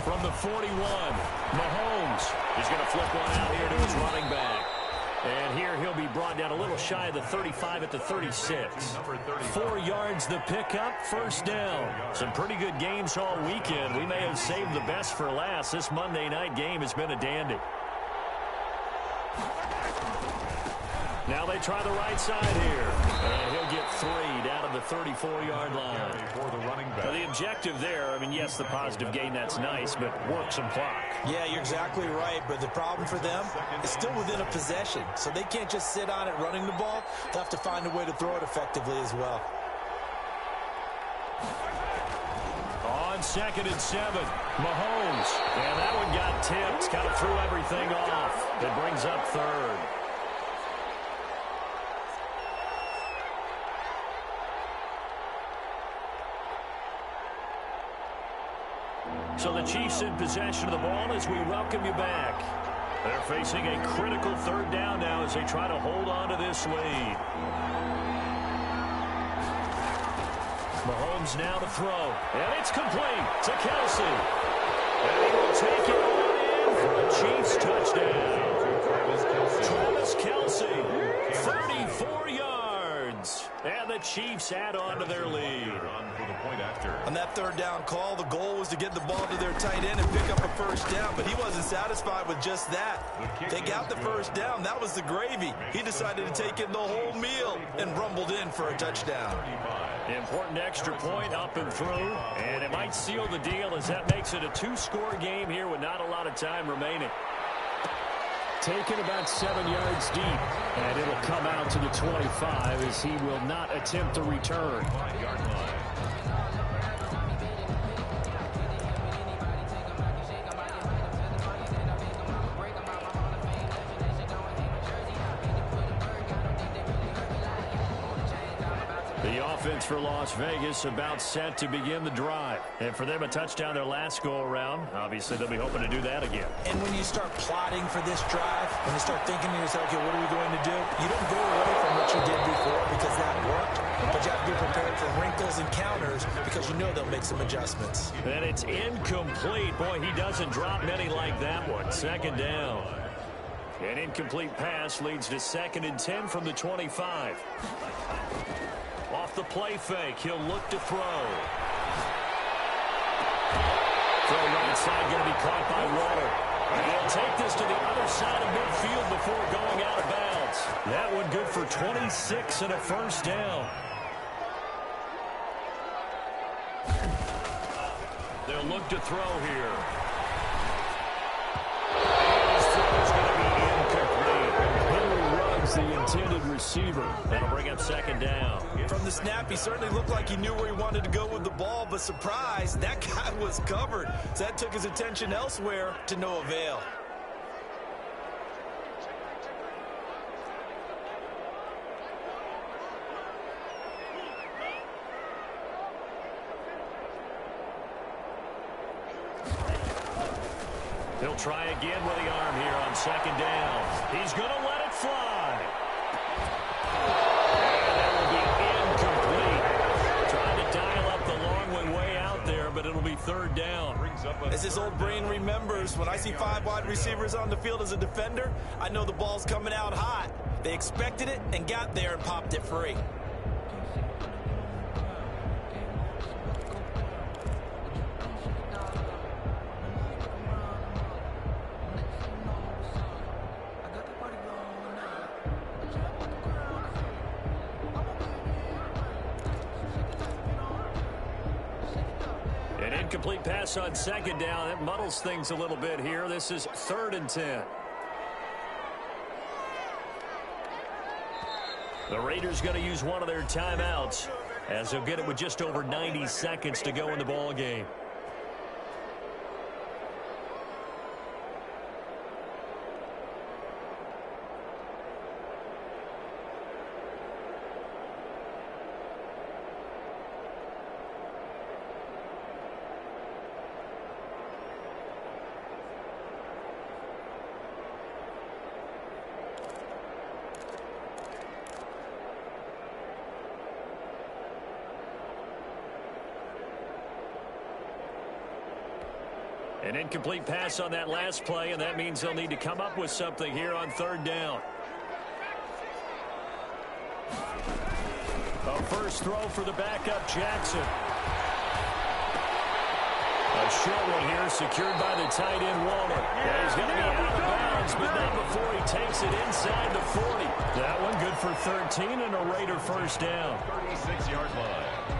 From the 41, Mahomes is going to flip one out here to his running back. And here he'll be brought down a little shy of the 35 at the 36. 4 yards the pickup, first down. Some pretty good games all weekend. We may have saved the best for last. This Monday night game has been a dandy. Now they try the right side here. And he'll get 3 down to the 34-yard line. For the running back. Now the objective there, I mean, yes, the positive gain, that's nice, but work some clock. Yeah, you're exactly right, but the problem for them is still within a possession. So they can't just sit on it running the ball. They'll have to find a way to throw it effectively as well. On second and 7, Mahomes. And that one got tipped, kind of threw everything off. It brings up third. So the Chiefs in possession of the ball as we welcome you back. They're facing a critical third down now as they try to hold on to this lead. Mahomes now to throw. And it's complete to Kelsey. And he will take it on in for a Chiefs touchdown. Travis Kelsey, 34 yards. And the Chiefs add on to their lead. On that third down call, the goal was to get the ball to their tight end and pick up a first down, but he wasn't satisfied with just that. They got the first down. That was the gravy. He decided to take in the whole meal and rumbled in for a touchdown. Important extra point up and through, and it might seal the deal as that makes it a 2-score game here with not a lot of time remaining. Taken about 7 yards deep, and it'll come out to the 25 as he will not attempt to return. Offense for Las Vegas about set to begin the drive. And for them, a touchdown their last go-around. Obviously, they'll be hoping to do that again. And when you start plotting for this drive, when you start thinking to yourself, okay, what are we going to do? You don't go away from what you did before because that worked, but you have to be prepared for wrinkles and counters because you know they'll make some adjustments. And it's incomplete. Boy, he doesn't drop many like that one. Second down. An incomplete pass leads to 2nd and 10 from the 25. Off the play fake, he'll look to throw. Throw right side, going to be caught by Water. And he'll take this to the other side of midfield before going out of bounds. That one good for 26 and a first down. They'll look to throw here. His throw is going to be incomplete. Henry Ruggs, the intended receiver. That'll bring up 2nd down. From the snap, he certainly looked like he knew where he wanted to go with the ball, but surprise, that guy was covered. So that took his attention elsewhere to no avail. He'll try again with the arm here on 2nd down. He's going to let it fly. And that will be incomplete. Trying to dial up the long one way out there, but it'll be 3rd down. As his old brain remembers, when I see 5 wide receivers on the field as a defender, I know the ball's coming out hot. They expected it and got there and popped it free. An incomplete pass on second down. That muddles things a little bit here. This is 3rd and 10. The Raiders going to use one of their timeouts as they'll get it with just over 90 seconds to go in the ball game. An incomplete pass on that last play, and that means they'll need to come up with something here on 3rd down. A first throw for the backup, Jackson. A short one here, secured by the tight end, Waller. Yeah, he's going to be out of bounds, but not before he takes it inside the 40. That one good for 13 and a Raider first down. 36-yard line.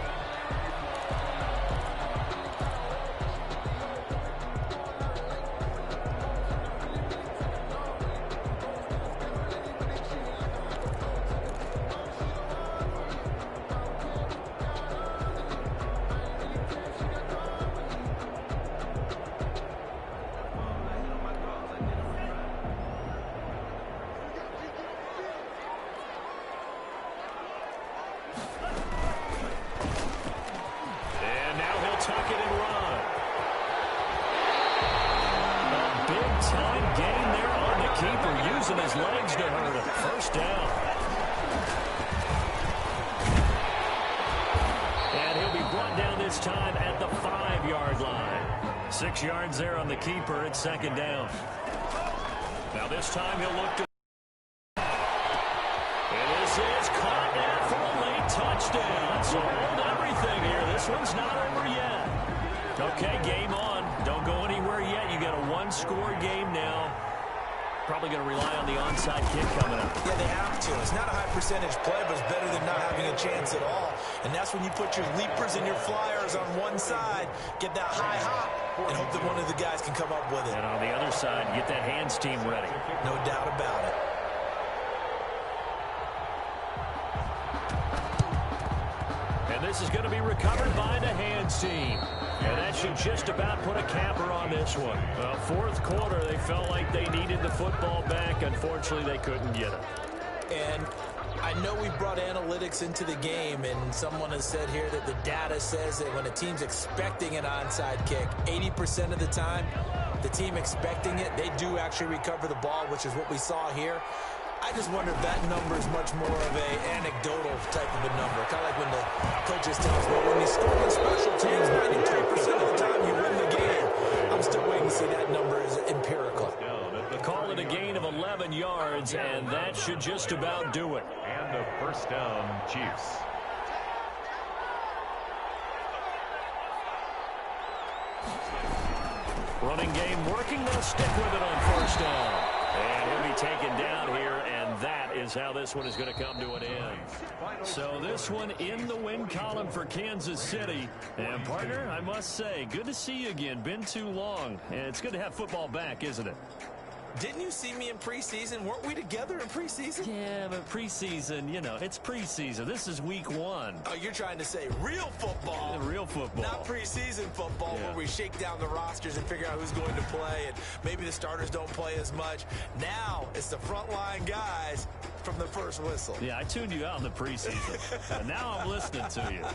Tuck it and run. A big-time gain there on the keeper, using his legs to hurt him. First down. And he'll be brought down this time at the 5-yard line. 6 yards there on the keeper at 2nd down. Now this time he'll look to... And this is caught now for a late touchdown. So hold everything here. This one's not over yet. Okay, game on. Don't go anywhere yet. You got a 1-score game now. Probably going to rely on the onside kick coming up. Yeah, they have to. It's not a high-percentage play, but it's better than not having a chance at all. And that's when you put your leapers and your flyers on one side, get that high hop, and hope that one of the guys can come up with it. And on the other side, get that hands team ready. No doubt about it. This is going to be recovered by the hands team. And that should just about put a capper on this one. Well, 4th quarter, they felt like they needed the football back. Unfortunately, they couldn't get it. And I know we brought analytics into the game, and someone has said here that the data says that when a team's expecting an onside kick, 80% of the time, the team expecting it, they do actually recover the ball, which is what we saw here. I just wonder if that number is much more of an anecdotal type of a number. Kind of like when the coaches tell us, well, when you score on special teams, 93% of the time you win the game. I'm still waiting to see that number is empirical. Call it a gain of 11 yards, and that should just about do it. And a first down, Chiefs. Running game working. They'll stick with it on first down. And he'll be taken down here, and that is how this one is going to come to an end. So this one in the win column for Kansas City. And, partner, I must say, good to see you again. Been too long. And it's good to have football back, isn't it? Didn't you see me in preseason? Weren't we together in preseason? Yeah, but preseason, you know, it's preseason. This is week 1. Oh, you're trying to say real football. Real football. Not preseason football where we shake down the rosters and figure out who's going to play, and maybe the starters don't play as much. Now it's the frontline guys from the first whistle. Yeah, I tuned you out in the preseason. And now I'm listening to you.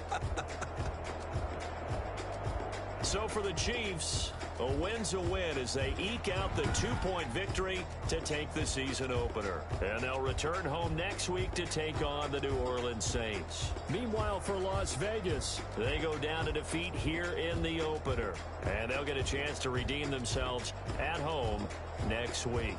So for the Chiefs, A win's a win as they eke out the 2-point victory to take the season opener. And they'll return home next week to take on the New Orleans Saints. Meanwhile, for Las Vegas, they go down to defeat here in the opener. And they'll get a chance to redeem themselves at home next week.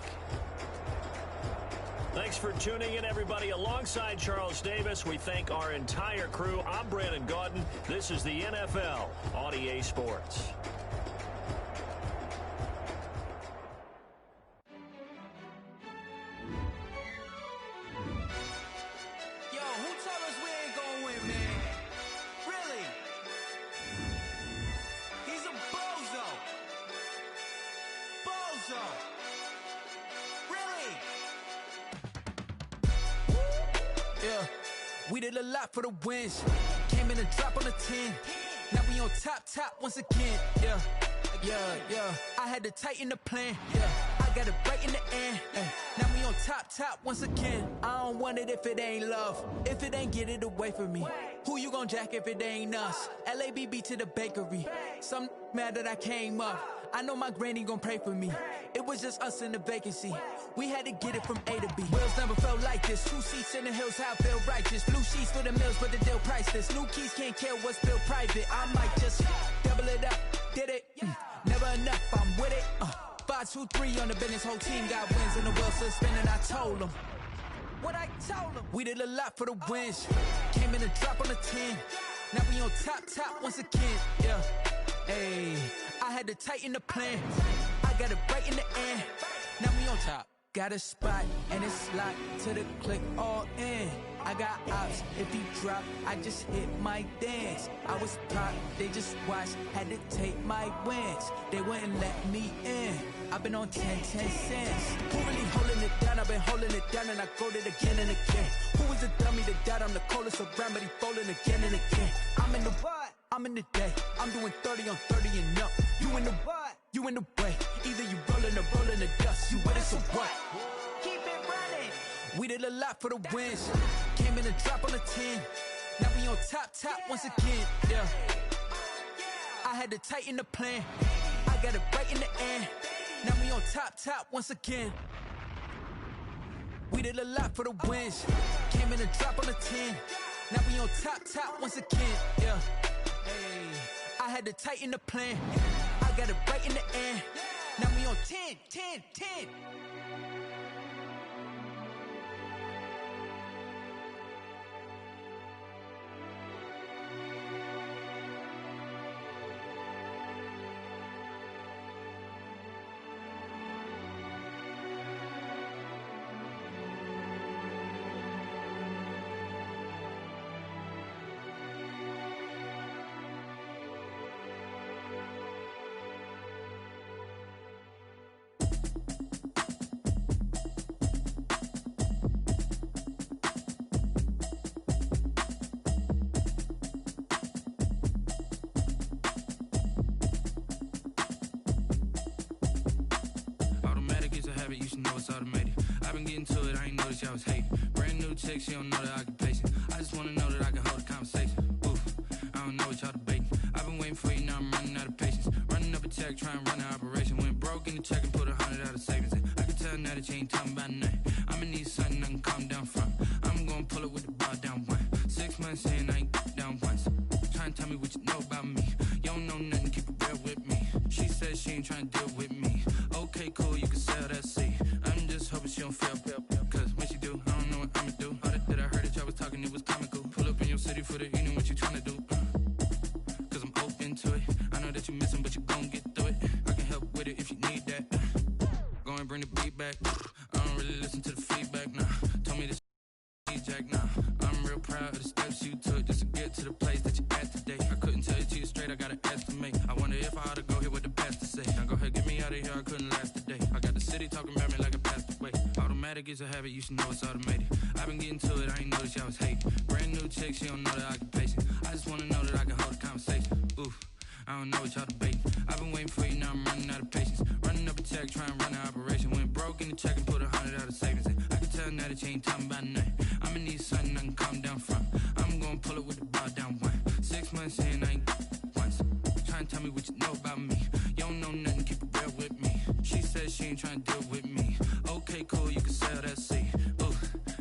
Thanks for tuning in, everybody. Alongside Charles Davis, we thank our entire crew. I'm Brandon Gaudin. This is the NFL on EA Sports. Yo, who told us we ain't gonna win, man? Really? He's a bozo. Bozo. Really? Yeah, we did a lot for the wins. Came in a drop on the 10. Now we on top once again. Yeah. I had to tighten the plan. Yeah, I got it right in the end. Now we on top once again. I don't want it if it ain't love. If it ain't, get it away from me. Who you gon' jack if it ain't us? LABB to the bakery. Some mad that I came up. I know my granny gon' pray for me. It was just us in the vacancy. We had to get it from A to B. Wheels never felt like this. 2 seats in the hills, how I feel righteous. Blue sheets for the mills, but the deal priceless. New keys can't care what's built private. I might just double it up. Did it? Never enough, I'm with it. 5, 2, 3 on the business. Whole team got wins and the wheels still spinning. I told them what I told them. We did a lot for the wins. Came in a drop on the 10. Now we on top once again. Yeah. Hey, I had to tighten the plan. I got it right in the end. Now we on top. Got a spot and it's locked to the click all in. I got ops, if he drop, I just hit my dance. I was pop, they just watched, had to take my wins. They wouldn't let me in. I've been on 10 cents. Who really holding it down? I've been holding it down and I go it again and again. Who was the dummy that died? I'm the coldest around, but he folding again and again. I'm in the what? I'm in the day. I'm doing 30 on 30 and up. You in the what? You in the way. Either you rolling or rolling the dust. You with us or what? Keep it running. We did a lot for the wins. Came in a drop on the 10. Now we on top once again. Yeah. I had to tighten the plan. I got it right in the end. Now we on top once again. We did a lot for the wins. Came in a drop on the 10. Now we on top once again. Yeah. Hey, I had to tighten the plan. I got it right in the end. Now we on 10. You should know it's automated. I've been getting to it, I ain't noticed y'all was hating. Brand new chick, she don't know the occupation. I just wanna know that I can hold a conversation. Oof, I don't know what y'all debating. I've been waiting for you, now I'm running out of patience. Running up a check, trying to run an operation. Went broke in the check and put 100 out of savings in. I can tell now that you ain't talking about nothing. I'ma need something I can calm down from. I'm gonna pull it with the bar down one. 6 months in, I ain't down once. Trying to tell me what you know about me. You don't know nothing, keep it real with me. She said she ain't trying to deal with me. Okay, cool, you can sell that seat. I'm just hoping she don't fail. Cause when she do, I don't know what I'ma do. All that I heard that y'all was talking, it was comical. Pull up in your city for the evening, what you tryna do? Cause I'm open to it. I know that you missing, but you gon' get through it. I can help with it if you need that. Go and bring the beat back. I don't really listen to the feedback, nah. Told me this Jack, nah. I'm real proud of the steps you took just to get to the place that you at today. I couldn't tell you to you straight, I gotta estimate. I wonder if I ought to go here with the best to say. Now go ahead, get me out of here, I couldn't last a day. I got the city talking about me like I passed away. Automatic is a habit, you should know it's automated. I've been getting to it, I ain't noticed y'all was hating. Brand new chick, she don't know the occupation. I just wanna know that I can hold a conversation. Oof, I don't know what y'all debating. I've been waiting for you, now I'm running out of patience. Running up a check, trying to run an operation. Went broke in the check and put 100 out of savings in. I can tell now that you ain't talking about nothing. I'ma need something I can calm down from. I'm gonna pull it with the bar down one. 6 months in, I ain't once. Trying to tell me what you know about me. You don't know nothing. ain't trying to deal with me. Okay, cool, you can sail that sea. Ooh,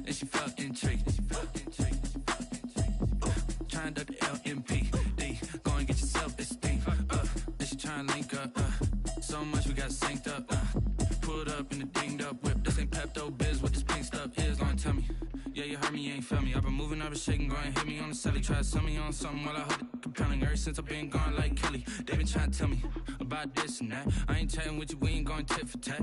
and she felt intrigued. Trying to duck the LMPD. Go and get your self-esteem. And she trying to link up. So much we got synced up. Pulled up in the dinged up whip. This ain't Pepto-Biz, what this pink stuff is. Gonna tell me. Yeah, you heard me, you ain't felt me. I've been moving, I've been shaking, go and hit me on the celly. Try to sell me on something while I hold it compelling. Ever since I've been gone like Kelly, they been trying to tell me about this and that. I ain't chatting with you, we ain't going tit for tat.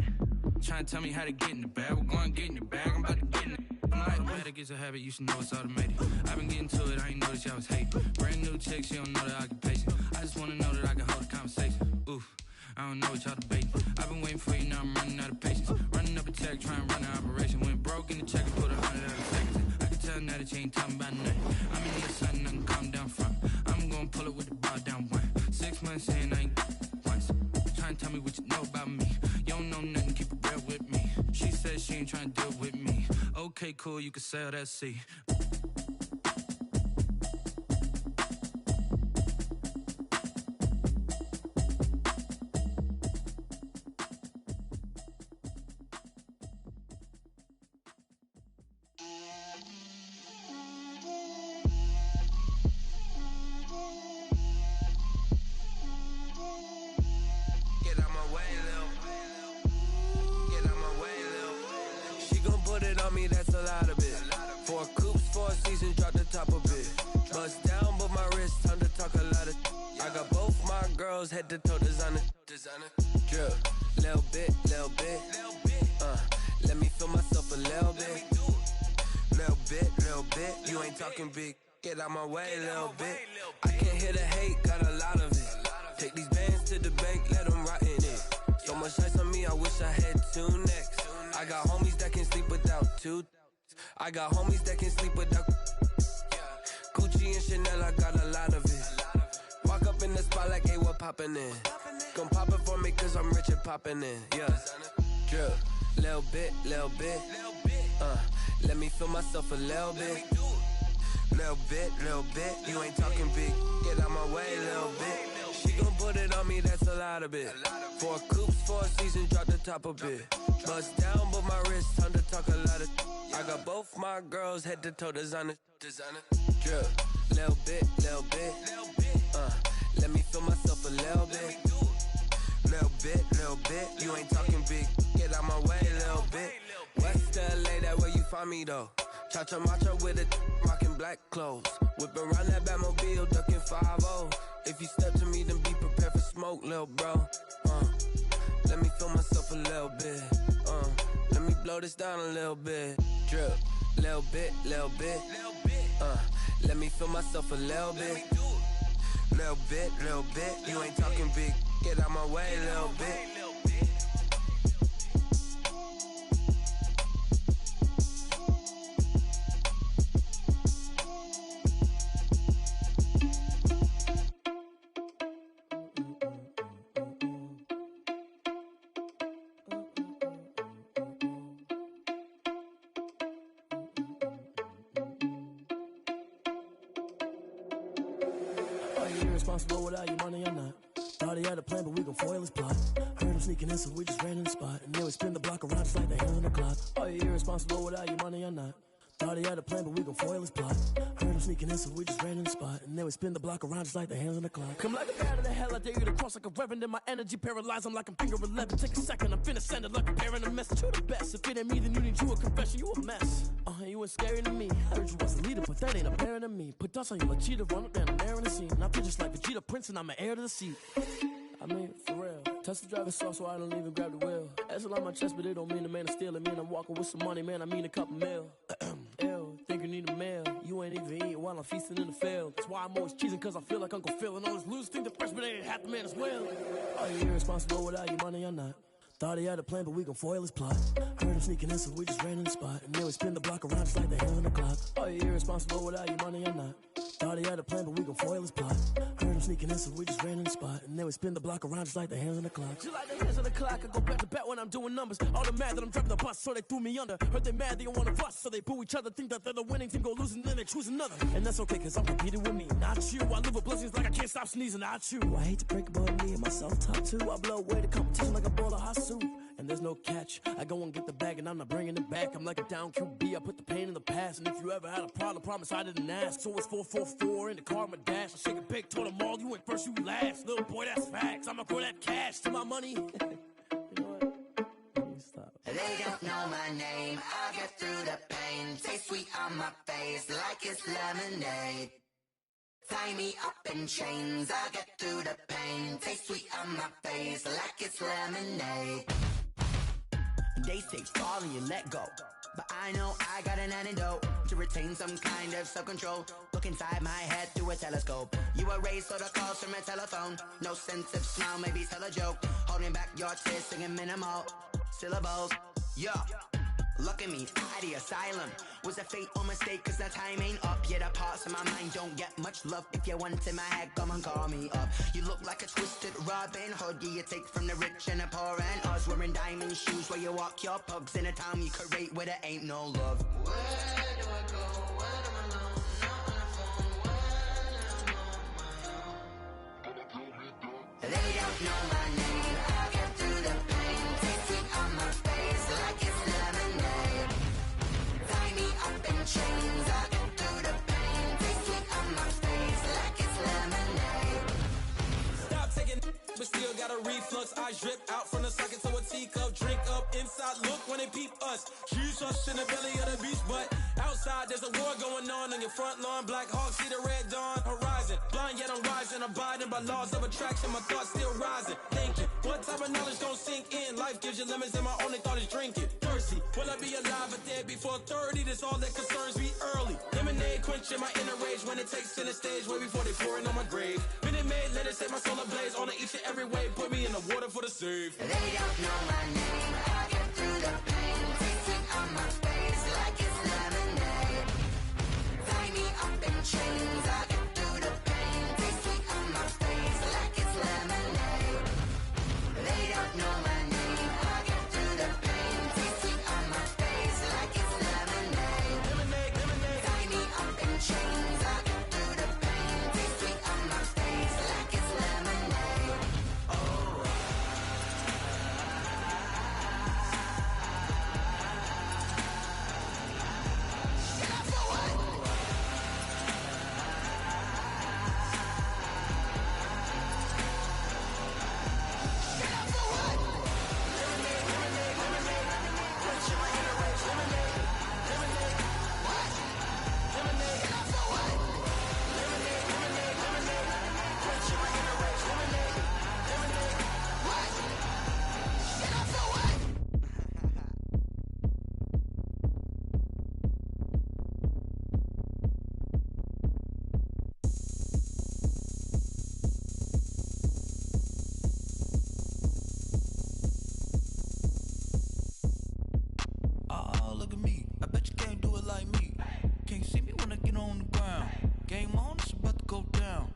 Trying to tell me how to get in the bag. We're going to get in your bag, I'm about to get in it. I'm like, automatic is a habit, you should know it's automated. I've been getting to it, I ain't noticed y'all was hating. Brand new chick, she don't know the occupation. I just wanna know that I can hold a conversation. Oof, I don't know what y'all debating. I've been waiting for you, now I'm running out of patience. Running up a check, trying to run an operation. Went broke in the check and put 100 out of seconds. I can tell now that you ain't talking about nothing. I'm in the sun, nothing calm down front. I'm gonna pull it with the bar down one. 6 months in, I ain't once. Trying to tell me what you know about me. You don't know nothing, keep it real with me. She said she ain't trying to deal with me. Okay, cool, you can sail that sea. Head to toe designer, drip, little bit, let me feel myself a little bit, you ain't talking big, get out my way, little bit, I can't hear the hate, got a lot of it, take these bands to the bank, let them rot in it, so much ice on me, I wish I had 2 necks, I got homies that can sleep without 2, I got homies that can sleep without, Gucci and Chanel, I got a lot of it, walk up in the spot like, hey, what poppin' in? Gon' pop it for me cause I'm rich and poppin' in, yeah. Drip, little bit, let me feel myself a little bit. Little bit, you ain't talking big, get out my way, little bit. She gon' put it on me, that's a lot of it. 4 coops, 4 seasons, drop the top a bit. Bust down, but my wrist, time to talk a lot of. I got both my girls, head to toe designer. Drip, little bit, let me feel myself a little bit. Little bit, you ain't talking big, get out my way, little bit. West LA, that where you find me though. Cha-cha macho with it, rockin' black clothes. Whip around that Batmobile, ducking 5-0. If you step to me, then be prepared for smoke, little bro. Let me feel myself a little bit. Let me blow this down a little bit. Drip, little bit. Let me feel myself a little bit. Little bit, you ain't talking big, get out my way, little bit. Irresponsible without your money or not. Thought he had a plan, but we gon' foil his plot. Heard him sneaking in, so we just ran in the spot. And then we spin the block around just like the hands on the clock. Are you irresponsible without your money or not? Thought he had a plan, but we gon' foil his plot. Heard him sneaking in, so we just ran in the spot. And then we spin the block around just like the hands on the clock. Come like a bat of the hell, I dare you to cross like a reverend. In my energy paralyzed, I'm like I'm finger 11. Take a second, I'm finna send it like a parent a message. You the best, if it ain't me, then you need you a confession. You a mess, you ain't scary to me. I heard you was a leader, but that ain't apparent to me. Put dust on you like cheetah, run up down and air in the scene. And I feel just like Vegeta Prince, and I'm an heir to the seat. I mean, for real. Touch the driver's sauce so I don't even grab the wheel. That's on my chest, but it don't mean the man is stealing. Man, I'm walking with some money, man, I mean a couple mil. Ew, think you need a meal. You ain't even eating while I'm feasting in the field. That's why I'm always cheesing, cause I feel like Uncle Phil. And all this losers think the freshman ain't half the man as well. Are you irresponsible without your money or not? Thought he had a plan, but we gon' foil his plot. Heard him sneaking in, so we just ran in the spot. And then we spin the block around just like the hands on the clock. Are you irresponsible without your money or not? Thought he had a plan, but we gon' foil his plot. Heard him sneaking in, so we just ran in the spot. And then we spin the block around just like the hands on the clock. Just like the hands on the clock, I go back to back when I'm doing numbers. All the mad that I'm driving the bus, so they threw me under. Heard they mad, they don't wanna bust, so they boo each other. Think that they're the winning team, go losing, then they choose another. And that's okay, cause I'm competing with me, not you. I live with blessings like I can't stop sneezing, not you. I hate to break it, but me and myself talk too. I blow away the competition like a bowl of hot soup. And and there's no catch. I go and get the bag and I'm not bringing it back. I'm like a down QB, I put the pain in the past. And if you ever had a problem, promise I didn't ask. So it's 444 in the car, my dash. I shake a big, told them all, you went first, you last. Little boy, that's facts. I'ma grow that cash to my money. You know what? Stop. They don't know my name, I'll get through the pain. Taste sweet on my face like it's lemonade. Tie me up in chains, I'll get through the pain. Taste sweet on my face like it's lemonade. They say fall and you let go, but I know I got an antidote to retain some kind of self-control. Look inside my head through a telescope. You erase all the calls from a telephone. No sense of smile, maybe tell a joke. Holding back your tears, singing minimal syllables. Yeah. Look at me, out the asylum. Was a fate or mistake, cause the time ain't up. Yet the parts of my mind don't get much love. If you want in my head, come and call me up. You look like a twisted Robin Hood. Yeah, you take from the rich and the poor and us. Wearing diamond shoes where you walk your pugs. In a town you create where there ain't no love. Where do I go when I'm alone? Not on the phone when I'm on my own. They don't know my name, I'll get through the pain. Taste sweet on my face like it's lemonade. Tie me up in chains, I'll get through the pain. Taste sweet on my face like it's lemonade. Stop taking but still got a reflux. I drip out from the socket to a teacup. Drink up inside, look when they peep us. Shoes us in the belly of the beach, but outside there's a war going on your front lawn. Black Hawk, see the red dawn horizon. Blind yet I'm rising, abiding by laws of attraction. My thoughts still rising, thinking what type of knowledge gon' sink in? Life gives you lemons and my only thought is drinking. Thirsty, will I be alive or dead before 30? That's all that concerns me early. Lemonade quenching my inner rage when it takes center stage way before they pour it on my grave. Minute Maid, let it set my soul ablaze on each and every way. Put me in the water for the save. They don't know my name, I'll get through the pain. Taste sweet on my face like it's lemonade. Tie me up in chains, I'll get through the pain. Taste sweet on my face like it's lemonade. They don't know my name, I'll get through the pain. Taste sweet on my face like it's lemonade. Tie me up in chains, I'll get through the pain. Taste sweet on my face like it's lemonade. Oh, look at me. I bet you can't do it like me. Can't see me when I get on the ground. Game on, it's about to go down.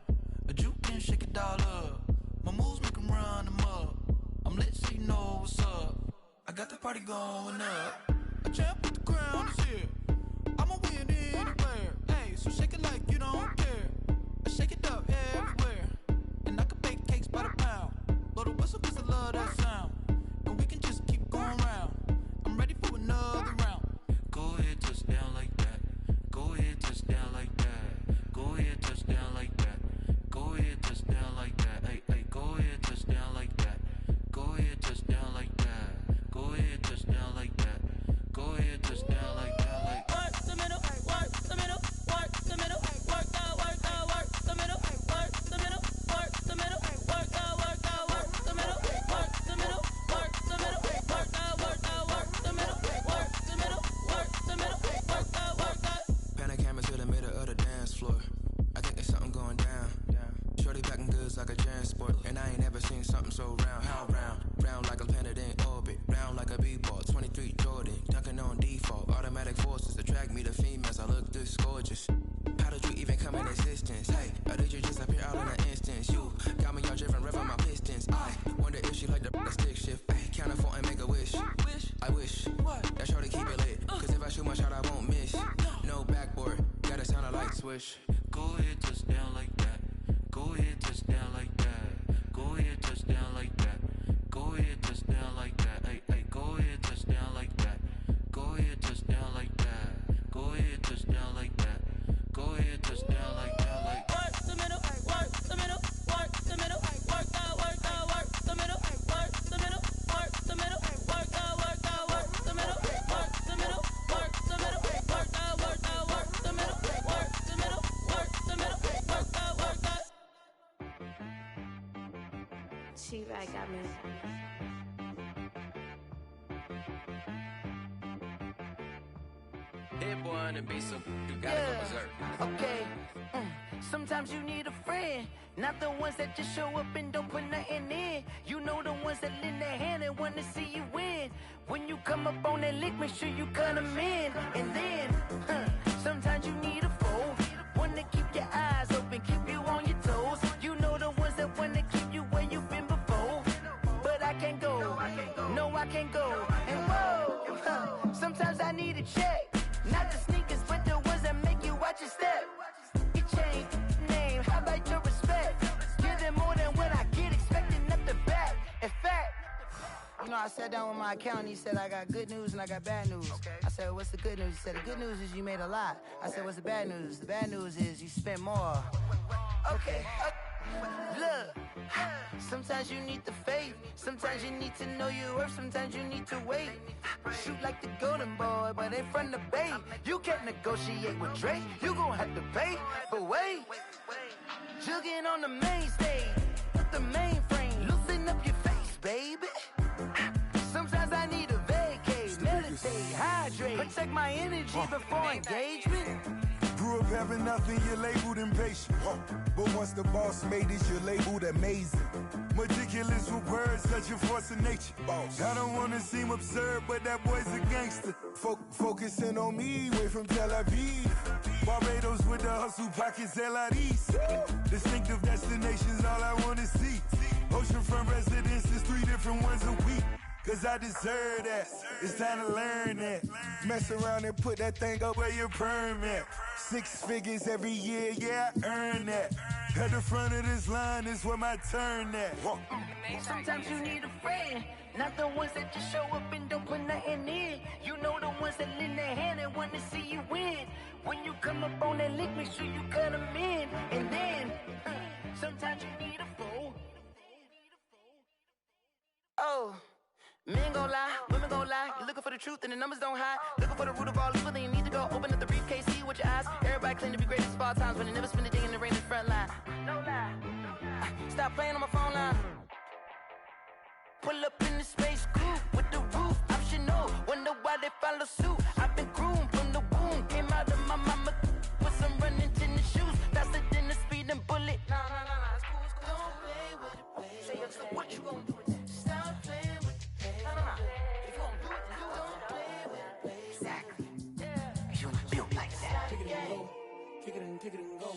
A juke and shake it all up. My moves make 'em run them up. I'm lit so you know what's up. I got the party going up. A champ with the crown is here. I'ma win anywhere. Hey, so shake it like you don't care. I shake it up everywhere. And I can bake cakes by the pound. Blow the whistle 'cause I love that sound. And we can just keep going round. I'm ready for another round. Go ahead, touch down like that. Go ahead, touch down like that. Go ahead, touch down like that. Go ahead, touch down like that. Hey, hey, go ahead, touch down like that. Go ahead, touch down like that. Go ahead, touch down like that. Go ahead, touch down like that. Like work the middle, work the middle, work the middle, work the middle, work the middle, work the middle, work the middle, work the middle, work the middle, work the middle, work the middle, work the middle, work the middle, work the middle, work the. Pan a camera to the middle of the dance floor. I think there's something going down. Shorty packing goods like a transport, and I ain't never seen something so round. How round? Round like a planet in orbit, round like a b-ball. 23 Jordan, dunking on default. Automatic forces attract me to females. I look this gorgeous. How did you even come in existence? Hey, or did you just appear all in an instance? You got me all driven, revving my pistons. I wonder if she like the stick shift. Ay, count for and make a wish. I wish that shorty keep it lit. Cause if I shoot my shot, I won't miss. No backboard, gotta sound a light swish. go ahead, touch down like that. Go ahead, touch down like that. Go ahead, touch down like that. Go ahead, touch down like that. Hey, hey. I got me. Hit boy on the beat, so you gotta go berserk. Okay. Sometimes you need a friend, not the ones that just show up and don't put nothing in. You know the ones that lend their hand and want to see you win. When you come up on that lick, make sure you cut them in. And then, sometimes you need a foe, one to keep your eyes open, keep you on your toes. You know the ones that want to keep you where you've been before. But I can't go, no I can't go. And whoa, sometimes I need a check, not the sneakers, but the ones that make you watch your step. You change name, how about your respect? Give them more than what I get, expecting nothing back. In fact, you know, I sat down with my accountant, he said I got good news and I got bad news. I said, what's the good news? He said, the good news is you made a lot. I said, what's the bad news? The bad news is you spent more. Okay, look, sometimes you need the faith, sometimes you need to know your worth, sometimes you need to wait. Shoot like the golden boy, but in front of the bay. You can't negotiate with Drake, you gon' have to pay. But wait, jugging on the main stage, with the mainframe, loosen up your face, baby. Sometimes I need a vacate, meditate, hydrate, protect my energy before engagement. Grew up having nothing, you're labeled impatient. But once the boss made it, you're labeled amazing. Meticulous with words, such a force of nature. I don't wanna seem absurd, but that boy's a gangster. Focusing on me, way from Tel Aviv. Barbados with the hustle pockets, LIDs. Distinctive destinations, all I wanna see. Oceanfront residences, 3 different ones a week. Cause I deserve that, it's time to learn that. Mess around and put that thing up where your perm at. 6 figures every year, yeah, I earn that. At the front of this line is where my turn at. Sometimes you need a friend, not the ones that just show up and don't put nothing in. You know the ones that lend their hand and want to see you win. When you come up on that lick, make sure you cut them in. And then, sometimes you need a foe. Oh. Men gon' lie, women gon' lie. You're looking for the truth and the numbers don't hide. Looking for the root of all evil, then you need to go open up the briefcase, see with your eyes. Everybody claim to be greatest of all times, but they never spend a day in the rain in the front line. No lie. Stop playing on my phone line. Pull up in the space coupe with the roof optional. Wonder why they follow suit. I've been groomed from the womb. Came out of my mama with some running tennis shoes. Faster than the speeding bullet. Nah, it's cool, it's cool. Don't play with it, play. Say, so what you gon' do? Stop playing with it. If you don't do it, then you don't play with it. Exactly. You built like that. Kick it and go. Kick it and go.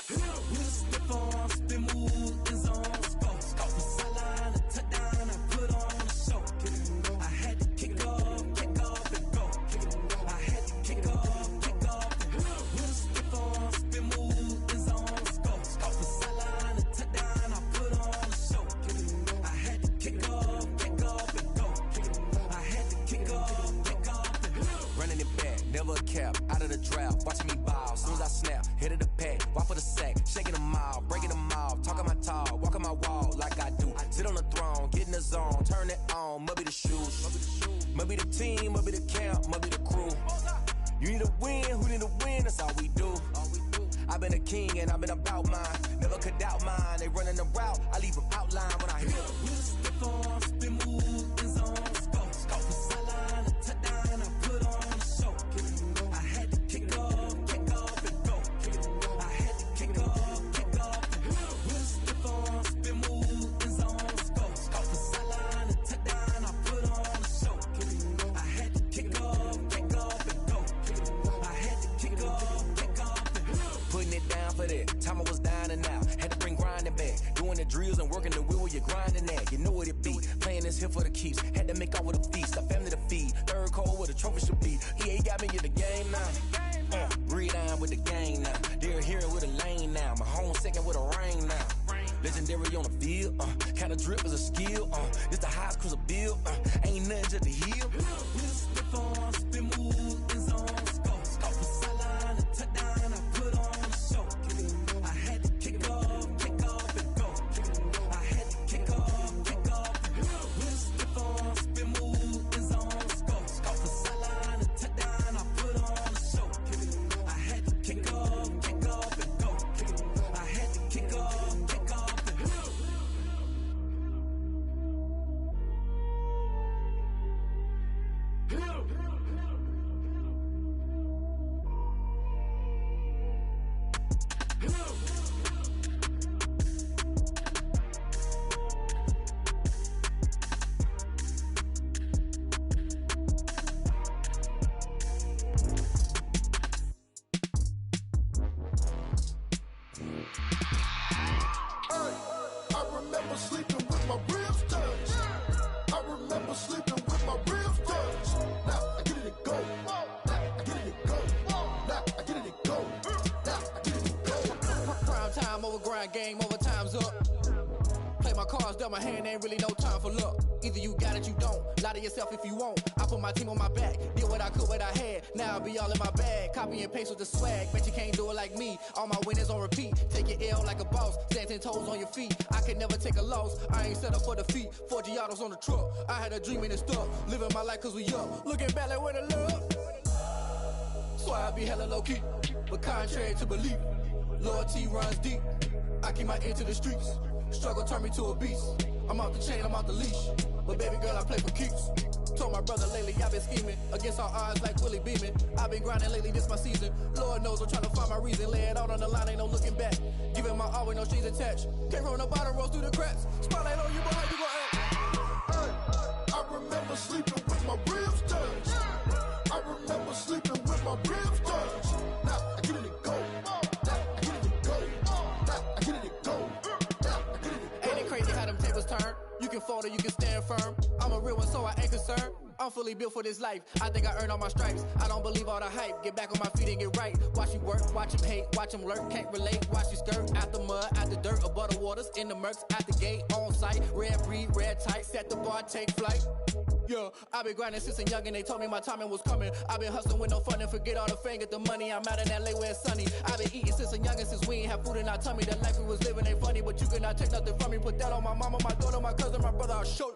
With a stiff on, spin move, is on, go. From sideline to touchdown, I put on a show. I had to kick off and go. I had to kick off and go. With a stiff on, spin move, is on, go. From sideline to touchdown, I put on a show. I had to kick off and go. I had to kick off and go. Running it back, never a cap, out of the draft, watching me ball. Soon as I snap, hit of the pack, walk for the sack, shaking them all, breaking them off, talking my talk, walking my wall like I do. Sit on the throne, get in the zone, turn it on, must be the shoes, must be the team, must be the camp, must be the crew. You need a win, who need a win, that's all we do. I've been a king and I've been about mine, never could doubt mine. They running the route, I leave them outline when I hit them. With a stiff on, spin move, is on, go. From sideline to touchdown, I put on a show. I had to kick off and go. I had to kick off and go. With a stiff on, spin move, is on, go. From sideline to touchdown, I put on a show. I had to kick off and go. I had to kick off and go. Putting it down for that, time I was down and out. Had to bring grinding back, doing the drills and working the wheel where you're grinding at. You know what it be, playing this here for the keeps. Had to make out with a feast, a family to feed. Third cold where the trophy should be. EA got me in the game now. Read on with the game now. They're hearing with a lane now. My home second with a rain now. Legendary on the field, kind of drip is a skill. It's the highest cruiser bill, ain't nothing just to heal. With a stiff on, spin move, is on, go. From sideline to touchdown, I put on a show. I had to kick off and go. I had to kick off and go. With a stiff on, spin move, is on, go. From sideline to touchdown, I put on a show. I had to kick off and go. I had to kick off and go. sleeping with my ribs touched. I remember sleeping with my ribs touched. Now I get it and go. Now I get it and go. Now I get it and go. Now I get it and go. Prime time over grind, game over, time's up. Play my cards, dealt my hand, ain't really no time for luck. Either you got it, you don't. Lie to yourself if you won't. I put my team on my back, did what I could, what I had. Now I'll be all in my bag, copy and paste with the swag. Bet you can't do it like me. All my winners on repeat. Take your L like a boss, stand 10 toes on your feet. I can never take a loss. I ain't set up for defeat. 4 Giottos on the truck. I had a dream and it stuck. Living my life cause we up. Looking back like where the love. So I be hella low key, but contrary to belief, loyalty runs deep. I keep my ear to the streets. Struggle turned me to a beast. I'm off the chain, I'm off the leash. But baby girl, I play for keeps. Told my brother lately, I've been scheming against all odds like Willie Beeman. I've been grinding lately, this my season. Lord knows I'm trying to find my reason. Lay it out on the line, ain't no looking back. Giving my all with no strings attached. Came from the bottom, rose through the cracks. Spotlight on you, boy, how you gon' act? I remember sleeping with my ribs touched. I remember sleeping with my ribs touched. Now I get it and go. Now I get it and go. Now I get it and go. Ain't it crazy how them tables turn? You can fold or you can stand firm. I'm a real one, so I ain't concerned. I'm fully built for this life. I think I earned all my stripes. I don't believe all the hype. Get back on my feet and get right. Watch you work, watch him hate, watch him lurk. Can't relate, watch you skirt. Out the mud, out the dirt, above the waters, in the murks, out the gate, on site. Red breed, red tight, set the bar, take flight. Yeah, I've been grinding since a youngin', they told me my timing was coming. I've been hustling with no fun and forget all the fame, get the money. I'm out in LA where it's sunny. I've been eating since a youngin', since we ain't have food in our tummy. The life we was living ain't funny, but you cannot take nothing from me. Put that on my mama, my daughter, my cousin, my brother, I'll show you.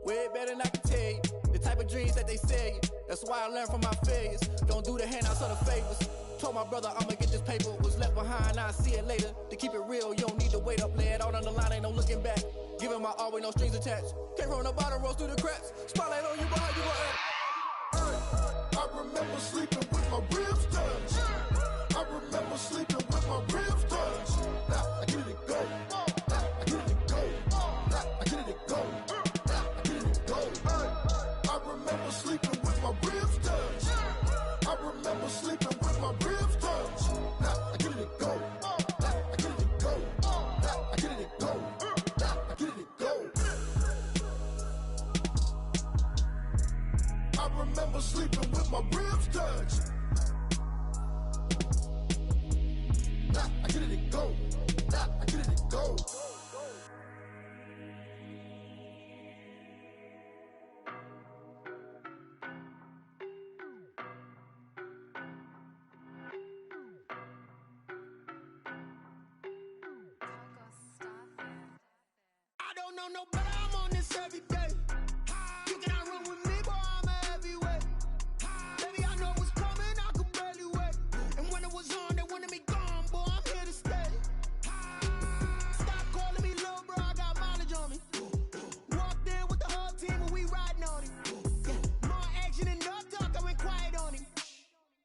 Way better than I can tell you. The type of dreams that they sell you. That's why I learned from my failures. Don't do the handouts or the favors. Told my brother I'ma get this paper. Was left behind, I'll see it later. To keep it real, you don't need to wait up. Lay it out on the line, ain't no looking back. Giving my all with no strings attached. Came from the bottom, rose through the cracks. Spotlight on you, boy, how you gon' act? I remember sleeping with my ribs touched. I remember sleeping with my ribs touched. Now I get it and go. Now I get it and go. Now I get it and go. Now I get it and go. I remember sleeping with my ribs touched. I remember sleeping with my ribs touched. Now I get it and go. Now I get it and go. Now I get it and go. Now I get it and go. I remember sleeping with my ribs touched. Now I get it and go. Now I get it and go. I don't know no better, I'm on this every day. You cannot run with me, boy, I'm a heavyweight. Baby, I know what's coming, I could barely wait. And when it was on, they wanted me gone, boy, I'm here to stay. Stop calling me little bro, I got mileage on me. Walked in with the whole team and we riding on him. More action and no talk, I went quiet on him.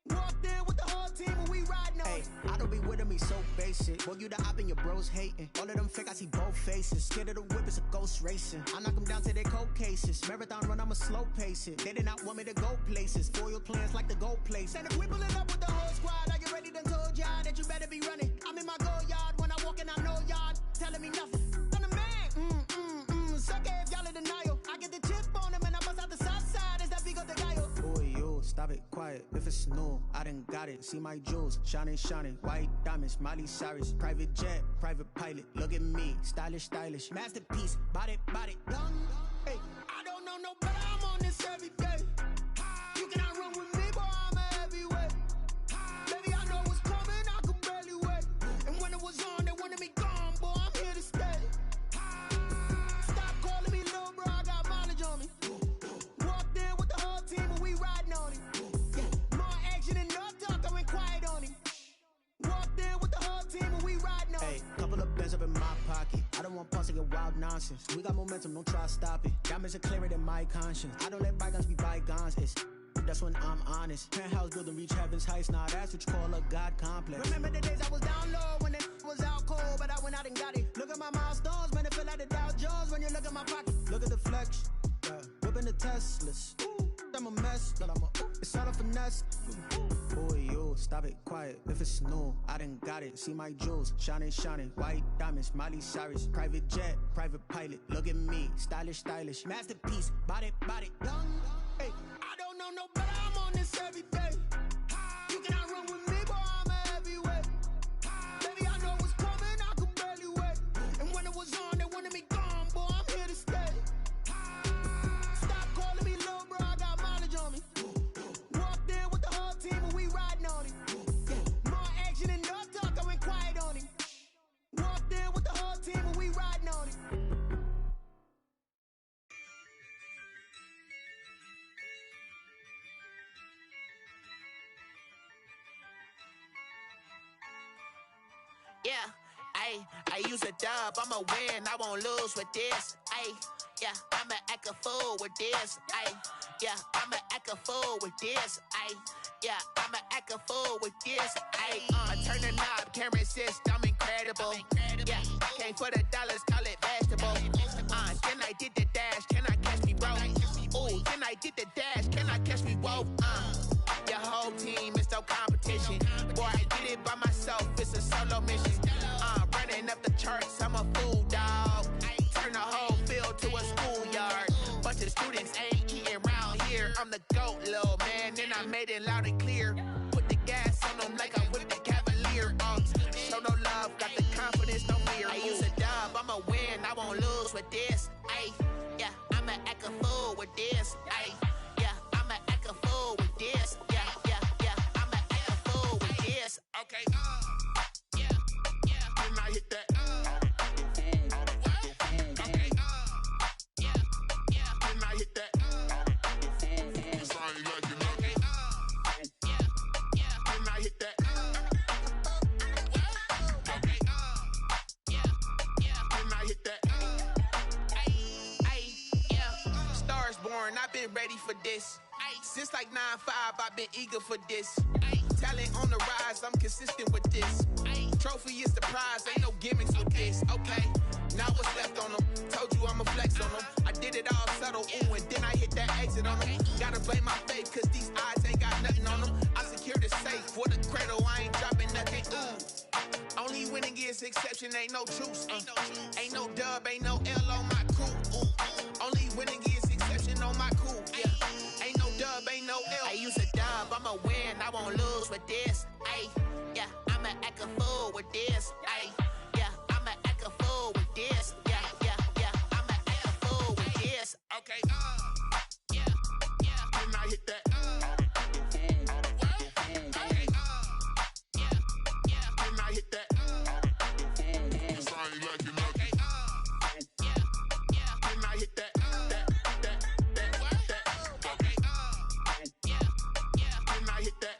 Walked in with the whole team and we riding on him. I don't be with me so basic. Boy, you the op and your bros hating. All of them fake, I see both faces. Scared of the whip, it's a ghost racing. I knock them down to their cold cases. Marathon run, I'ma slow pace it. They did not want me to go places. Foil plans like the go place. And if we pulling up with the whole squad, I get ready done told y'all that you better be running. I'm in my go yard when I walk in, I know y'all telling me nothing. I'm the man, suck it if y'all in denial. I get the chip on him and I bust out the south side. Is that Vigo de Gallo? Boy, yo, stop it, quiet. If it's new, I done got it. See my jewels, shining, shining. White diamonds, Miley Cyrus. Private jet, private pilot. Look at me, stylish, stylish. Masterpiece, body, done. Hey, I don't know no better, I'm on this every day. You cannot run with me, boy, I'm a heavyweight. Baby, I know what's coming, I could barely wait. And when it was on, they wanted me gone, boy, I'm here to stay. Stop calling me little bro, I got mileage on me. Walked in with the whole team and we riding on him. More action and no talk, I went quiet on him. Walked in with the whole team and we riding on him. Hey, couple of bands up in my pocket. I don't want pause to get wild nonsense. We got momentum, don't try to stop it. Diamonds are clearer than my conscience. I don't let bygones be bygones. It's that's when I'm honest. Penthouse building, reach heaven's heights. Now that's what you call a God complex. Remember the days I was down low when it was out cold, but I went out and got it. Look at my milestones, man, it feel like the Dow Jones when you look at my pocket. Look at the flex, whipping the Teslas. I'm a mess, but it's all a finesse. Boy, yo, rules. Stop it, quiet. If it's new, I done got it. See my jewels, shining, shining. White diamonds, Miley Cyrus. Private jet, private pilot. Look at me, stylish, stylish. Masterpiece, body, body. Young, hey. I don't know no better. I'm on this every day. You cannot run with me, boy. I'm a heavyweight. Baby, I know what's coming. I could barely wait. And when it was on, they wanted me gone, boy. I'm here to stay. Stop calling me little bro. I got mileage on me. Walked in with the whole team and we riding on it. More action and no talk. I went quiet on him. Walked in with the whole team and we riding on it. Yeah, I use a dub, I'ma win, I won't lose with this. Yeah, I'ma act a fool with this. Yeah, I'ma act a fool with this. Yeah, I'ma act a fool with this. Turn the knob, camera assist, I'm incredible. Yeah, came for the dollars, call it vegetable. Then I did the dash, can I catch me, bro? Ooh, then I did the dash, can I catch me, whoa? Your whole team is no competition. Boy, I did it by myself, it's a solo mission. Running up the charts, I'm a fool, dog. Turn the whole field to a schoolyard. Bunch of students ain't eating round here. I'm the GOAT, little man, and I made it loud and clear. Put the gas on them like I whipped the Cavalier. Show no love, got the confidence, no fear. I use a dub, I'ma win, I won't lose with this. Yeah, I'ma act a fool with this. Yeah, I'ma act a fool with this. Yeah, I'ma act a fool with this. Okay, then I hit that. Okay, then I hit that. Cause I ain't like it. Okay, then I hit that. Okay, then I hit that. Yeah, Stars born, I've been ready for this. Since like 9-5, I've been eager for this. Talent on the rise, I'm consistent with this. Trophy is the prize, ain't no gimmicks with this. Okay, now what's left on them? Told you I'ma flex on them. I did it all subtle, ooh, and then I hit that exit on them. Gotta blame my faith, cause these odds ain't got nothing on them. I secure the safe for the cradle, I ain't dropping nothing, ooh. Only winning is exception, ain't no truce. Ain't no dub, ain't no L on my crew. Only winning is exception on my crew. Yeah, ain't no dub, ain't no L. I use a dub, I'ma win, I won't lose with this. Yeah, I'ma act a fool with this. Yeah, I'ma act a fool with this. Yeah, I'ma act a fool with this. Okay, then I hit that. Okay, then I hit that. Cause I ain't like it. Okay, then I hit that. Okay, then I hit that.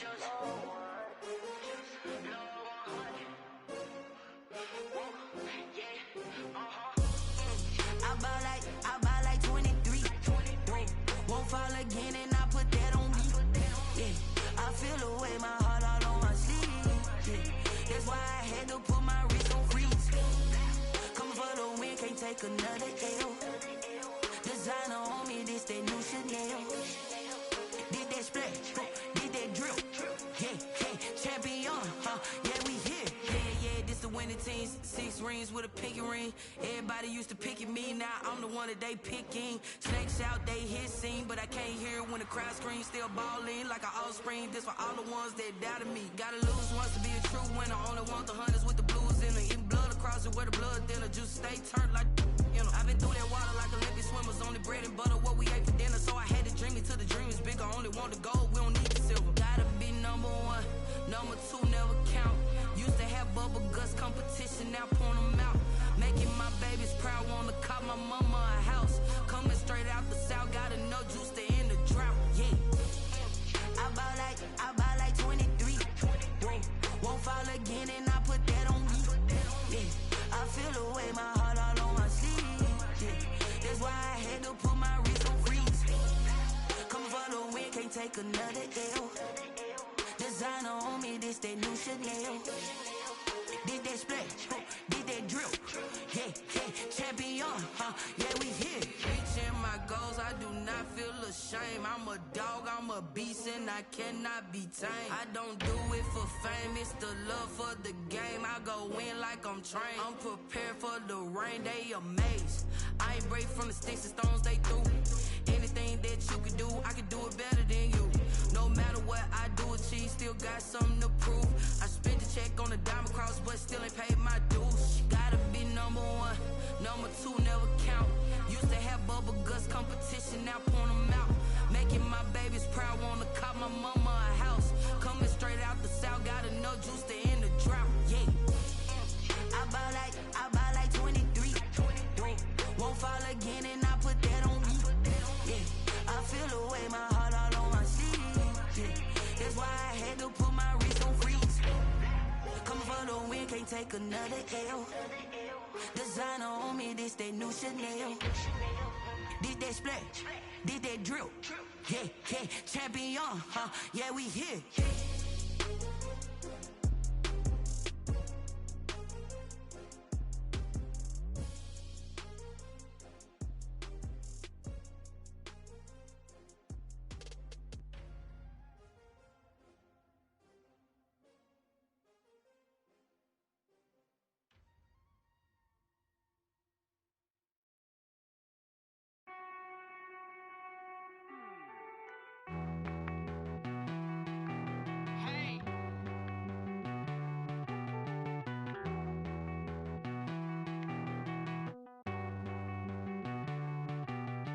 I buy like 23. Won't fall again and I put that on me. Yeah, I feel the way, my heart all on my sleeve. Yeah, that's why I had to put my wrist on freeze. Coming for the win, can't take another L. Designer on me, this that new Chanel. Did that splash, did that drill. Yeah, champion, yeah, we here. Yeah, this the winning teams. 6 rings with a pinky ring. Everybody used to pick at me, now I'm the one that they picking. Snakes out, they hit scene, but I can't hear it when the crowd screams. Still balling like an offspring. This for all the ones that doubted me. Gotta lose once to be a true winner. Only want the hunters with the blues in it. Eating blood across it where the blood thinner. Juice stay turned like, you know. I've been through that water like Olympic swimmers. Only bread and butter, what we ate for dinner. So I had to dream it till the dream is bigger. Only want the gold, we don't need the silver. Gotta be number 1, number 2 never count. Used to have bubble guts competition, now point them out. Making my babies proud, wanna cop my mama a house. Coming straight out the south, got enough juice to end the drought. Yeah, I buy like 23. Won't fall again and I put that on me. Yeah, I feel the way, my heart all on my sleeve. Yeah, that's why I had to put my wrist on freeze. Coming for the win, can't take another L. Designer on me, this that new Chanel. Did that splash, did that drill. Yeah, champion, yeah, we here. Reaching my goals, I do not feel ashamed. I'm a dog, I'm a beast, and I cannot be tamed. I don't do it for fame, it's the love for the game. I go in like I'm trained. I'm prepared for the rain, they amazed. I ain't break from the sticks and stones they threw. Anything that you can do, I can do it better than you. No matter what I do, achieve, still got something to prove. I spent the check on the diamond cross, but still ain't paid my dues. Gotta be number 1, number 2 never count. Used to have bubble guts competition, now point them out. Making my babies proud, wanna cop my mama a house. Coming straight out the south, got enough juice to end the drought. Yeah, I buy like 23. Won't fall again and I put that on me. Yeah, I feel the way, my heart all on my sleeve. Yeah, that's why I had to put my wrist on freeze. Coming for the win, can't take another L. Designer on me, this that new Chanel. Did that splash, did that drill. Yeah, champion, yeah, we here.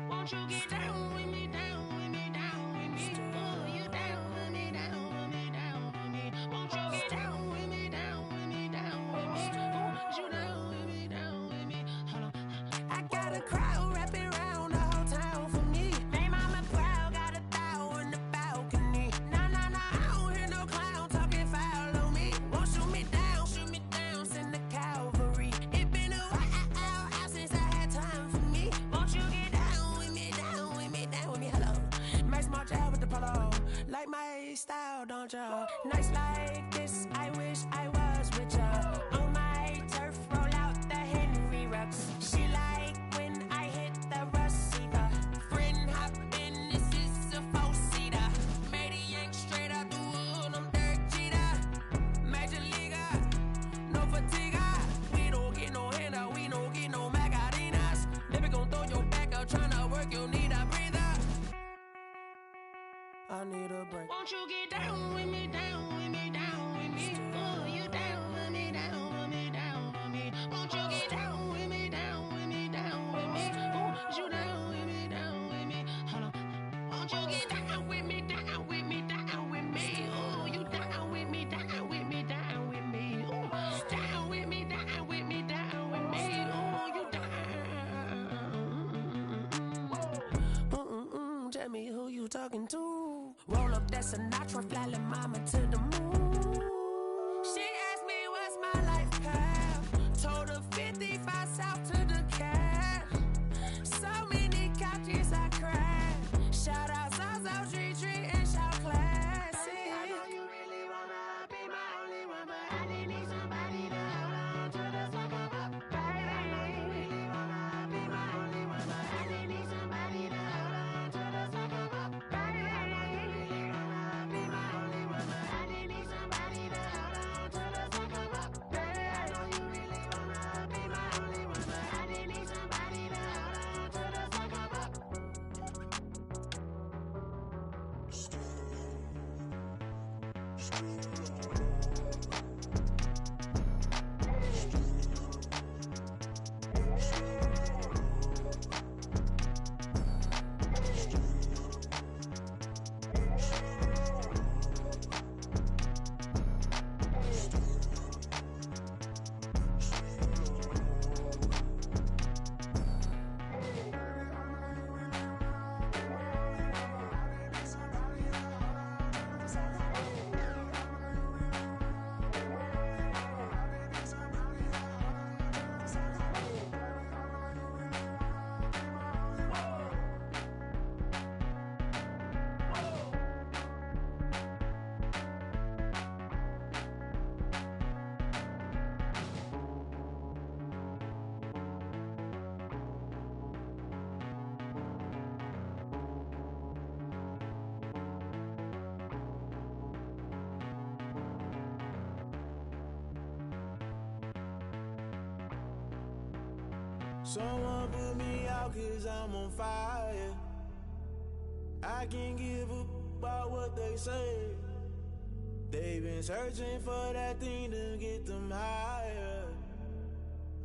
Won't you get down with me, down with me, down with me? Oh, you down with me, down with me, down with me. Won't you get down with me, down with me, down with me? Oh, you down with me, down with me? Hold on. I got a crowd wrapping around the whole town for me. Hey, mama proud, got a thou on the balcony. Nah, I don't hear no clown talking foul on me. Won't shoot me down, send the cavalry. It been a while since I had time for me. Won't you get down with me, down with me, down with me? Hello. Max March out with the polo. Like my style, don't ya? Nights like this, I wish I was with ya. On my turf, roll out the Henry Rux. She like when I hit the receiver. Friend hop in, this is a four-seater. Made a yank straight out the wood, I'm Derek Jeter. Major leaguer, no fatigue. We don't get no handout, we don't get no Macarinas. Never gon' throw your back out, tryna work, you need a breather. I need a break. Won't you get down with me, down with me, down with me? Oh, you down with me, down with me, down with me? Won't you get down with me, down with me, down with me? Oh, you down with me, down with me? Hold on. Won't you get down with me, down with me, down with me? Oh, you down with me, down with me, down with me? Oh, down with me, down with me, down with me? Oh, you down. Tell me who you talking to. Roll up that Sinatra, fly lil' mama to the moon. She asked me what's my life path. Told her 55 south to the cab. So many couches I cried. Shout out South Street Tree and shout classic. I know you really wanna be my only one, but I didn't need somebody to hold on to the second up. Baby, I know you really wanna be my only one, but I didn't need somebody to hold on to the second up. Baby, I know you really wanna be my only one, but I didn't need somebody to hold on to the second up. Baby, I know you really wanna be my only one, but I didn't need somebody to hold on to the second up. Someone put me out 'cause I'm on fire. I can't give a about what they say. They've been searching for that thing to get them higher.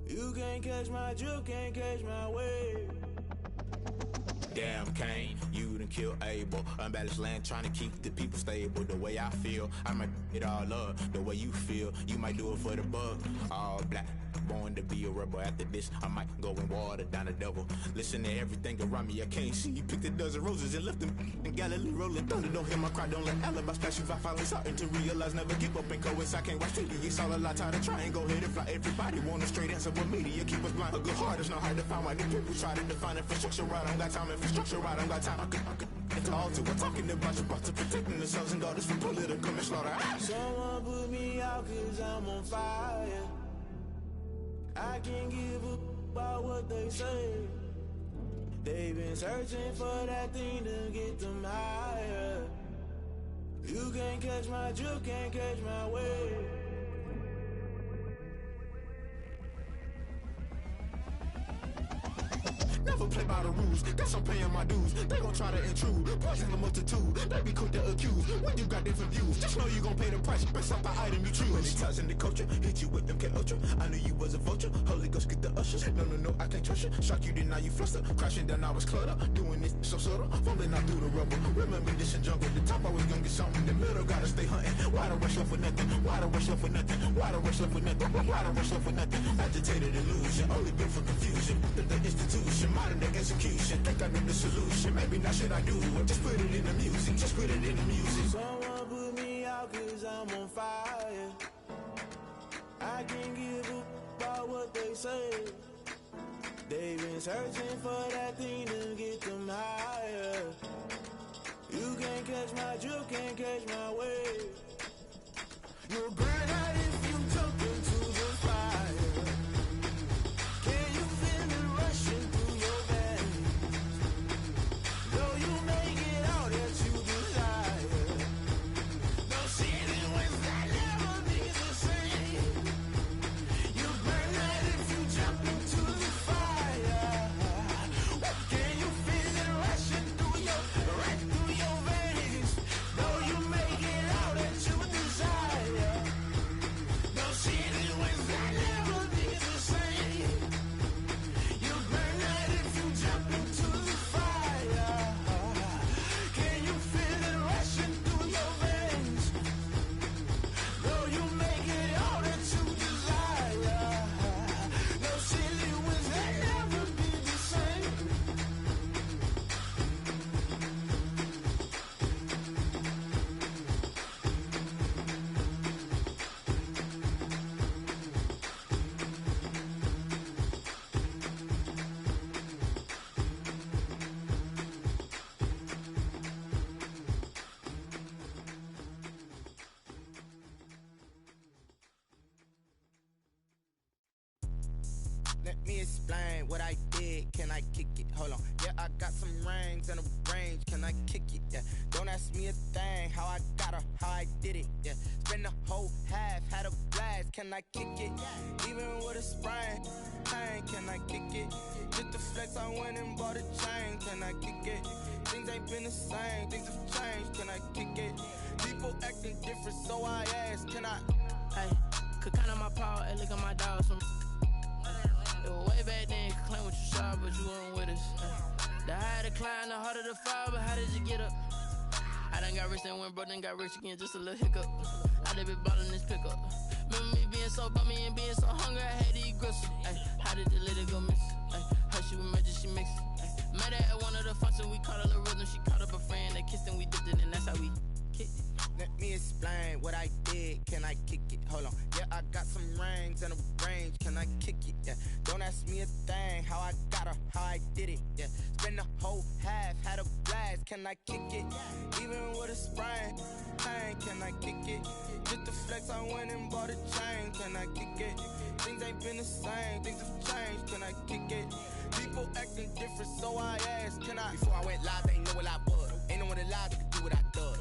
You can't catch my drift, can't catch my wave. Damn, Kane, you done killed Abel. Unbalanced land, trying to keep the people stable. The way I feel, I might it all up. The way you feel, you might do it for the buck. All black, born to be a rebel. After this, I might go and water down the devil. Listen to everything around me, I can't see. You picked a dozen roses and left them in Galilee rolling thunder. Don't hear my cry, don't let alibis pass you. I finally starting to realize, never give up and coincide. Can't watch TV, it's all a lot. Tired of trying, go ahead and fly. Everybody want a straight answer with media, keep us blind. A good heart is not hard to find. Why the people try to define infrastructure right? I don't got time, infrastructure right, I don't got time. I could it's all to we're talking about you, about to protecting the sons and daughters from political manslaughter. Someone put me out 'cause I'm on fire. I can't give a about what they say. They've been searching for that thing to get them higher. You can't catch my drift, can't catch my wave. Never play by the rules, guess I'm paying my dues. They gon' try to intrude, poison the multitude. They be quick to accuse, when you got different views. Just know you gon' pay the price, based off the item you choose. Many ties in the culture, hit you with them K-Ultra. I knew you was a vulture, Holy Ghost get the ushers. No, I can't trust you. Shock you, then now you fluster. Crashing down, I was cluttered. Doing this so subtle, fumbling out through the rubble. Remember this in jungle, the top always gonna get something. The middle gotta stay hunting. Why the rush left for nothing? Why the rush left for nothing? Why the rush left for nothing? Why the rush left for nothing? Agitated illusion, only built for confusion. The institution, modern day execution. Think I know the solution. Maybe not should I do it? Just put it in the music. Just put it in the music. Someone put me out 'cause I'm on fire. I can't give a about what they say. They've been searching for that thing to get them higher. You can't catch my drift, can't catch my wave. You'll burn out if you jump into the fire. Can you feel it rushing through your veins? Though you make it all that you desire. No ceiling when that never be the same. You burn out if you jump into the fire. Can you feel it rushing through your veins? Though you make it all that Let me explain what I did. Can I kick it? Hold on. Yeah, I got some rings and a range. Can I kick it? Yeah. Don't ask me a thing. How I got her, how I did it. Yeah. Spend the whole half, had a blast. Can I kick it? Even with a sprain. Pain, can I kick it? Just the flex, I went and bought a chain. Can I kick it? Things ain't been the same. Things have changed. Can I kick it? People acting different, so I ask. Can I? Hey, could count on my power and look at my dogs from. It was way back then, could claim what you saw, but you weren't with us. The higher the climb, the harder the fall, but how did you get up? I done got rich, then went broke, then got rich again, just a little hiccup. I done been ballin' this pickup. Remember me being so bummy and being so hungry, I had to eat gristle. Ay, how did the lady go miss? Ay, her she was magic, she mixed. Met her at one of the functions, we caught a little rhythm, she caught up a friend, they kissed and we dipped it, and that's how we kicked it. Let me explain what I did. Can I kick it? Hold on. Yeah, I got some rings and a range. Can I kick it? Yeah. Don't ask me a thing. How I got her, how I did it. Yeah. Spend the whole half, had a blast. Can I kick it? Even with a sprain. Pain, can I kick it? Just the flex, I went and bought a chain. Can I kick it? Things ain't been the same. Things have changed. Can I kick it? People acting different, so I asked. Can I? Before I went live, they ain't know what I was. Ain't no one alive that could do what I does.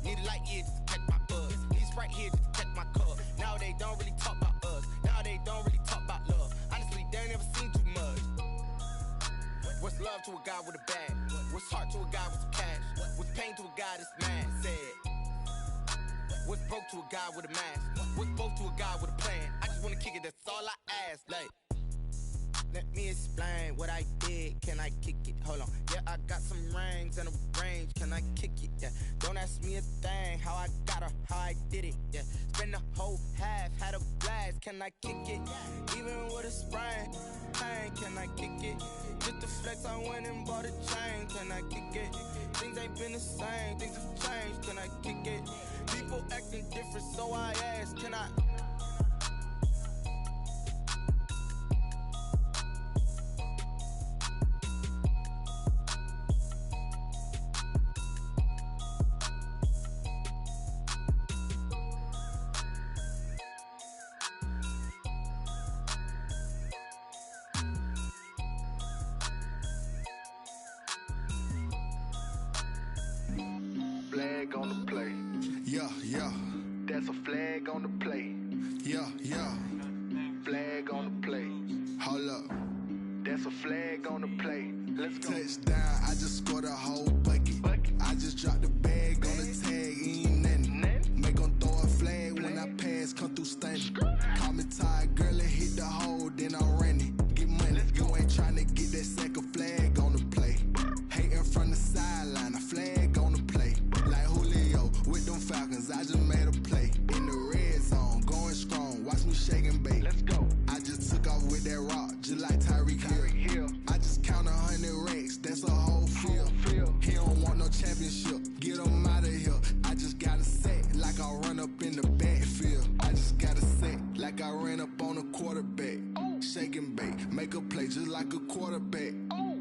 Need a light here just to catch my buzz. Need Sprite here just to catch my cup. Now they don't really talk about us. Now they don't really talk about love. Honestly, they ain't never seen too much. What's love to a guy with a bag? What's heart to a guy with some cash? What's pain to a guy that's mad? Said. What's broke to a guy with a mask? What's both to a guy with a plan? I just wanna kick it, that's all I ask. Like, let me explain what I did. Can I kick it? Hold on. Yeah, I got some rings and a range. Can I kick it? Yeah. Don't ask me a thing. How I got her, how I did it. Yeah. Spend the whole half, had a blast. Can I kick it? Even with a sprain. Pain, can I kick it? Just the flex, I went and bought a chain. Can I kick it? Things ain't been the same. Things have changed. Can I kick it? People acting different, so I ask. Can I? Flag on the play. Yeah, yeah. That's a flag on the play. Yeah, yeah. Flag on the play. Hold up. That's a flag on the play. Let's go. Touchdown, I just scored a whole bucket. I just dropped the bag on the tag, ain't nothing. Make 'em throw a flag when I pass, come through stunning. Call me tired, girl, and hit the hole, then I'm running. Get money, you ain't tryna get that second flag on the play. Hating from the sideline, a flag on the play. Like Julio with them Falcons, I just made a play. In the red zone, going strong, watch me shake and bake. Let's go. I just took off with that rock, just like Tyreek Hill. I just count 100 racks, that's a whole field. He don't want no championship, get him out of here. I just got a set, like I run up in the backfield. I just got a set, like I ran up on a quarterback. Shake and bake, make a play just like a quarterback.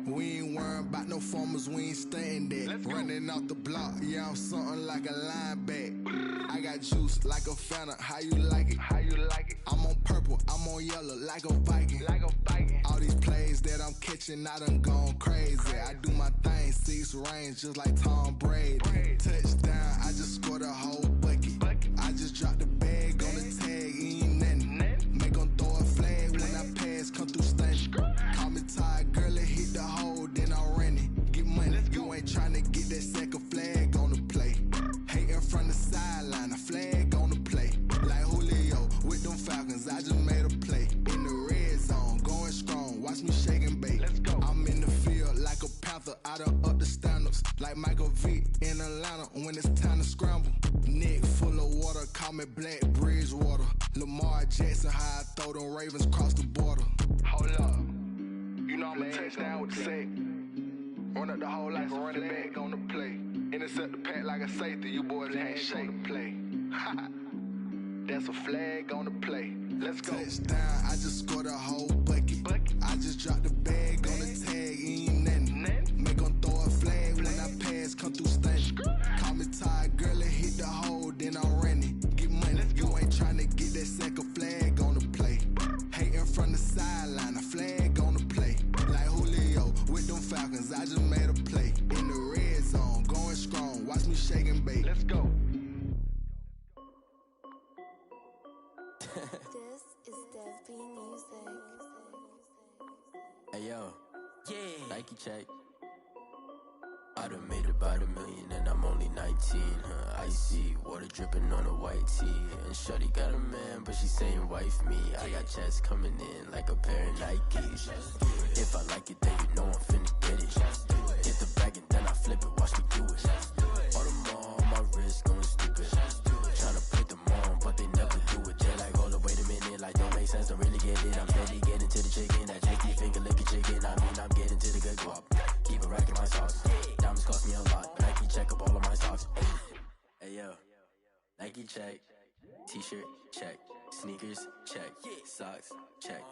We ain't worrying about no formers, we ain't staying there. Running off the block, yeah, I'm something like a linebacker. I got juice like a Fanta, how you like it? How you like it? I'm on purple, I'm on yellow, like a Viking. Like a Viking. All these plays that I'm catching, I done gone crazy. I do my thing, 6 range, just like Tom Brady. Touchdown, I just scored a whole bucket. I just dropped the bag on the tag, ain't nothing. Make 'em throw a flag when I pass, come through stunning. Call me tired, girl, and hit the hole, then I'm running. Get money, you ain't tryna get that second flag on the play. Hating from the sideline, a flag on the play. Like Julio with them Falcons, I just made a play. In the red zone, going strong, watch me shake and bake. Let's go. I'm in the field like a panther, I done up the standards. Like Michael Vick in Atlanta when it's time to scramble. Neck full of water, call me Black Bridgewater. Lamar Jackson, how I throw them Ravens cross the border. Hold up. You know I'm a touchdown with the sack. Run up the hole like a running back on the play. Intercept the pack like a safety, you boys can't shake the play. That's a flag on the play. Let's go. Touchdown, I just scored a whole bucket. I just dropped the bag on the tag, ain't nothing. Make 'em throw a flag when I pass, come through stunning. Call me tired, girl, and hit the hole, then I'm running. Get money, you ain't tryna get that second flag on the play. Hating from cause I just made a play. In the red zone, going strong, watch me shake and bake. Let's go. This is Desby Music. Hey yo, yeah, Nike check. I done made about $1 million and I'm only 19. Icy water dripping on a white tee. And shorty got a man, but she saying wife me. I got checks coming in like a pair of Nikes. If I like it, then you know I'm finna get it. Get the bag and then I flip it, watch me do it. All them on my wrist going stupid. Tryna put them on, but they never do it. They're like, hold up, wait a minute, like don't make sense, don't really get it. I'm steady getting to the chicken, that tricky finger licking chicken. I mean, I'm getting to the good guap. Keep a rack in my socks. Diamonds cost me a lot, but Nike check up all of my socks. Hey yo, Nike check. T-shirt check. Sneakers check. Socks check.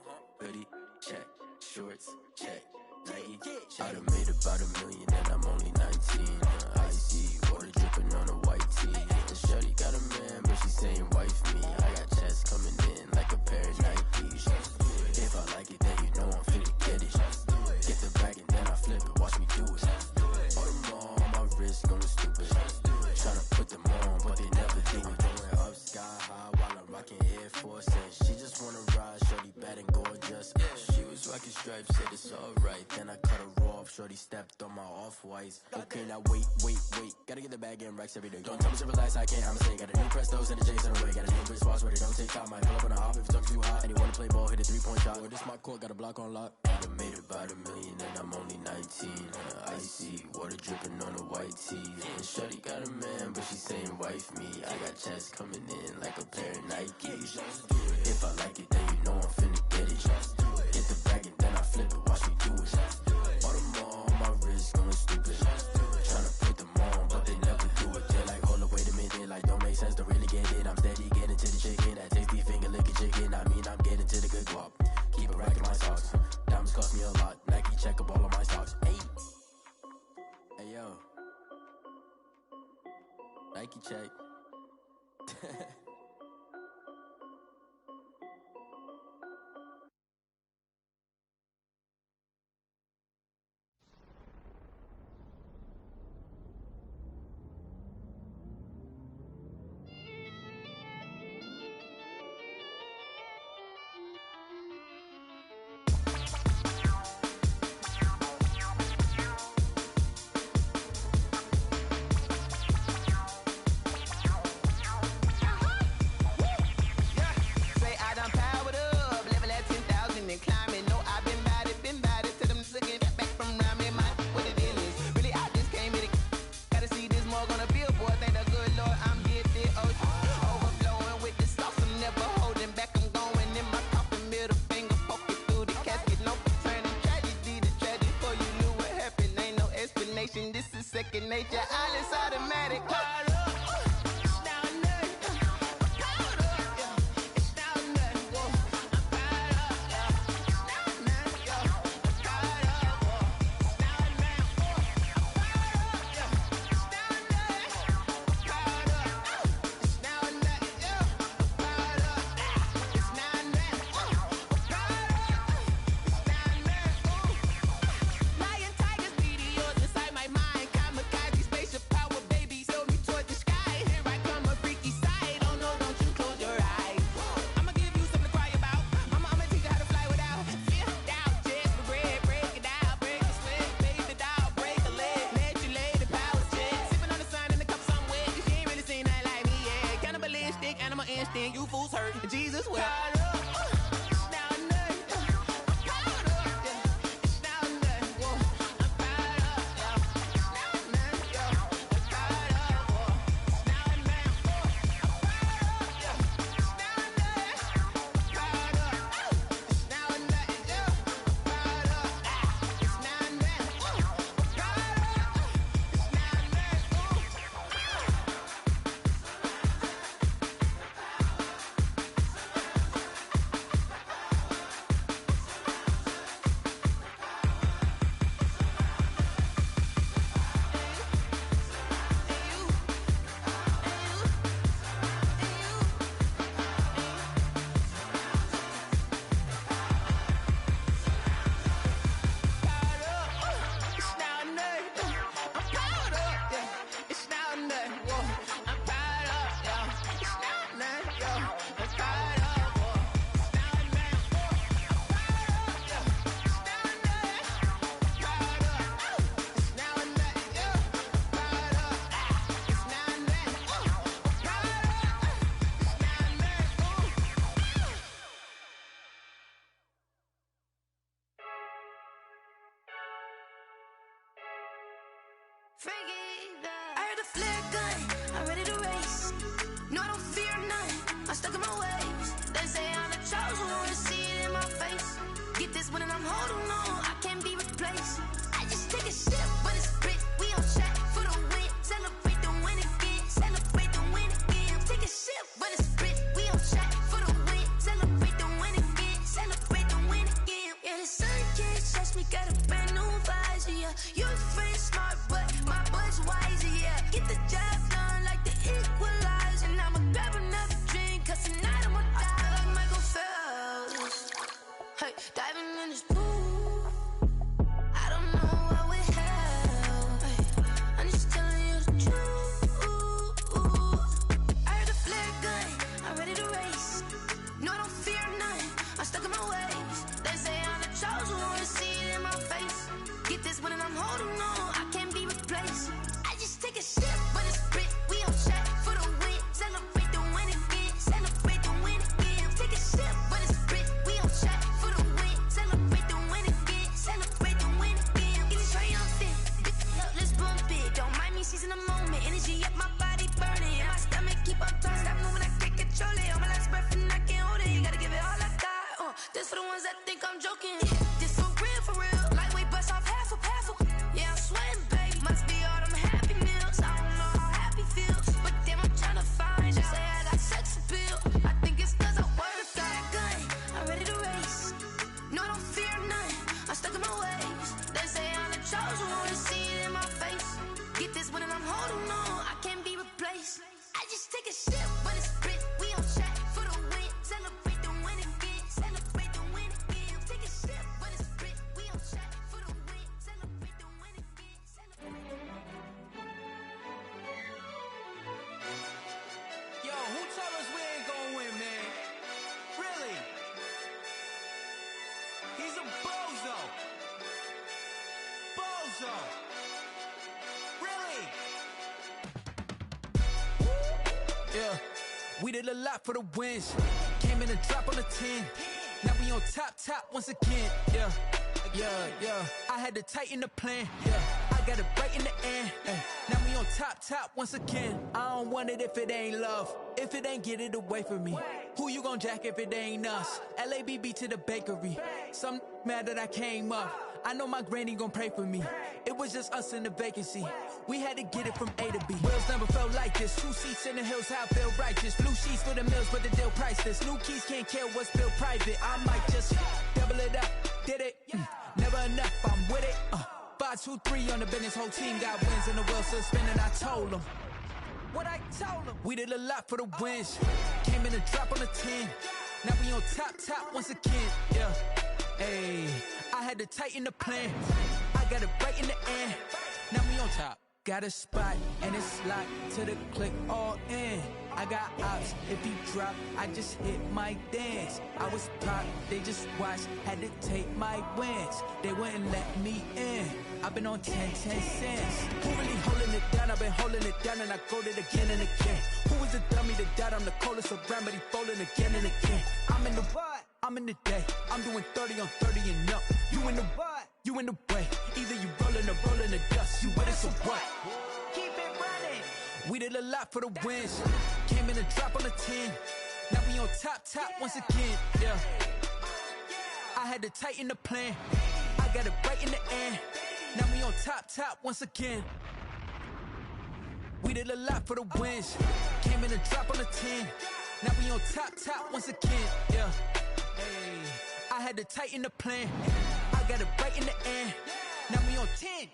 Hoodie check. Shorts check. Nike I done made about $1 million and I'm only 19. Icy water dripping on a white tee. And shorty got a man, but she saying wife me. I got checks coming in like a pair of Nikes. If I like it, then you know I'm finna get it. Get the bag and then I flip it, watch me do it. All them on my wrist going stupid. Tryna put them on, but they never do it. Going up sky high while I'm rocking Air Force. And she just wanna ride, shorty bad and gorgeous. She was rocking stripes, said it's alright. Then I cut her off, shorty stepped on my off-whites. Okay, now wait. Gotta get the bag and racks every day. Don't tell me to relax, I can't, I'ma say. Got a new Prestos and a J's on the way. Got a new British watch, but it don't take time. Might pull up on a hop if it talks too hot. And you wanna play ball, hit a 3-point shot. Or this my court, got a block on lock. I done made about $1 million and I'm only 19. Icy water dripping on a white tee. And shorty got a man, but she saying wife me. I got checks coming in like a pair of Nikes. If I like it, then you know I'm finna get it. Get the bag and then I flip it, watch me do it. All them on my wrist going stupid. Tryna put them on, but they never do it. They're like, hold up, wait a minute, like don't make sense, don't really get it. I'm steady getting to the chicken, that tasty finger licking chicken. I mean, I'm getting to the good guap. Keep a rack in my socks. Diamonds cost me a lot. Nike check up all of my socks. Hey yo, Nike check. You fools hurt. Jesus will. I heard the flare gun, I'm ready to race. No, I don't fear none, I'm stuck in my ways. They say I'm the chosen one, to see it in my face. Get this one and I'm holding on, I can't be replaced. I just take a sip, but it's spit. We on track for the win. Celebrate the win again, celebrate the win again. Take a sip, but it's spit. We on track for the win. Celebrate the win again, celebrate the win again. Yeah, the sun can't touch me, got a brand new visor, yeah. Your friend smart, but my bud's wiser, yeah. Get the job done like the equalizer. And I'ma grab another drink, cause tonight I'ma die like Michael Phelps. Hey, diving in this pool, I don't know what would help. Hey, I'm just telling you the truth. I heard the flare gun, I'm ready to race. No, I don't fear none, I'm stuck in my ways. They say I'm the chosen one, to see it in my face. Get this one and I'm holding on, I can't be replaced. I just take a sip, but it's spit. We on track for the win. Celebrate the win again, celebrate the win again. Take a sip, but it's spit. We on track for the win. Celebrate the win again, celebrate the win again. Get it triumphant, look, let's bump it. Don't mind me seizing the moment. Energy up, my body burning. My stomach keep on turning. Stop moving, I can't control it. On my last breath and I can't hold it. You gotta give it all I got. This for the ones that think I'm joking. This for real, for real. Lightweight bust off half a half. Yeah, I'm sweating, baby. Must be all them happy meals. I don't know how happy feels, but damn, I'm tryna find you. Say I got sex appeal. I think it's cause I work. Got a gun, I'm ready to race. No, I don't fear none, I'm stuck in my ways. They say I'm the chosen one, to see it in my face. Get this one and I'm holding on, I can't be replaced. I just take a sip, but it's spit. We on track for the win. Celebrate the win again, celebrate the win again. Take a sip, but it's spit. We on track for the win. Celebrate the win again, Yo, who told us we ain't gonna win, man? Really? He's a bozo. Bozo. Really? Yeah, we did a lot for the wins. Came in a drop on the 10. Now we on top once again. Yeah. I had to tighten the plan. Yeah, I got it right in the end. Now we on top once again. I don't want it if it ain't love. If it ain't, get it away from me. Who you gon' jack if it ain't us? LABB to the bakery. Some mad that I came up. I know my granny gon' pray for me. It was just us in the vacancy. We had to get it from A to B. Wheels never felt like this. 2 seats in the hills, how I feel righteous. Blue sheets for the mills, but the deal priceless. New keys can't care what's built private. I might just double it up. Did it? Never enough, I'm with it. 5, 2, 3 on the business. Whole team got wins and the wheels still spinning. I told them what I told them. We did a lot for the wins. Came in a drop on the 10. Now we on top once again. Yeah. Hey, I had to tighten the plan. I got it right in the end. Now we on top. Got a spot and it's locked to the click all in. I got ops, if he drop, I just hit my dance. I was pop, they just watched, had to take my wins. They wouldn't let me in. I've been on 10 cents. Who really holding it down? I've been holding it down and I go it again and again. Who is the dummy that doubt? I'm the coldest around, but he folding again and again. I'm in the what? I'm in the day. I'm doing 30 on 30 and up. You in the what? You in the way. Either you rolling or rolling the dust. You with us or what? Keep it running. We did a lot for the wins. Came in a drop on the 10. Now we on top once again. Yeah. I had to tighten the plan. I got it right in the end. Now we on top once again. We did a lot for the wins. Came in a drop on the 10. Now we on top once again. Yeah. Hey, I had to tighten the plan. I got it right in the end. Now we on 10.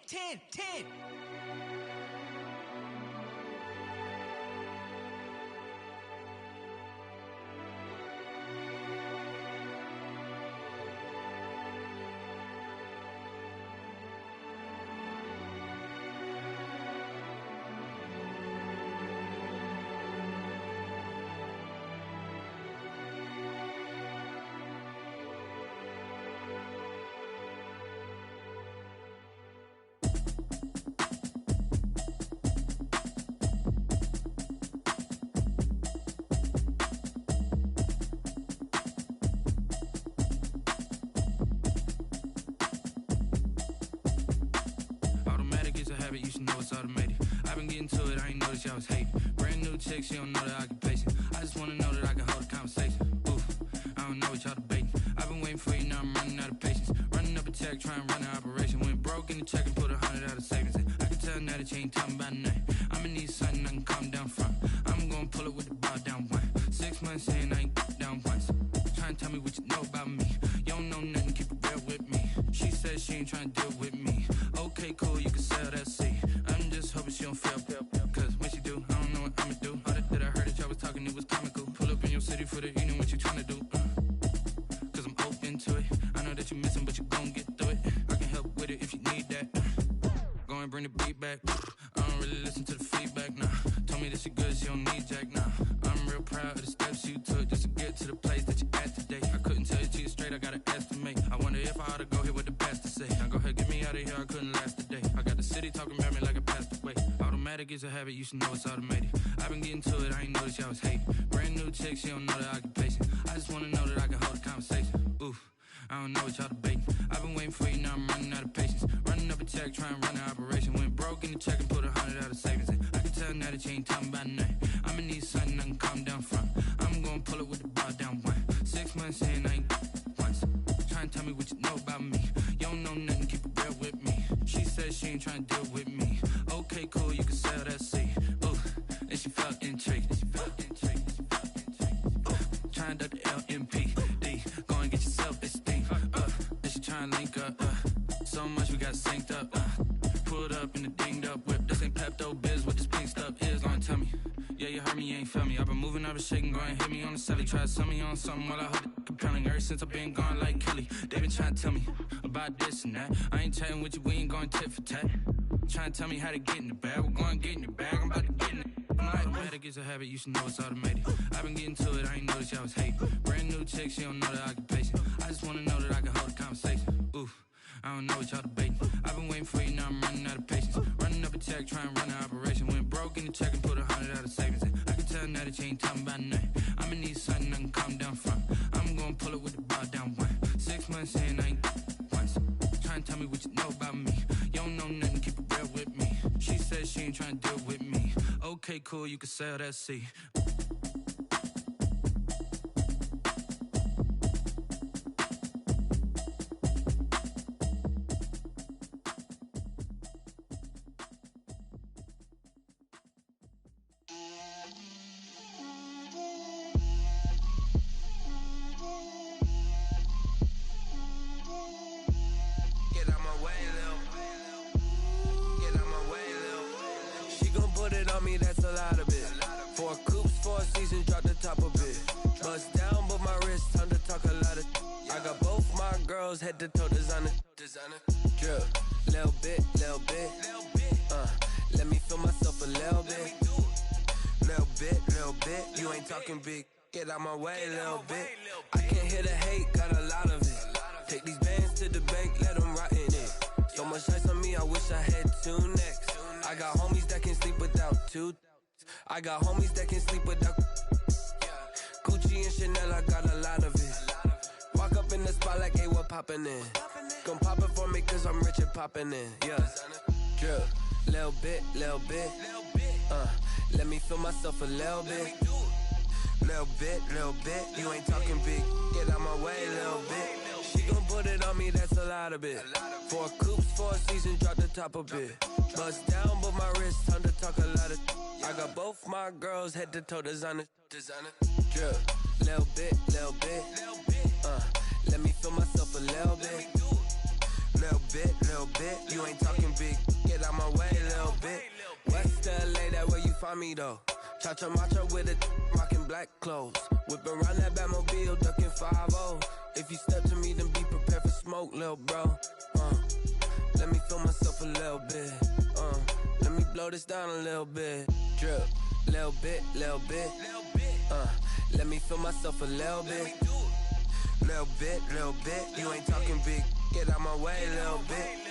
it's automated. I've been getting to it, I ain't noticed y'all was hating. Brand new chick, she don't know the occupation. I just wanna know that I can hold a conversation. Oof, I don't know what y'all debating. I've been waiting for you, now I'm running out of patience. Running up a check, trying to run an operation. Went broke in the check and put 100 out of savings in. I can tell now that you ain't talking about nothing. I'ma need something I can calm down from. I'm gonna pull it with the bar down one. 6 months in, I ain't down once. Trying to tell me what you know about me. You don't know nothing, keep it real with me. She said she ain't trying to deal with me. Okay, cool, you can sell that seat. I'm just hoping she don't fail. Cause when she do, I don't know what I'ma do. All that I heard that y'all was talking, it was comical. Pull up in your city for the evening, what you trying to do? Cause I'm open to it. I know that you missing, but you gon' get through it. I can help with it if you need that. Go and bring the beat back. I don't really listen to the feedback, nah. Told me that she good, she don't need jack, nah. I'm real proud of the steps you took just to get to the place that you at today. I couldn't tell you to you straight, I gotta estimate. I wonder if I ought to go here with the pastor say. Now go ahead, get me out of here, I couldn't last a day. I got the city talking about me like I passed away. Automatic is a habit, you should know it's automated. I've been getting to it, I ain't noticed y'all was hating. Brand new chick, she don't know the occupation. I just wanna know that I can hold a conversation. Oof, I don't know what y'all debating. I've been waiting for you, now I'm running out of patience. Running up a check, trying to run an operation. Went broke in the check and put 100 out of savings in. I can tell now that you ain't talking about nothing. I'ma need something I can calm down from. I'm gonna pull it with the bar down one. 6 months in, I ain't once. Trying to tell me what you know about me. You don't know nothing, keep it real with me. She said she ain't trying to deal with me. Okay, cool, you can sell that seat. Ooh, and she felt intrigued. Trying to the LMPD. Go and get your self-esteem. And she trying to link up. So much we got synced up. Pulled up in the dinged up whip. This ain't Pepto-Biz, what this pink stuff is. Long tell me. Yeah, you heard me, you ain't felt me. I've been moving, I've been shaking, go and hit me on the celly. Try to sell me on something while I hold it compelling. Ever since I've been gone like Kelly, they been trying to tell me about this and that. I ain't chatting with you, we ain't going tit for tat. Trying to tell me how to get in the bag, we're going to get in the bag, I'm about to get in it. Automatic is a habit, you should know it's automated. I've been getting to it, I ain't noticed y'all was hating. Brand new chick, she don't know the occupation. I just wanna know that I can hold a conversation. Oof, I don't know what y'all debating. I've been waiting for you, now I'm running out of patience. Running up a check, trying to run an operation. Went broke in the check and put 100 out of savings in. I can tell now that you ain't talking about nothing. I'ma need something I can calm down from. I'm gonna pull it with the bar down one. 6 months in, I ain't once. Trying to tell me what you know about me. You don't know nothing, keep it real with me. She said she ain't trying to deal with me. Okay, cool, you can sell that seat. Head to toe designer, drip, little bit, let me feel myself a little bit, you ain't talking big, get out my way, little bit, I can't hear the hate, got a lot of it, take these bands to the bank, let them rot in it, so much ice on me, I wish I had two necks, I got homies that can sleep without two, I got homies that can sleep without, Gucci and Chanel, I got a lot of it, walk up in the spot like, hey, what poppin' in? Gon' pop it for me cause I'm rich and poppin' in, yeah. Drip, little bit, let me feel myself a little bit. Little bit, you ain't talking big, get out my way, little bit. She gon' put it on me, that's a lot of it. 4 coops, 4 seasons, drop the top a bit. Bust down, but my wrist, time to talk a lot of. I got both my girls, head to toe designer. Drip, little bit, let me feel myself a little bit. Little bit, you ain't talking big, get out my way, little bit. West LA, that where you find me though. Cha-cha matcha with a rockin' black clothes. Whip around that Batmobile, ducking 5-0. If you step to me, then be prepared for smoke, little bro. Let me feel myself a little bit. Let me blow this down a little bit. Drip, little bit. Let me feel myself a little bit. Little bit, you ain't talking big, get out my way, little bit.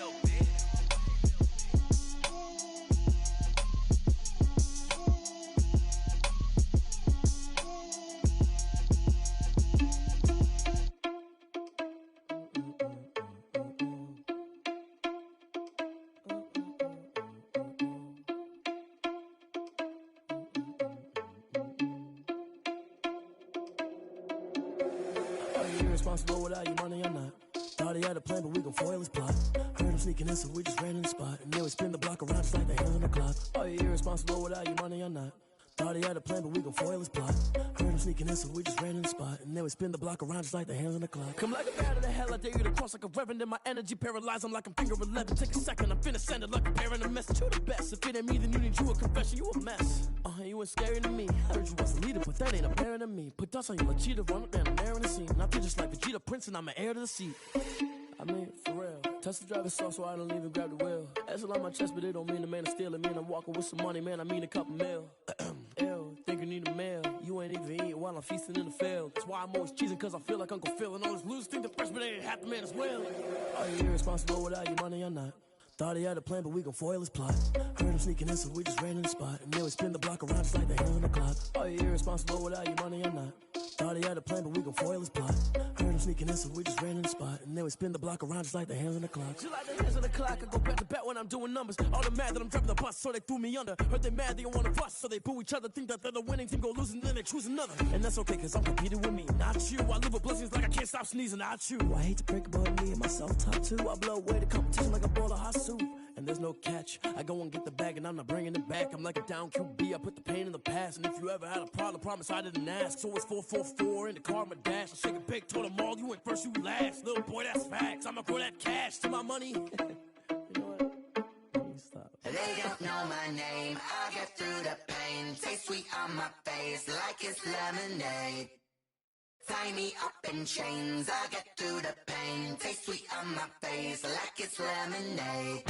you irresponsible without your money or not? Thought he had a plan, but we gon' foil his plot. Heard him sneaking in, so we just ran in the spot. And then we spin the block around just like the hands on the clock. Are you irresponsible without your money or not? Thought he had a plan, but we gon' foil his plot. Heard him sneaking in, so we just ran in the spot. And then we spin the block around just like the hands on the clock. Come like a bat of the hell, I dare you to cross like a reverend. And my energy paralyzed, I'm like I'm finger 11. Take a second, I'm finna send it like a parent a message. You the best, if it ain't me, then you need you a confession. You a mess. You ain't scary to me. Heard you was a leader, but that ain't apparent to me. Put dust on you like cheetah, run up down the air in the scene. I feel just like Vegeta Prince, and I'm an heir to the seat. I mean, for real. Touch the driver's soft, so I don't even grab the wheel. That's on my chest, but it don't mean the man is stealing. Mean I'm walking with some money, man. I mean a couple mil. Ew, think you need a meal. You ain't even eating while I'm feasting in the field. That's why I'm always cheesing, cause I feel like Uncle Phil. And all those losers think the freshman ain't half the man as well. Are you irresponsible without your money or not? Thought he had a plan, but we gon' foil his plot. Heard him sneaking in, so we just ran in the spot. And then we spin the block around just like the hands on the clock. Are you irresponsible without your money or not? Thought he had a plan, but we gon' foil his plot. Heard him sneaking in, so we just ran in the spot. And then we spin the block around just like the hands on the clock. Just like the hands on the clock, I go back to back when I'm doing numbers. All the mad that I'm driving the bus, so they threw me under. Heard they mad, they don't wanna bust, so they boo each other. Think that they're the winning team, go losing, then they choose another. And that's okay, cause I'm competing with me, not you. I live with blessings like I can't stop sneezing, not you. I hate to break about me and myself top two. I blow away the competition like a bowl of hot soup. And there's no catch. I go and get the bag and I'm not bringing it back. I'm like a down QB, I put the pain in the past. And if you ever had a problem, promise I didn't ask. So it's 444 in the car, my dash. I shake a big, told them all, you went first, you last. Little boy, that's facts. I'ma grow that cash to my money. You know what? Stop. They don't know my name, I'll get through the pain. Taste sweet on my face like it's lemonade. Tie me up in chains, I'll get through the pain. Taste sweet on my face like it's lemonade.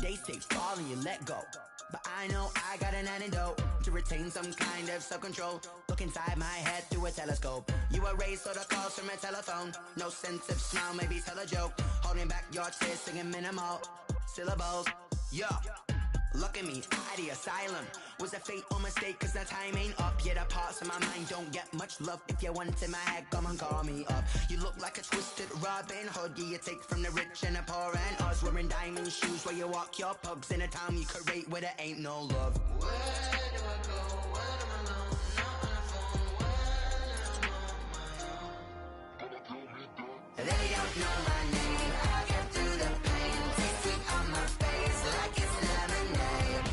They say fall and you let go, but I know I got an antidote to retain some kind of self-control. Look inside my head through a telescope. You erase all the calls from a telephone. No sense of smile, maybe tell a joke. Holding back your tears, singing minimal syllables. Yo, look at me, at the asylum. Was a fate or mistake, cause the time ain't up. Yet the parts of my mind don't get much love. If you want in my head, come and call me up. You look like a twisted Robin Hood. Yeah, you take from the rich and the poor and us. Wearing diamond shoes where you walk your pugs. In a town you create where there ain't no love. Where do I go? Where am I alone? Not on the phone. When I'm on my own. They don't know my name. I get through the pain. Taste sweet on my face like it's lemonade.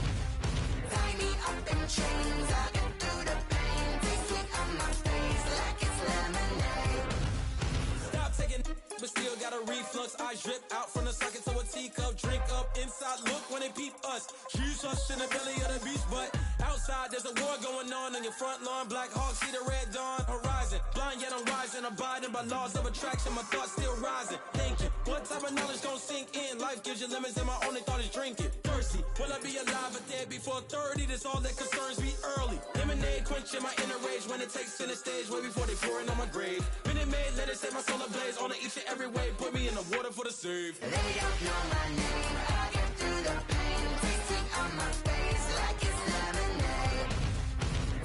Tie me up in chains. I get through the pain. Taste sweet on my face like it's lemonade. Stop taking, but still got a reflux. I drip out from the socket to a teacup. Drink up inside, look when they peep us. She's us in the belly of the beach, but outside there's a war going on your front lawn. Black Hawk, see the red dawn horizon. Blind yet I'm rising, abiding by laws of attraction. My thoughts still rising. Thinking, what type of knowledge don't sink in? Life gives you limits and my only thought is drinking. Thirsty, will I be alive or dead before 30? That's all that concerns me early. Lemonade quenching my inner rage when it takes center stage way before they pour it on my grave. Minute Maid, let it set my soul ablaze on each and every way. Put me in the water for the save. They don't know my name. I get through the pain. Taste sweet on my face like it's lemonade.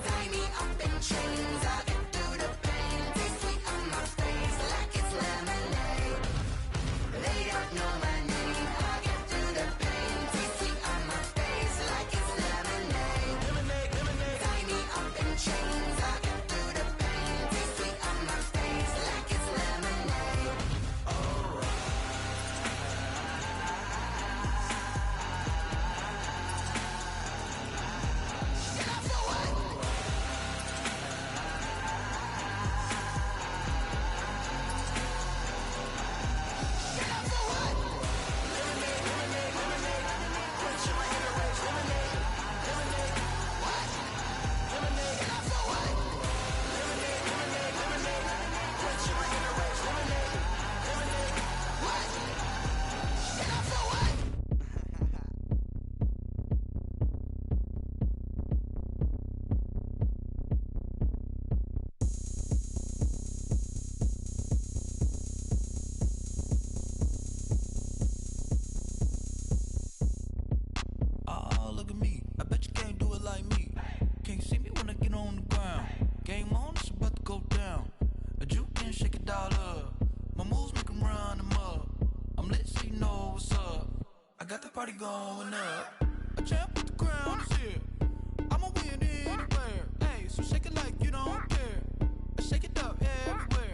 Tie me up in chains. I get through the pain. Taste sweet on my face like it's lemonade. They don't know my name. I get through the pain. Taste sweet on my face like it's lemonade. Tie me up in chains. I get through the pain. Taste sweet on my face like it's lemonade. Oh, look at me. I bet you can't do it like me. Can't see me when I get on the ground. Game on, it's about to go down. A juke and shake it all up. My moves make 'em run them up. I'm lit so you know what's up. I got the party going up. A champ with the crown is here. I'ma win anywhere. Hey, so shake it like you don't care. Shake it up everywhere.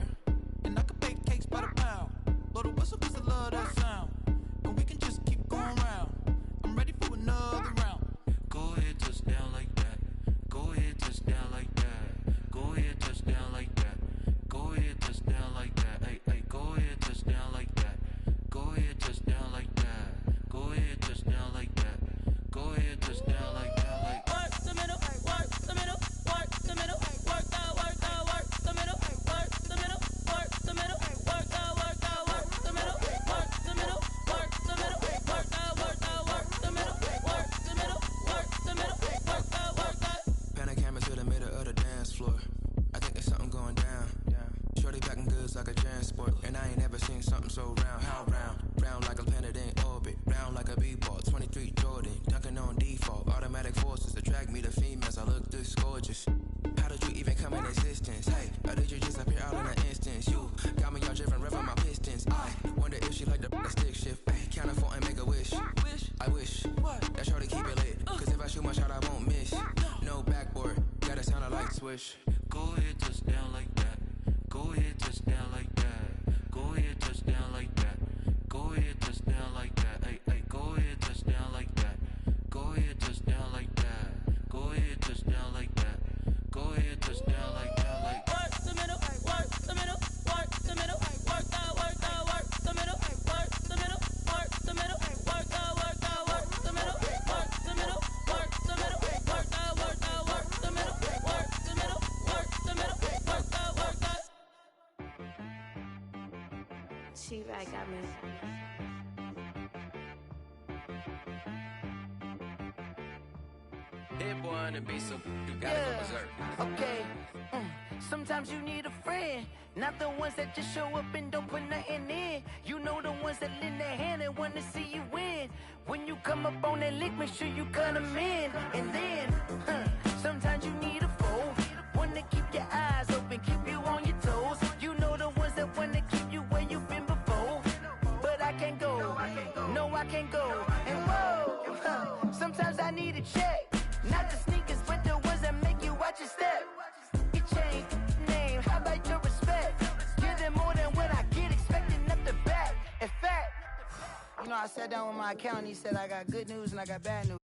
sport, and I ain't never seen something so round. How round? Round like a planet in orbit, round like a b-ball. 23 Jordan, dunking on default. Automatic forces attract me to females. I look this gorgeous. How did you even come in existence? Hey, how did you just appear out in an instance? You got me all driven, revving my pistons. I wonder if she like the stick shift. Ay, count four and make a wish. I wish that shorty keep it lit. Cause if I shoot my shot, I won't miss. No backboard, gotta sound a light switch. Go ahead, touch down like that. Go ahead, touch down like that. Go ahead, touch down like that. Go ahead, touch down like that. Ay, ay, go ahead, touch down like that. Go ahead, touch down like that. Go ahead, touch down like that. Go ahead, touch down like that. Like work the middle, work the middle, work the middle, work the middle, work the middle, work the middle, work the middle, work the middle, work the middle, work the middle, work the middle, work the middle, work the. She-Rag got me. Hit boy and be so you gotta go berserk. Okay. Sometimes you need a friend, not the ones that just show up and don't put nothing in. You know the ones that lend their hand and want to see you win. When you come up on that lick, make sure you cut them in. And then, sometimes you need a foe, one to keep your eyes open, keep you on your toes. You know the ones that want to keep you where you've been before. But I can't go, no I can't go. And whoa, sometimes I need a check. Not the sneakers, but the ones that make you watch your step. Your chain, name, how about your respect? Give them more than what I get, expecting nothing back. In fact, you know, I sat down with my accountant, he said I got good news and I got bad news.